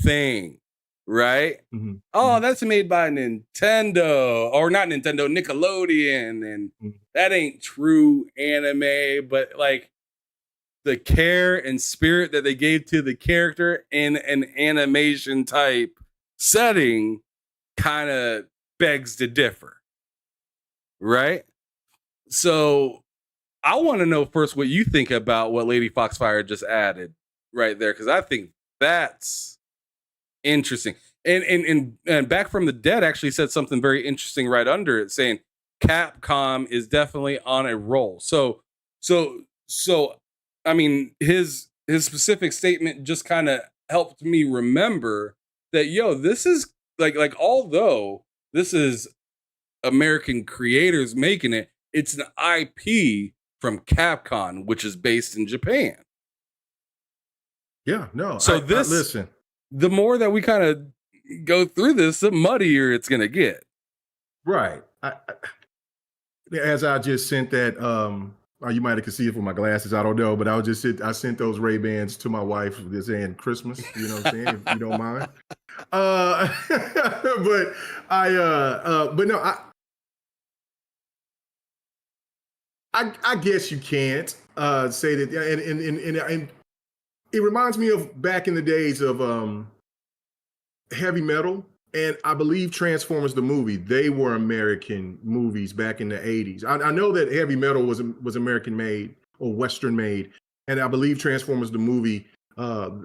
thing, right? Mm-hmm. Oh, that's made by Nintendo, or not Nintendo, Nickelodeon, and that ain't true anime, but like the care and spirit that they gave to the character in an animation type setting kind of begs to differ, right? So I want to know first what you think about what Lady Foxfire just added right there, because I think that's interesting. And Back from the Dead actually said something very interesting right under it, saying Capcom is definitely on a roll. So I mean, his specific statement just kind of helped me remember that, yo, this is like although this is American creators making it, it's an IP from Capcom, which is based in Japan. Yeah, no. So listen. The more that we kind of go through this, the muddier it's gonna get. Right. As I just sent that, or you might have could see it with my glasses. I don't know, but I sent those Ray-Bans to my wife this saying Christmas. You know what I'm saying? If you don't mind. But no, I guess you can't say that. And it reminds me of back in the days of heavy metal, and I believe Transformers the movie. They were American movies back in the 80s. I know that heavy metal was American made or Western made, and I believe Transformers the movie, the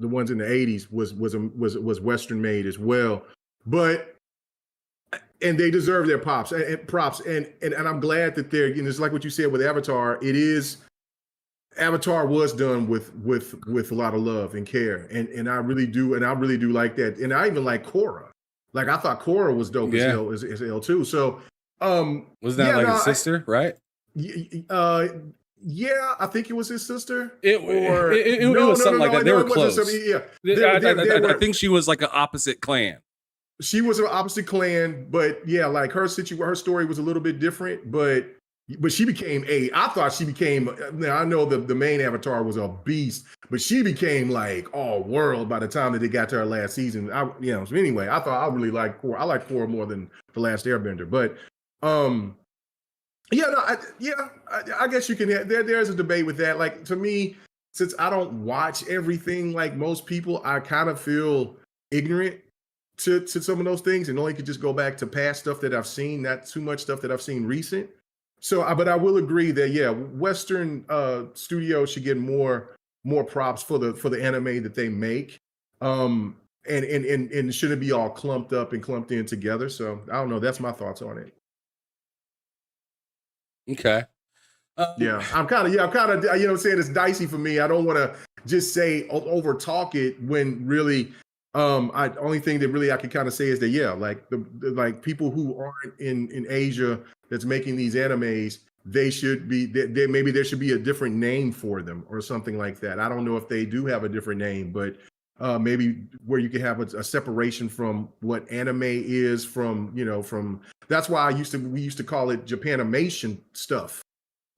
ones in the 80s was Western made as well. But and they deserve their props, and I'm glad that they're, you know, it's like what you said with Avatar. Avatar was done with a lot of love and care, and I really do like that. And I even like Korra. Like I thought Korra was dope as hell too. So was that his sister, right? Yeah, I think it was his sister. It was something like that. They were close. I think she was like an opposite clan. She was an opposite clan, but yeah, like her story was a little bit different, but she became I thought she became, I know the main Avatar was a beast, but she became like all world by the time that they got to her last season. So anyway, I thought I really liked Korra. I like Korra more than The Last Airbender, but I guess you can there's a debate with that. Like to me, since I don't watch everything like most people, I kind of feel ignorant to some of those things, and only could just go back to past stuff that I've seen, not too much stuff that I've seen recent. So, but I will agree that Western studios should get more props for the anime that they make, and shouldn't be all clumped up and clumped in together. So I don't know. That's my thoughts on it. Okay. I'm kind of saying it's dicey for me. I don't want to just say over talk it when really. Only thing that really I can kind of say is that like like people who aren't in Asia that's making these animes, they should be maybe there should be a different name for them or something like that. I don't know if they do have a different name, but maybe where you can have a separation from what anime is from that's why we used to call it Japanimation stuff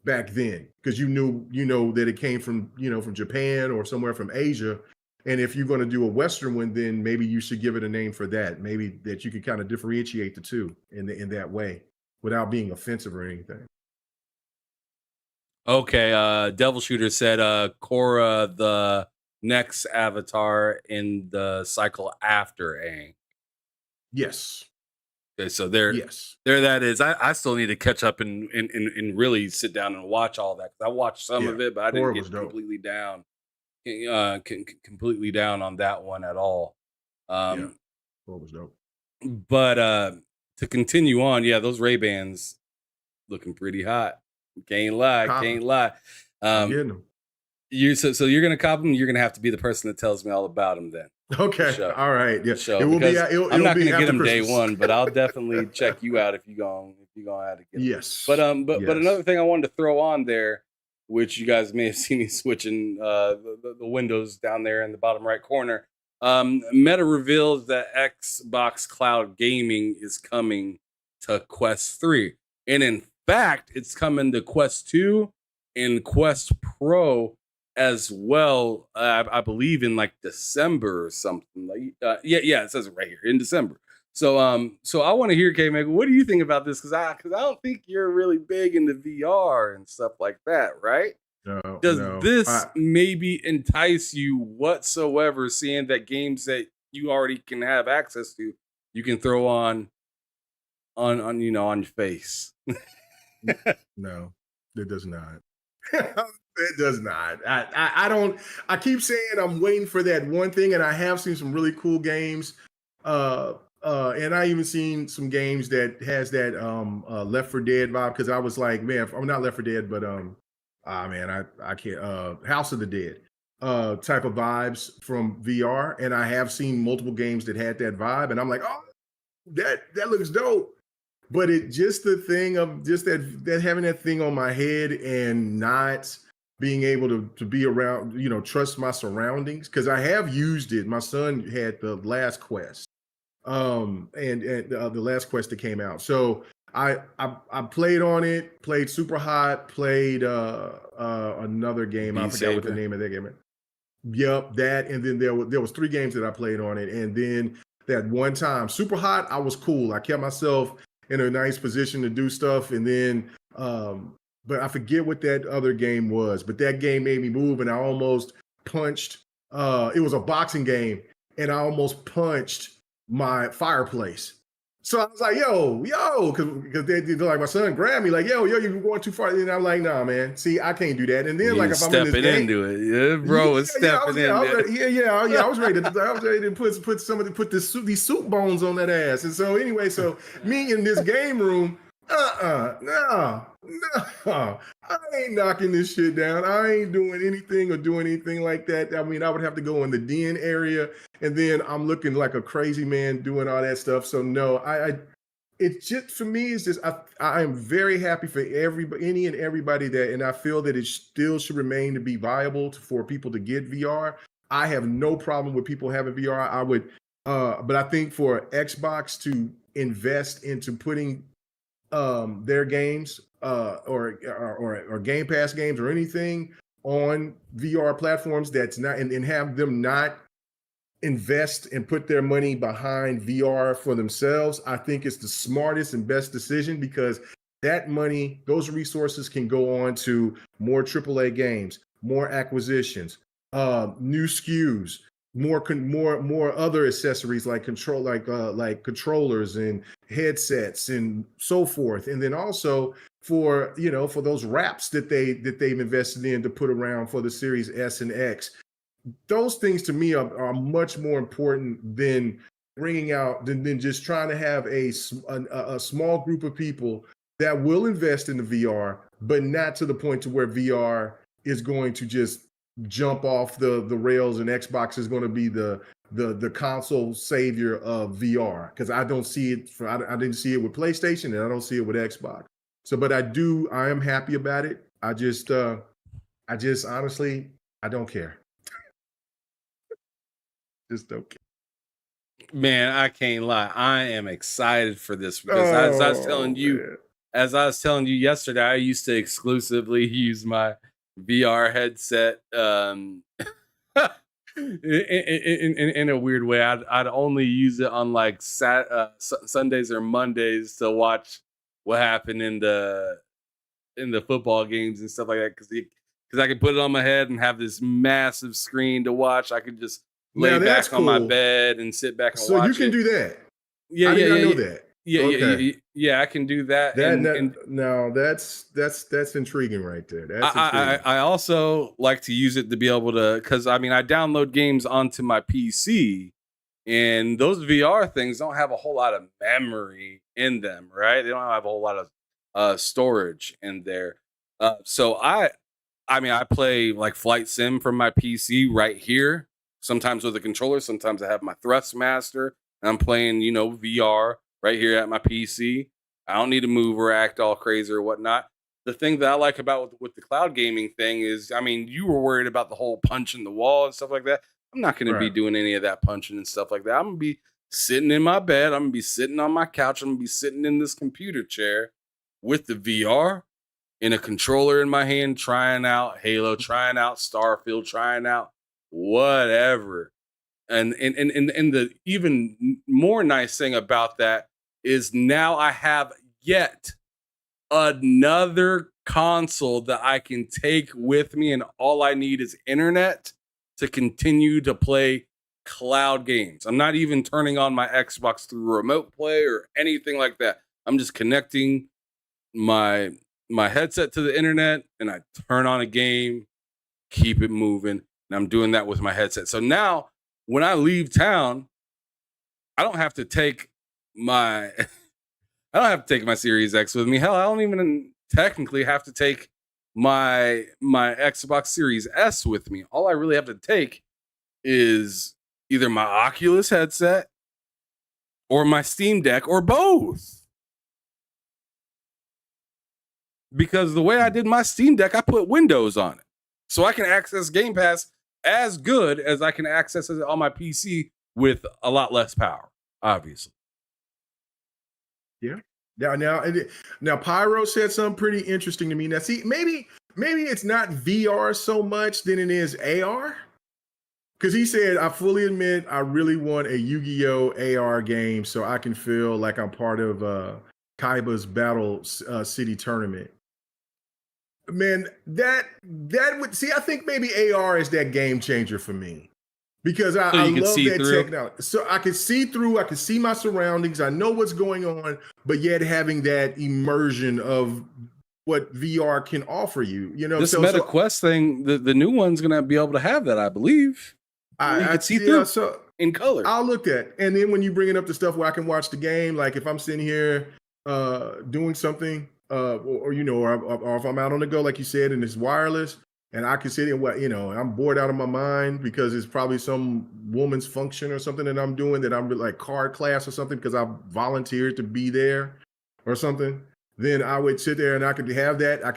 back then, because you know that it came from from Japan or somewhere from Asia. And if you're going to do a Western one, then maybe you should give it a name for that. Maybe that you could kind of differentiate the two in that way without being offensive or anything. Okay. Devil Shooter said Korra, the next Avatar in the cycle after Aang. Yes. Okay, so there that is. I still need to catch up and really sit down and watch all that. I watched some of it, but I didn't get completely down. Completely down on that one at all. What was dope. But to continue on, those Ray-Bans looking pretty hot. Can't lie. So you're gonna cop them. You're gonna have to be the person that tells me all about them then. Okay, all right. Yeah, it will be. I'm not gonna get them day one, but I'll definitely check you out if you gonna have to get them. Yes. But another thing I wanted to throw on there, which you guys may have seen me switching the windows down there in the bottom right corner. Meta reveals that Xbox Cloud Gaming is coming to Quest 3. And in fact, it's coming to Quest 2 and Quest Pro as well. I believe in like December or something. Like, yeah, it says it right here in December. So, so I want to hear, K-Maker, what do you think about this? Because I don't think you're really big into VR and stuff like that, right? No, Does no. this maybe entice you whatsoever, seeing that games that you already can have access to, you can throw on your face? No, it does not. It does not. I don't. I keep saying I'm waiting for that one thing, and I have seen some really cool games. And I even seen some games that has that Left 4 Dead vibe, because I was like, man, I'm not Left 4 Dead, but man, I can't House of the Dead type of vibes from VR, and I have seen multiple games that had that vibe, and I'm like, oh, that looks dope. But it just the thing of just that having that thing on my head and not being able to be around, trust my surroundings, because I have used it. My son had the last Quest, and the last Quest that came out. So I played on it, played Super Hot, played another game. I forgot what the name of that game is. Yep, that, and then there was 3 games that I played on it, and then that one time Super Hot, I was cool. I kept myself in a nice position to do stuff, and then but I forget what that other game was, but that game made me move, and I almost punched it was a boxing game, and I almost punched my fireplace. So I was like, yo, because they like, my son grabbed me like, yo, you're going too far. And I'm like, nah, man, see, I can't do that. And then like, if I'm in this game, into it, yeah, bro, it's stepping in. I was ready to put these soup bones on that ass. And so anyway, so me in this game room, no, I ain't knocking this shit down. I ain't doing anything like that. I mean, I would have to go in the den area, and then I'm looking like a crazy man doing all that stuff. So no, it's just, for me, it's just, I am very happy for any and everybody that, and I feel that it still should remain to be viable for people to get VR. I have no problem with people having VR. I would, but I think for Xbox to invest into putting their games or Game Pass games or anything on VR platforms, that's not, and have them not invest and put their money behind VR for themselves, I think it's the smartest and best decision, because that money, those resources can go on to more AAA games, more acquisitions, new SKUs, more other accessories like controllers and headsets and so forth, and then also for those wraps that they've invested in to put around for the Series S and X. Those things to me are much more important than bringing out than just trying to have a small group of people that will invest in the VR, but not to the point to where VR is going to just jump off the rails, and Xbox is going to be the console savior of VR, because I don't see it. I didn't see it with PlayStation, and I don't see it with Xbox. So, but I am happy about it. I just honestly, I don't care. Just don't care. Man, I can't lie. I am excited for this, because as I was telling you yesterday, I used to exclusively use my VR headset in a weird way. I'd only use it on like Sundays or Mondays to watch what happened in the football games and stuff like that, because I could put it on my head and have this massive screen to watch. I could just lay back on my bed and sit back and watch it. So you can do that? Yeah, I did not know that. Yeah, I can do that. No, that's intriguing right there. That's intriguing. I also like to use it to be able to, because I download games onto my PC, and those VR things don't have a whole lot of memory in them, right? They don't have a whole lot of storage in there. So I play like Flight Sim from my PC right here. Sometimes with a controller, sometimes I have my Thrustmaster, and I'm playing, VR right here at my PC. I don't need to move or act all crazy or whatnot. The thing that I like about with the cloud gaming thing is, you were worried about the whole punching the wall and stuff like that. I'm not going to be doing any of that punching and stuff like that. I'm going to be sitting in my bed. I'm going to be sitting on my couch. I'm going to be sitting in this computer chair, with the VR and a controller in my hand, trying out Halo, trying out Starfield, trying out whatever. And the even more nice thing about that is now I have yet another console that I can take with me, and all I need is internet to continue to play cloud games. I'm not even turning on my Xbox through remote play or anything like that. I'm just connecting my headset to the internet, and I turn on a game, keep it moving, and I'm doing that with my headset. So now when I leave town, I don't have to take my Series X with me. Hell, I don't even technically have to take my Xbox Series S with me. All I really have to take is either my Oculus headset or my Steam Deck or both. Because the way I did my Steam Deck, I put Windows on it. So I can access Game Pass as good as I can access it on my PC with a lot less power, obviously. Yeah. Now Pyro said something pretty interesting to me. Now, see, maybe it's not VR so much than it is AR. Because he said, I fully admit I really want a Yu-Gi-Oh! AR game so I can feel like I'm part of Kaiba's Battle City tournament. Man, that would see. I think maybe AR is that game changer for me because I love that technology. So I can see through. I can see my surroundings. I know what's going on, but yet having that immersion of what VR can offer you. You know, this Meta Quest thing, the new one's gonna be able to have that, I believe. I can see through in color. I'll look at, and then when you bring it up to stuff where I can watch the game, like if I'm sitting here doing something. Or if I'm out on the go, like you said, and it's wireless, and I can sit and I'm bored out of my mind because it's probably some woman's function or something that I'm doing that I'm like card class or something because I volunteered to be there or something. Then I would sit there and I could have that. I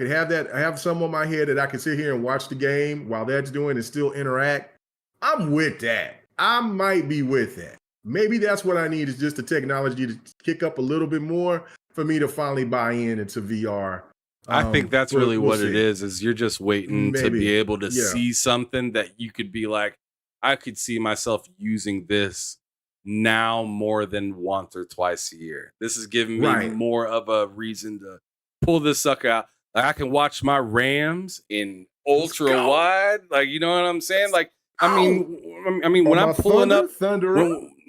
have some on my head that I can sit here and watch the game while that's doing and still interact. I'm with that. I might be with that. Maybe that's what I need is just the technology to kick up a little bit more for me to finally buy into VR. I think that's really what it is you're just waiting to be able to see something that you could be like, I could see myself using this now more than once or twice a year. This is giving me more of a reason to pull this sucker out. Like I can watch my Rams in ultra wide. Like, you know what I'm saying? Like, I mean, when I'm pulling up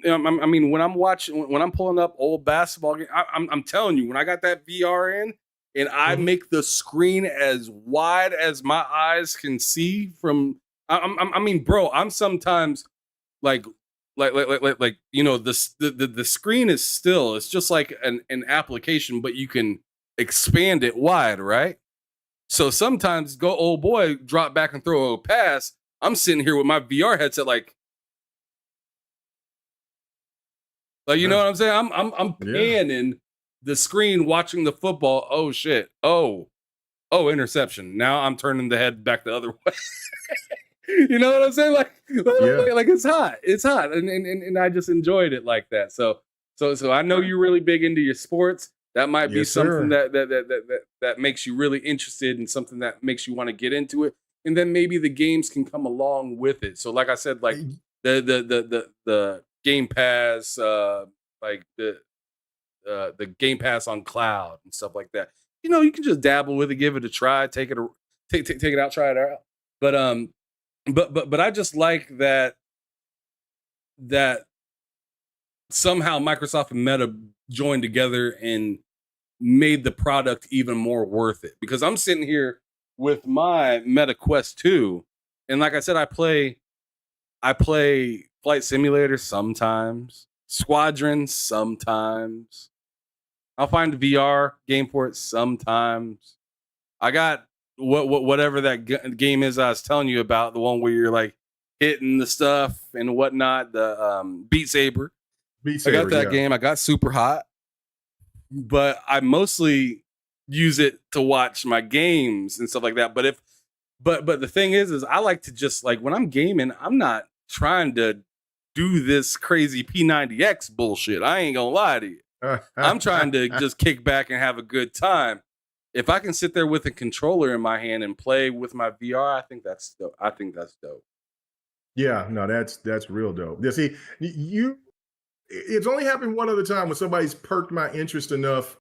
when I'm pulling up old basketball games, I'm telling you, when I got that VR in and I make the screen as wide as my eyes can see from, I mean, bro, I'm sometimes like the screen is still, it's just like an application, but you can expand it wide, right? So sometimes old boy drop back and throw a pass. I'm sitting here with my VR headset, like you know what I'm saying? I'm panning the screen, watching the football. Oh shit! Oh, interception! Now I'm turning the head back the other way. You know what I'm saying? Like it's hot, and I just enjoyed it like that. So I know you're really big into your sports. That might be something that makes you really interested in something that makes you want to get into it, and then maybe the games can come along with it. So, like I said, like the Game Pass, like the Game Pass on cloud and stuff like that. You know, you can just dabble with it, give it a try, take it out, try it out. But I just like that somehow Microsoft and Meta joined together and made the product even more worth it. Because I'm sitting here with my Meta Quest 2, and like I said, I play Flight Simulator sometimes, Squadron sometimes. I'll find a VR game for it sometimes. I got whatever that game is I was telling you about, the one where you're like hitting the stuff and whatnot, the Beat Saber. I got that game. I got Super Hot, but I mostly use it to watch my games and stuff like that. But the thing is I like to just, like, when I'm gaming, I'm not trying to do this crazy P90X bullshit. I ain't gonna lie to you. I'm trying to just kick back and have a good time. If I can sit there with a controller in my hand and play with my VR, I think that's dope. Yeah, no, that's real dope. Yeah, see, it's only happened one other time when somebody's perked my interest enough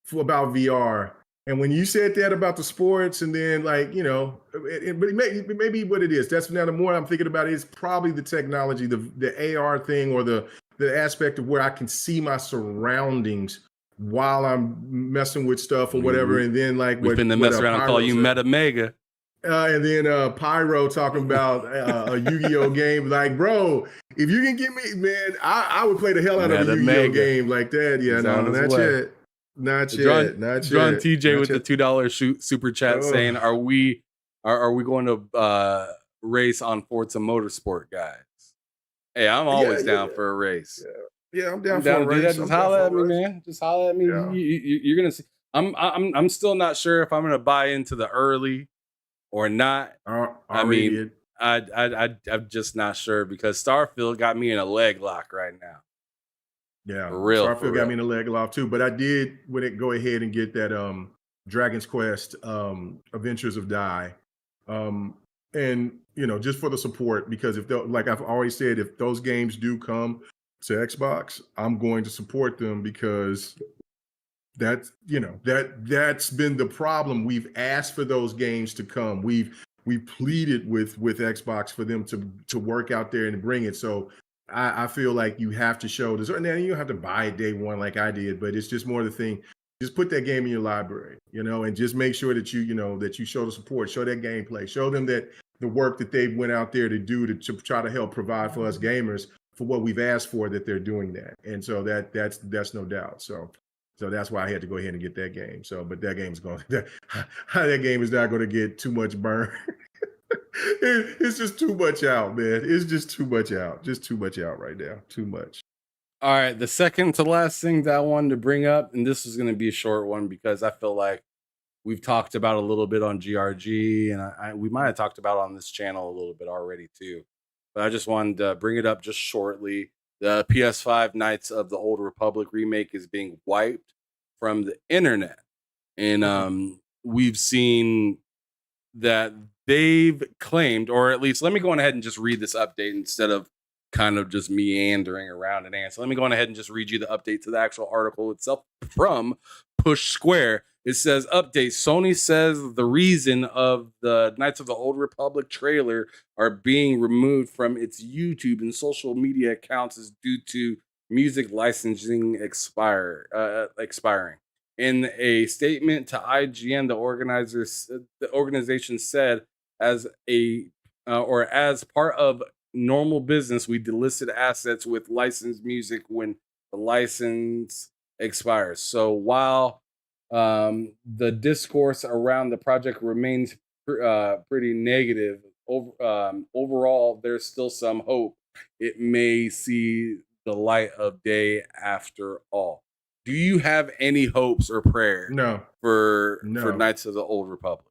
for about VR. And when you said that about the sports, and then like but it may be what it is. That's now the more I'm thinking about it, it's probably the technology, the AR thing, or the aspect of where I can see my surroundings while I'm messing with stuff or whatever. And then like we've been to mess around and call you Meta Mega. And then Pyro talking about a Yu-Gi-Oh game. Like, bro, if you can get me, man, I would play the hell out of a Yu-Gi-Oh game like that. Yeah, no, not yet. Not yet. Not yet. John TJ with the $2 super chat saying, "Are we going to race on Forza Motorsport, guys?" Hey, I'm always down for a race. Yeah, I'm down for a race. Just holler at me, man. Just holler at me. Yeah. You're gonna see. I'm still not sure if I'm gonna buy into the early or not. I mean, I'm just not sure because Starfield got me in a leg lock right now. Yeah, for real. Starfield got me in a leg lock too. But I did go ahead and get that Dragon's Quest Adventures of Die, and just for the support, because like I've always said, if those games do come to Xbox, I'm going to support them because that's been the problem. We've asked for those games to come. We've pleaded with Xbox for them to work out there and bring it. So I feel like you have to show this. And then you don't have to buy it day one like I did, but it's just more the thing. Just put that game in your library, and just make sure that you show the support, show that gameplay, show them that the work that they went out there to do to try to help provide for us gamers for what we've asked for, that they're doing that. And so that's no doubt. So that's why I had to go ahead and get that game. So, but that game is not going to get too much burn. It's just too much out, man. It's just too much out. Just too much out right now. Too much. All right. The second to last thing that I wanted to bring up, and this is going to be a short one because I feel like we've talked about a little bit on GRG, and we might have talked about it on this channel a little bit already too. But I just wanted to bring it up just shortly. The PS5 Knights of the Old Republic remake is being wiped from the internet. And we've seen that they've claimed, or at least let me go on ahead and just read this update instead of kind of just meandering around and answer. Let me go on ahead and just read you the update to the actual article itself from Push Square. It says, update, Sony says the reason of the Knights of the Old Republic trailer are being removed from its YouTube and social media accounts is due to music licensing expiring. In a statement to IGN, the organization said, as part of normal business, we delisted assets with licensed music when the license expires. So while the discourse around the project remains pretty negative, overall, there's still some hope it may see the light of day after all. Do you have any hopes or prayer? For Knights of the Old Republic?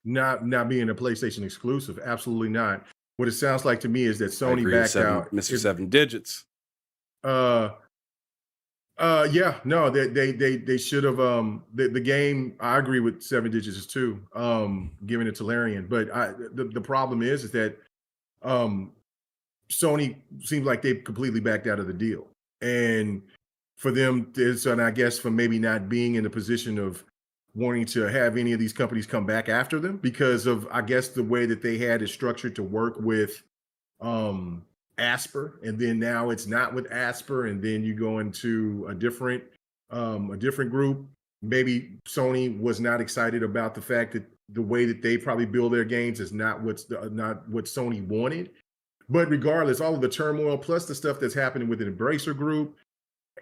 Not being a PlayStation exclusive, absolutely not. What it sounds like to me is that Sony backed out. Mr. 7 Digits. Yeah, no, they should have. The game, I agree with 7 Digits too. Giving it to Larian, but the problem is that Sony seems like they've completely backed out of the deal, and for them, and I guess for maybe not being in a position of wanting to have any of these companies come back after them because of, I guess, the way that they had it structured to work with Asper, and then now it's not with Asper, and then you go into a different group. Maybe Sony was not excited about the fact that the way that they probably build their games is not what Sony wanted. But regardless, all of the turmoil plus the stuff that's happening with the Embracer Group,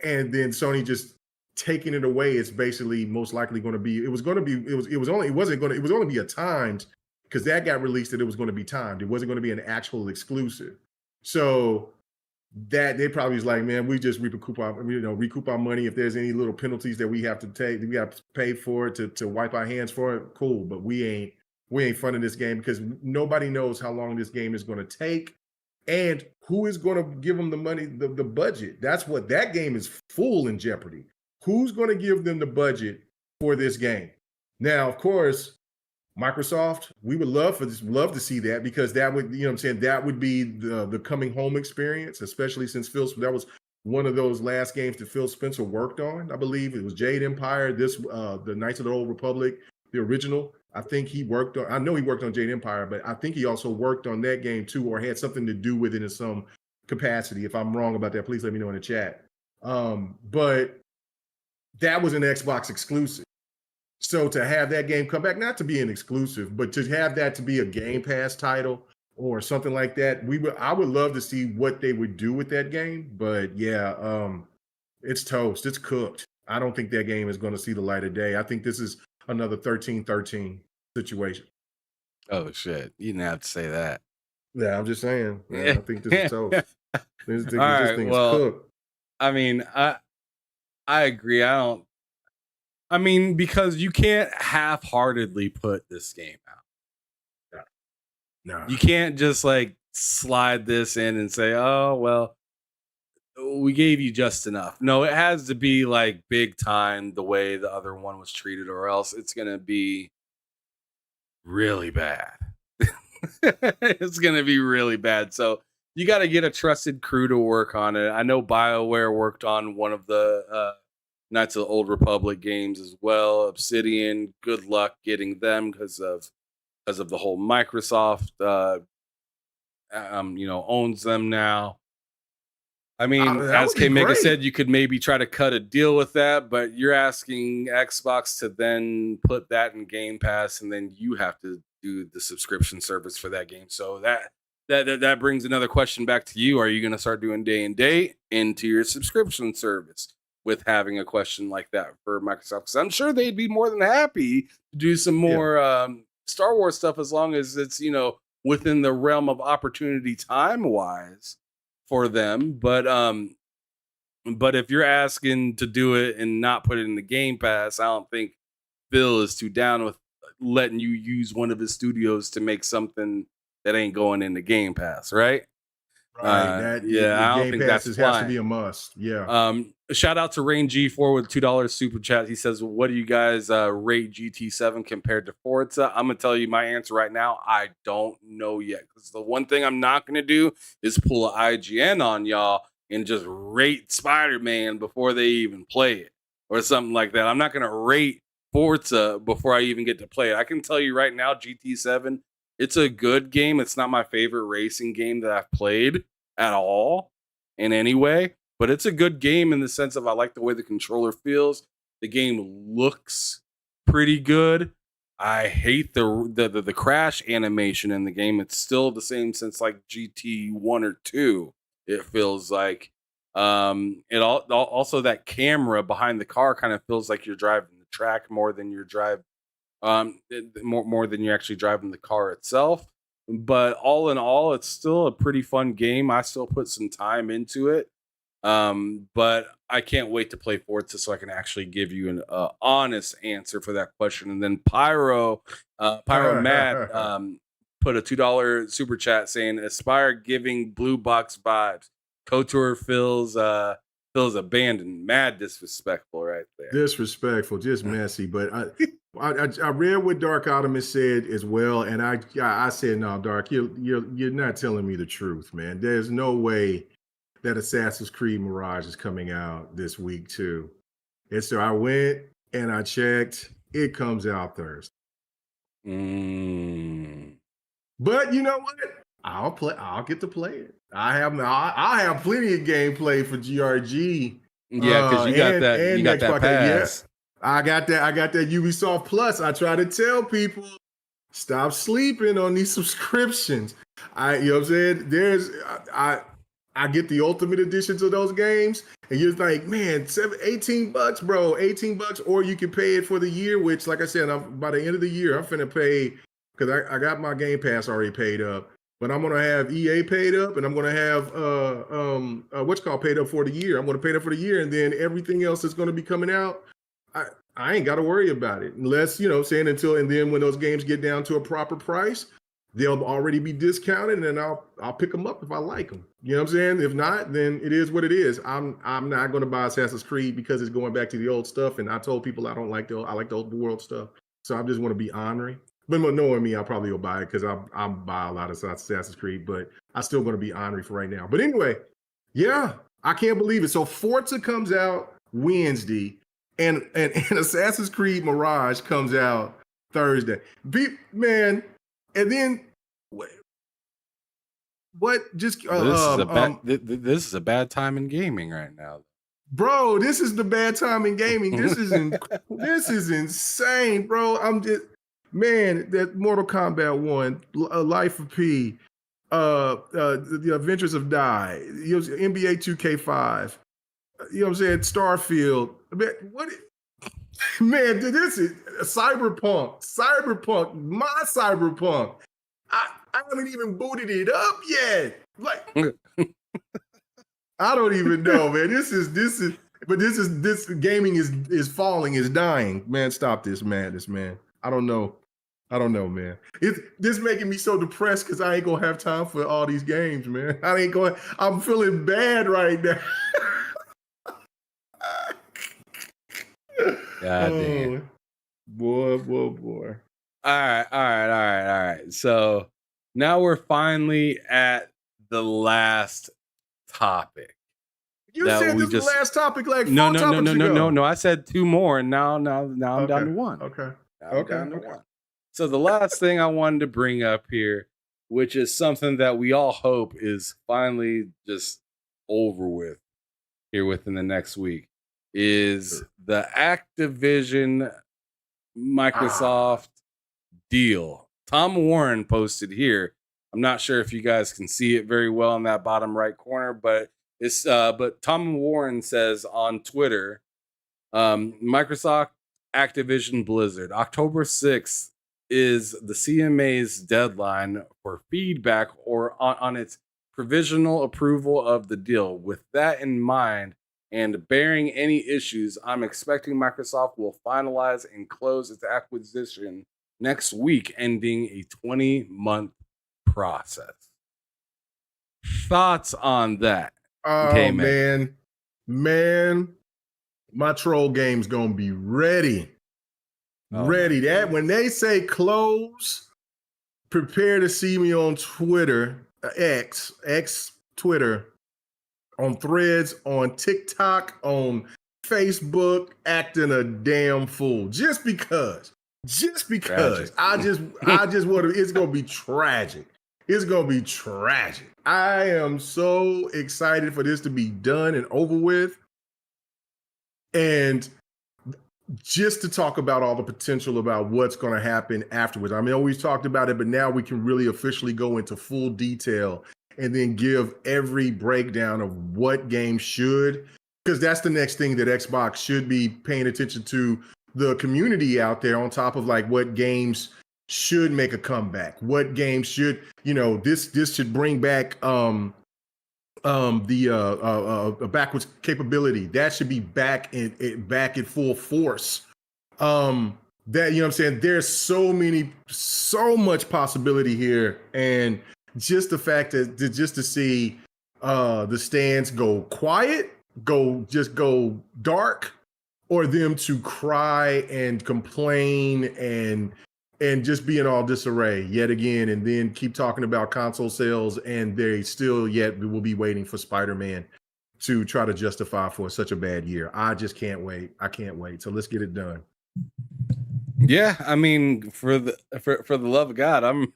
and then Sony just taking it away, it's basically most likely going to be. It was only be a timed, because that got released that it was going to be timed. It wasn't going to be an actual exclusive. So that they probably was like, man, we just recoup our money. If there's any little penalties that we have to take, we have to pay for it to wipe our hands for it. Cool, but we ain't funding this game because nobody knows how long this game is going to take, and who is going to give them the money, the budget. That's what that game is full in jeopardy. who's going to give them the budget for this game? Now, of course, Microsoft, we would love to see that, because that would, you know what I'm saying, that would be the coming home experience, especially since that was one of those last games that Phil Spencer worked on. I believe it was Jade Empire, the Knights of the Old Republic, the original. I think he worked on, I know he worked on Jade Empire, but I think he also worked on that game too, or had something to do with it in some capacity. If I'm wrong about that, please let me know in the chat. But that was an Xbox exclusive. So to have that game come back, not to be an exclusive, but to have that to be a Game Pass title or something like that, I would love to see what they would do with that game. But yeah, it's toast. It's cooked. I don't think that game is going to see the light of day. I think this is another 13-13 situation. Oh shit! You didn't have to say that. Yeah, I'm just saying. Yeah, I think this is toast. This thing is cooked. I mean, I agree. I mean, because you can't half-heartedly put this game out. No. You can't just like slide this in and say, "Oh, well, we gave you just enough." No, it has to be like big time the way the other one was treated, or else it's gonna be really bad. It's gonna be really bad. So you got to get a trusted crew to work on it. I know BioWare worked on one of the Knights of the Old Republic games as well. Obsidian, good luck getting them because of the whole Microsoft owns them now. I mean, as K Mega said, you could maybe try to cut a deal with that, but you're asking Xbox to then put that in Game Pass, and then you have to do the subscription service for that game. So that brings another question back to you. Are you going to start doing day and date into your subscription service with having a question like that for Microsoft? Because I'm sure they'd be more than happy to do some more Star Wars stuff, as long as it's, within the realm of opportunity time-wise for them. But if you're asking to do it and not put it in the Game Pass, I don't think Phil is too down with letting you use one of his studios to make something that ain't going in the Game Pass, right? Right. I don't think that's has to be a must. Yeah. Shout out to Rain G4 with $2 super chat. He says, "What do you guys rate GT7 compared to Forza?" I'm gonna tell you my answer right now. I don't know yet, because the one thing I'm not gonna do is pull an IGN on y'all and just rate Spider-Man before they even play it or something like that. I'm not gonna rate Forza before I even get to play it. I can tell you right now, GT7, it's a good game. It's not my favorite racing game that I've played at all in any way, but it's a good game in the sense of I like the way the controller feels. The game looks pretty good. I hate the crash animation in the game. It's still the same since like GT1 or 2. It feels like also that camera behind the car kind of feels like you're driving the track more than you're more than you're actually driving the car itself. But all in all, it's still a pretty fun game. I still put some time into it. But I can't wait to play Forza so I can actually give you an honest answer for that question. And then Pyro Matt put a $2 super chat saying, "Aspire giving blue box vibes. KOTOR feels abandoned." Mad disrespectful right there. Disrespectful, just messy. But I read what Dark Optimus said as well, and I said, "No, Dark, you're not telling me the truth, man. There's no way that Assassin's Creed Mirage is coming out this week too." And so I went and I checked. It comes out Thursday. But you know what? I'll get to play it. I have plenty of gameplay for GRG. Yeah, because you got that pass. Yeah, I got that Ubisoft Plus. I try to tell people, stop sleeping on these subscriptions. You know what I'm saying? I get the ultimate editions of those games, and you're like, man, $18, bro, $18, or you can pay it for the year, which, like I said, by the end of the year, I'm finna pay, because I got my Game Pass already paid up, but I'm gonna have EA paid up, and I'm gonna have paid up for the year. I'm gonna pay it for the year, and then everything else is gonna be coming out. I ain't got to worry about it unless, and then when those games get down to a proper price, they'll already be discounted, and I'll pick them up if I like them. You know what I'm saying? If not, then it is what it is. I'm not going to buy Assassin's Creed because it's going back to the old stuff. And I told people I don't like I like the old world stuff. So I just want to be honorary. But knowing me, I'll probably go buy it because I'll buy a lot of Assassin's Creed. But I'm still going to be honorary for right now. But anyway, yeah, I can't believe it. So Forza comes out Wednesday, and Assassin's Creed Mirage comes out Thursday. Man, and then what? Just this is a bad time in gaming right now, bro. This is the bad time in gaming. This is insane, bro. I'm just that Mortal Kombat 1, Life of P, the Adventures of Die, NBA 2K5. You know what I'm saying? Starfield. Man, man, this is Cyberpunk, my Cyberpunk. I haven't even booted it up yet. Like, I don't even know, man. This gaming is falling, is dying. Man, stop this madness, man. I don't know, man. This making me so depressed because I ain't gonna have time for all these games, man. I'm feeling bad right now. God damn. Boy. All right. So now we're finally at the last topic. You said this was the last topic like four topics ago. No. I said two more, and now I'm down to one. Okay. Down to one. So the last thing I wanted to bring up here, which is something that we all hope is finally just over with here within the next week, is the Activision Microsoft deal. Tom Warren posted here. I'm not sure if you guys can see it very well in that bottom right corner, but but Tom Warren says on Twitter, Microsoft, Activision, Blizzard, October 6th is the CMA's deadline for feedback or on its provisional approval of the deal. With that in mind, and bearing any issues, I'm expecting Microsoft will finalize and close its acquisition next week, ending a 20-month process. Thoughts on that? Oh, okay, man, my troll game's gonna be ready. Ready. That when they say close, prepare to see me on Twitter, X Twitter, on Threads, on TikTok, on Facebook, acting a damn fool. Just because. Tragic. I just want to, it's gonna be tragic. It's gonna be tragic. I am so excited for this to be done and over with. And just to talk about all the potential about what's going to happen afterwards. I mean, we've talked about it, but now we can really officially go into full detail and then give every breakdown of what games should, because that's the next thing that Xbox should be paying attention to, the community out there, on top of like what games should make a comeback, what games should, this should bring back the backwards capability that should be back in full force. That, you know what I'm saying, there's so much possibility here, and just the fact that just to see the stands go quiet, go dark, or them to cry and complain and just be in all disarray yet again, and then keep talking about console sales, and they still yet will be waiting for Spider-Man to try to justify for such a bad year. I just can't wait. I can't wait. So let's get it done. Yeah, I mean, for the love of God, I'm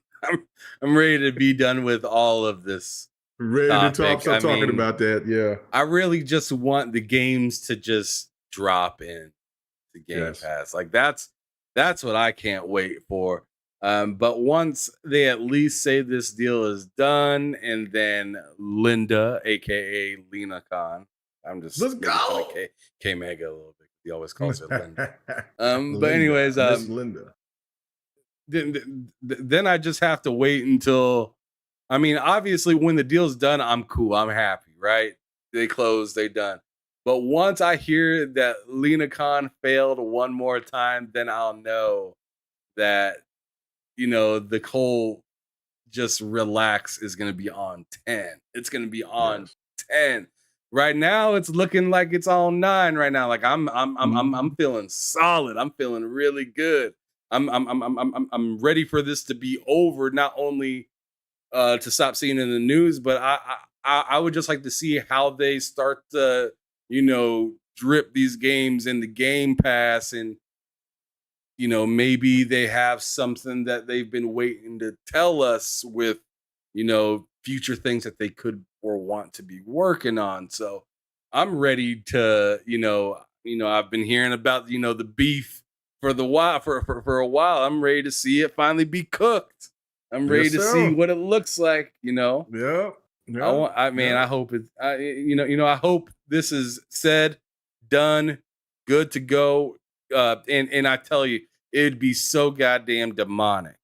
ready to be done with all of this. Ready topic. To stop talking about that. Yeah, I really just want the games to just drop in the Game Pass. Like that's what I can't wait for. But once they at least say this deal is done, and then Linda, aka Lena Khan, I'm just let's go K Mega a little bit. He always calls her Linda. But anyways, Linda. Then I just have to wait until. I mean, obviously, when the deal's done, I'm cool. I'm happy, right? They close, they done. But once I hear that Lena Khan failed one more time, then I'll know that, the whole just relax is going to be on 10. It's going to be on Yes. 10. Right now, it's looking like it's on 9 right now. Like I'm feeling solid. I'm feeling really good. I'm ready for this to be over. Not only to stop seeing in the news, but I would just like to see how they start to, drip these games in the Game Pass, and maybe they have something that they've been waiting to tell us with, future things that they could or want to be working on. So I'm ready to, I've been hearing about, the beef for the while for a while. I'm ready to see it finally be cooked. I'm ready to see what it looks like, Yeah. I hope it's, I hope this is said, done, good to go. And I tell you, it'd be so goddamn demonic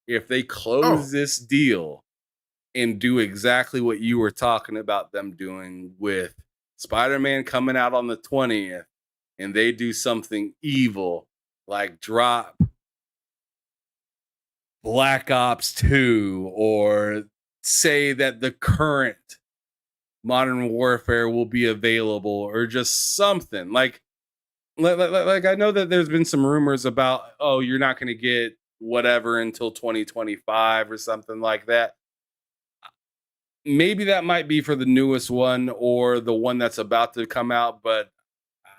if they close this deal and do exactly what you were talking about them doing with Spider-Man coming out on the 20th, and they do something evil like drop Black Ops 2, or say that the current Modern Warfare will be available, or just something like I know that there's been some rumors about, you're not going to get whatever until 2025 or something like that. Maybe that might be for the newest one or the one that's about to come out, but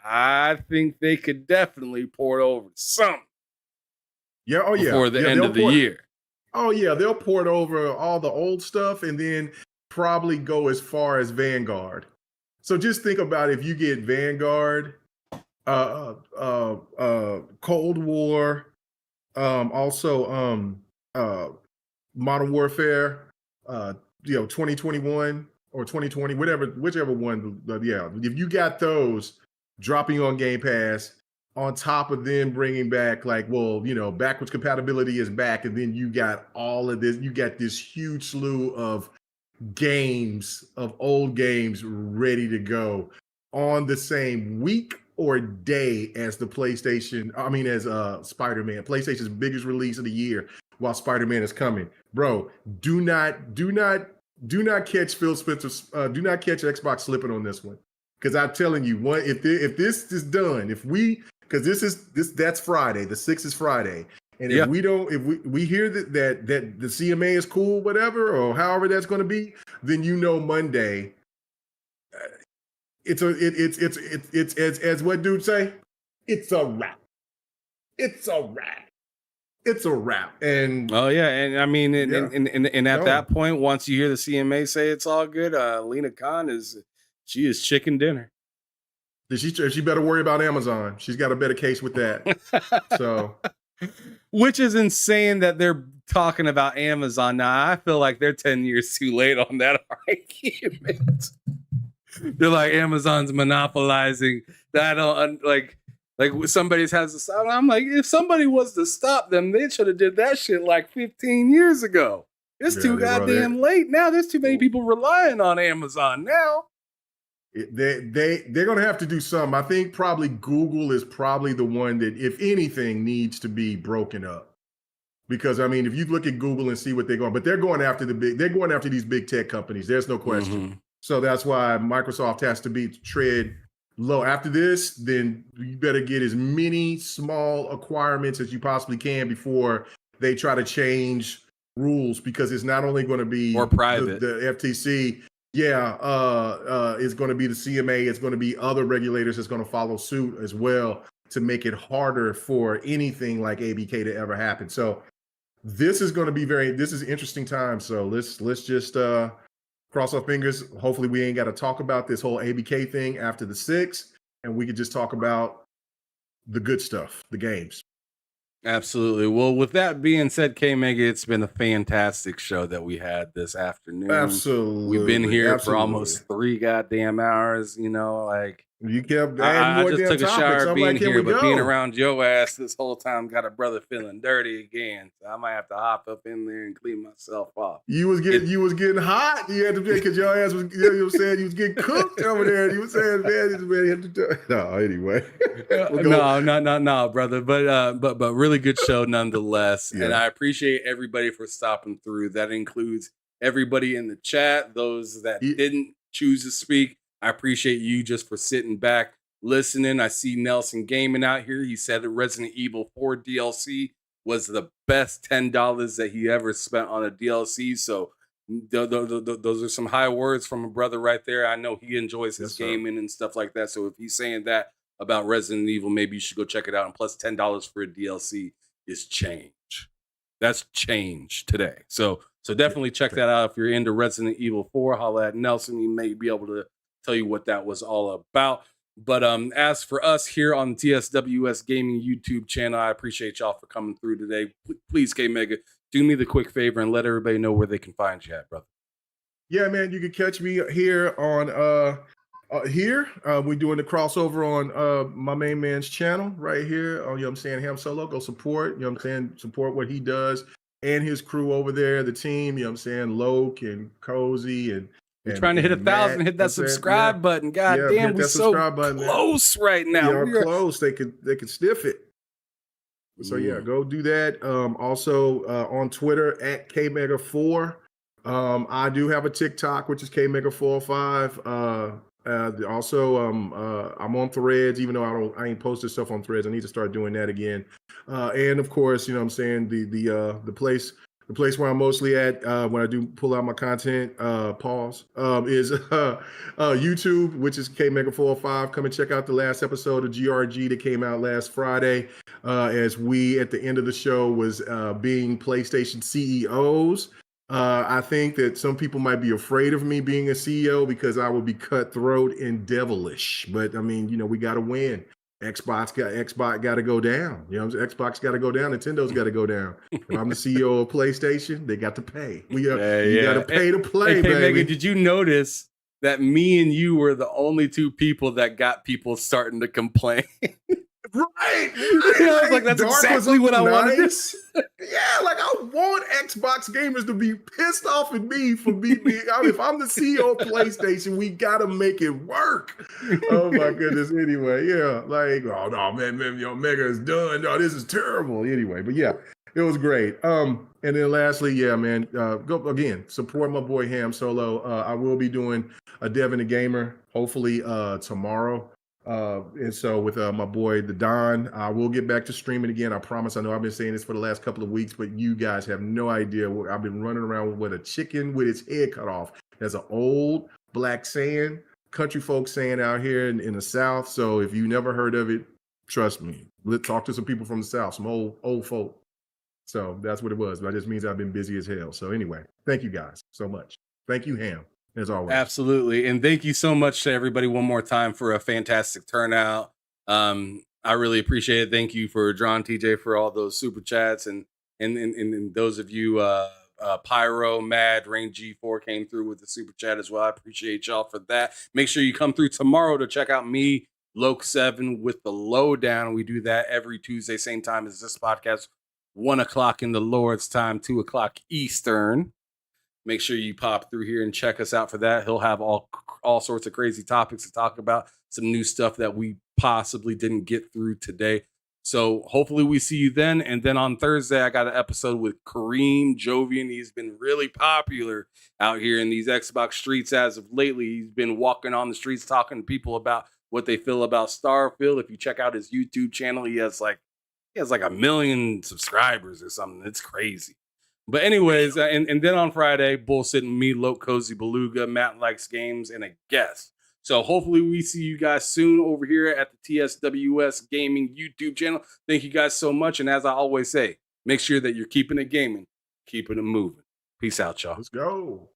I think they could definitely port over some. Yeah, before the end of the year. Oh yeah, they'll port over all the old stuff and then probably go as far as Vanguard. So just think about if you get Vanguard, Cold War, also Modern Warfare, 2021 or 2020, whichever one. If you got those dropping on Game Pass, on top of them bringing back backwards compatibility is back, and then you got all of this. You got this huge slew of games, of old games ready to go on the same week or day as the PlayStation. I mean, as Spider-Man, PlayStation's biggest release of the year, while Spider-Man is coming. Bro, do not catch Phil Spencer. Do not catch Xbox slipping on this one, because I'm telling you, if this is done, because that's Friday. The 6th is Friday. And if we hear that the CMA is cool, whatever, or however that's going to be, then Monday, it's as what dude say, it's a wrap. It's a wrap. It's a wrap. And and I mean, and at that point, once you hear the CMA say it's all good, Lena Khan is chicken dinner. She better worry about Amazon. She's got a better case with that. So, which is insane that they're talking about Amazon now. I feel like they're 10 years too late on that argument. They're like, Amazon's monopolizing that. Like somebody's has to stop. I'm like, if somebody was to stop them, they should have did that shit like 15 years ago. It's too goddamn late now. There's too many people relying on Amazon now. They're gonna have to do something. I think probably Google is probably the one that, if anything, needs to be broken up. Because I mean, if you look at Google and see what they're going, but they're going after these big tech companies. There's no question. Mm-hmm. So that's why Microsoft has to tread low. After this, then you better get as many small acquirements as you possibly can before they try to change rules, because it's not only going to be more private. The FTC. It's going to be the CMA. It's going to be other regulators that's going to follow suit as well to make it harder for anything like ABK to ever happen. So this is going to be this is interesting time. So let's just cross our fingers. Hopefully we ain't got to talk about this whole ABK thing after the 6th, and we could just talk about the good stuff, the games. Absolutely. Well, with that being said, K-Mega, it's been a fantastic show that we had this afternoon. Absolutely. We've been here for almost 3 goddamn hours, You kept adding I more just damn took a topics. shower I'm being like, can here, we but go? being around your ass this whole time got a brother feeling dirty again. So I might have to hop up in there and clean myself off. You was getting hot. You had to because your ass was, you know what I'm saying, you was getting cooked over there. You were saying, man, this man had to do. No, anyway. No, brother. But really good show nonetheless. Yeah. And I appreciate everybody for stopping through. That includes everybody in the chat, those that didn't choose to speak. I appreciate you just for sitting back, listening. I see Nelson Gaming out here. He said that Resident Evil 4 DLC was the best $10 that he ever spent on a DLC. So those are some high words from a brother right there. I know he enjoys his gaming and stuff like that. So if he's saying that about Resident Evil, maybe you should go check it out. And plus $10 for a DLC is change. That's change today. So definitely check that out if you're into Resident Evil 4. Holla at Nelson. He may be able to tell you what that was all about. But as for us here on TSWS Gaming YouTube channel, I appreciate y'all for coming through today. Please, K Mega, do me the quick favor and let everybody know where they can find you at, brother. Yeah, man, you can catch me here on we're doing the crossover on my main man's channel right here. You know what I'm saying? Ham Solo, go support, you know what I'm saying? Support what he does and his crew over there, the team, you know what I'm saying? Loke and Cozy and we're trying to hit 1,000, hit that subscribe button. God damn, we're so close right now. We are close. They could sniff it. So yeah, go do that. Also on Twitter at KMega4. I do have a TikTok, which is KMega405. Also, I'm on Threads, even though I ain't posted stuff on Threads. I need to start doing that again. And of course, you know what I'm saying, the place where I'm mostly at when I do pull out my content, is YouTube, which is KMega405. Come and check out the last episode of GRG that came out last Friday, as we, at the end of the show, was being PlayStation CEOs. I think that some people might be afraid of me being a CEO because I would be cutthroat and devilish. But I mean, you know, we got to win. Xbox got to go down. You know, Xbox got to go down. Nintendo's got to go down. If I'm the CEO of PlayStation, they got to pay. You got to pay to play, baby. Megan, did you notice that me and you were the only two people that got people starting to complain? Right. I was like, that's exactly what I wanted. Yeah, like I want Xbox gamers to be pissed off at me for me being. I mean, if I'm the CEO of PlayStation, we gotta make it work. Oh my goodness. Anyway, yeah, like, oh no, man, yo, Mega is done. No, this is terrible. Anyway, but yeah, it was great. And then lastly, yeah, man, go again, support my boy Ham Solo. I will be doing a Dev and a Gamer, hopefully tomorrow. And so with my boy the Don, we'll get back to streaming again. I promise. I know I've been saying this for the last couple of weeks, but you guys have no idea what I've been running around with a chicken with its head cut off. That's an old black saying, country folk saying out here in the South. So if you never heard of it, trust me. Let's talk to some people from the South, some old folk. So that's what it was. That just means I've been busy as hell. So anyway, thank you guys so much. Thank you, Ham. As always. Absolutely. And thank you so much to everybody one more time for a fantastic turnout. I really appreciate it. Thank you for Drawn TJ for all those super chats and those of you Pyro, Mad, Rain G4 came through with the super chat as well. I appreciate y'all for that. Make sure you come through tomorrow to check out me, Loke7 with the Lowdown. We do that every Tuesday, same time as this podcast, 1 o'clock in the Lord's time, 2 o'clock Eastern. Make sure you pop through here and check us out for that. He'll have all sorts of crazy topics to talk about, some new stuff that we possibly didn't get through today. So hopefully we see you then. And then on Thursday, I got an episode with Kareem Jovian. He's been really popular out here in these Xbox streets as of lately. He's been walking on the streets talking to people about what they feel about Starfield. If you check out his YouTube channel, he has like 1 million subscribers or something. It's crazy. But anyways, and then on Friday, bullshitting me, Loke, Cozy, Beluga, Matt Likes Games, and a guest. So hopefully we see you guys soon over here at the TSWS Gaming YouTube channel. Thank you guys so much. And as I always say, make sure that you're keeping it gaming, keeping it moving. Peace out, y'all. Let's go.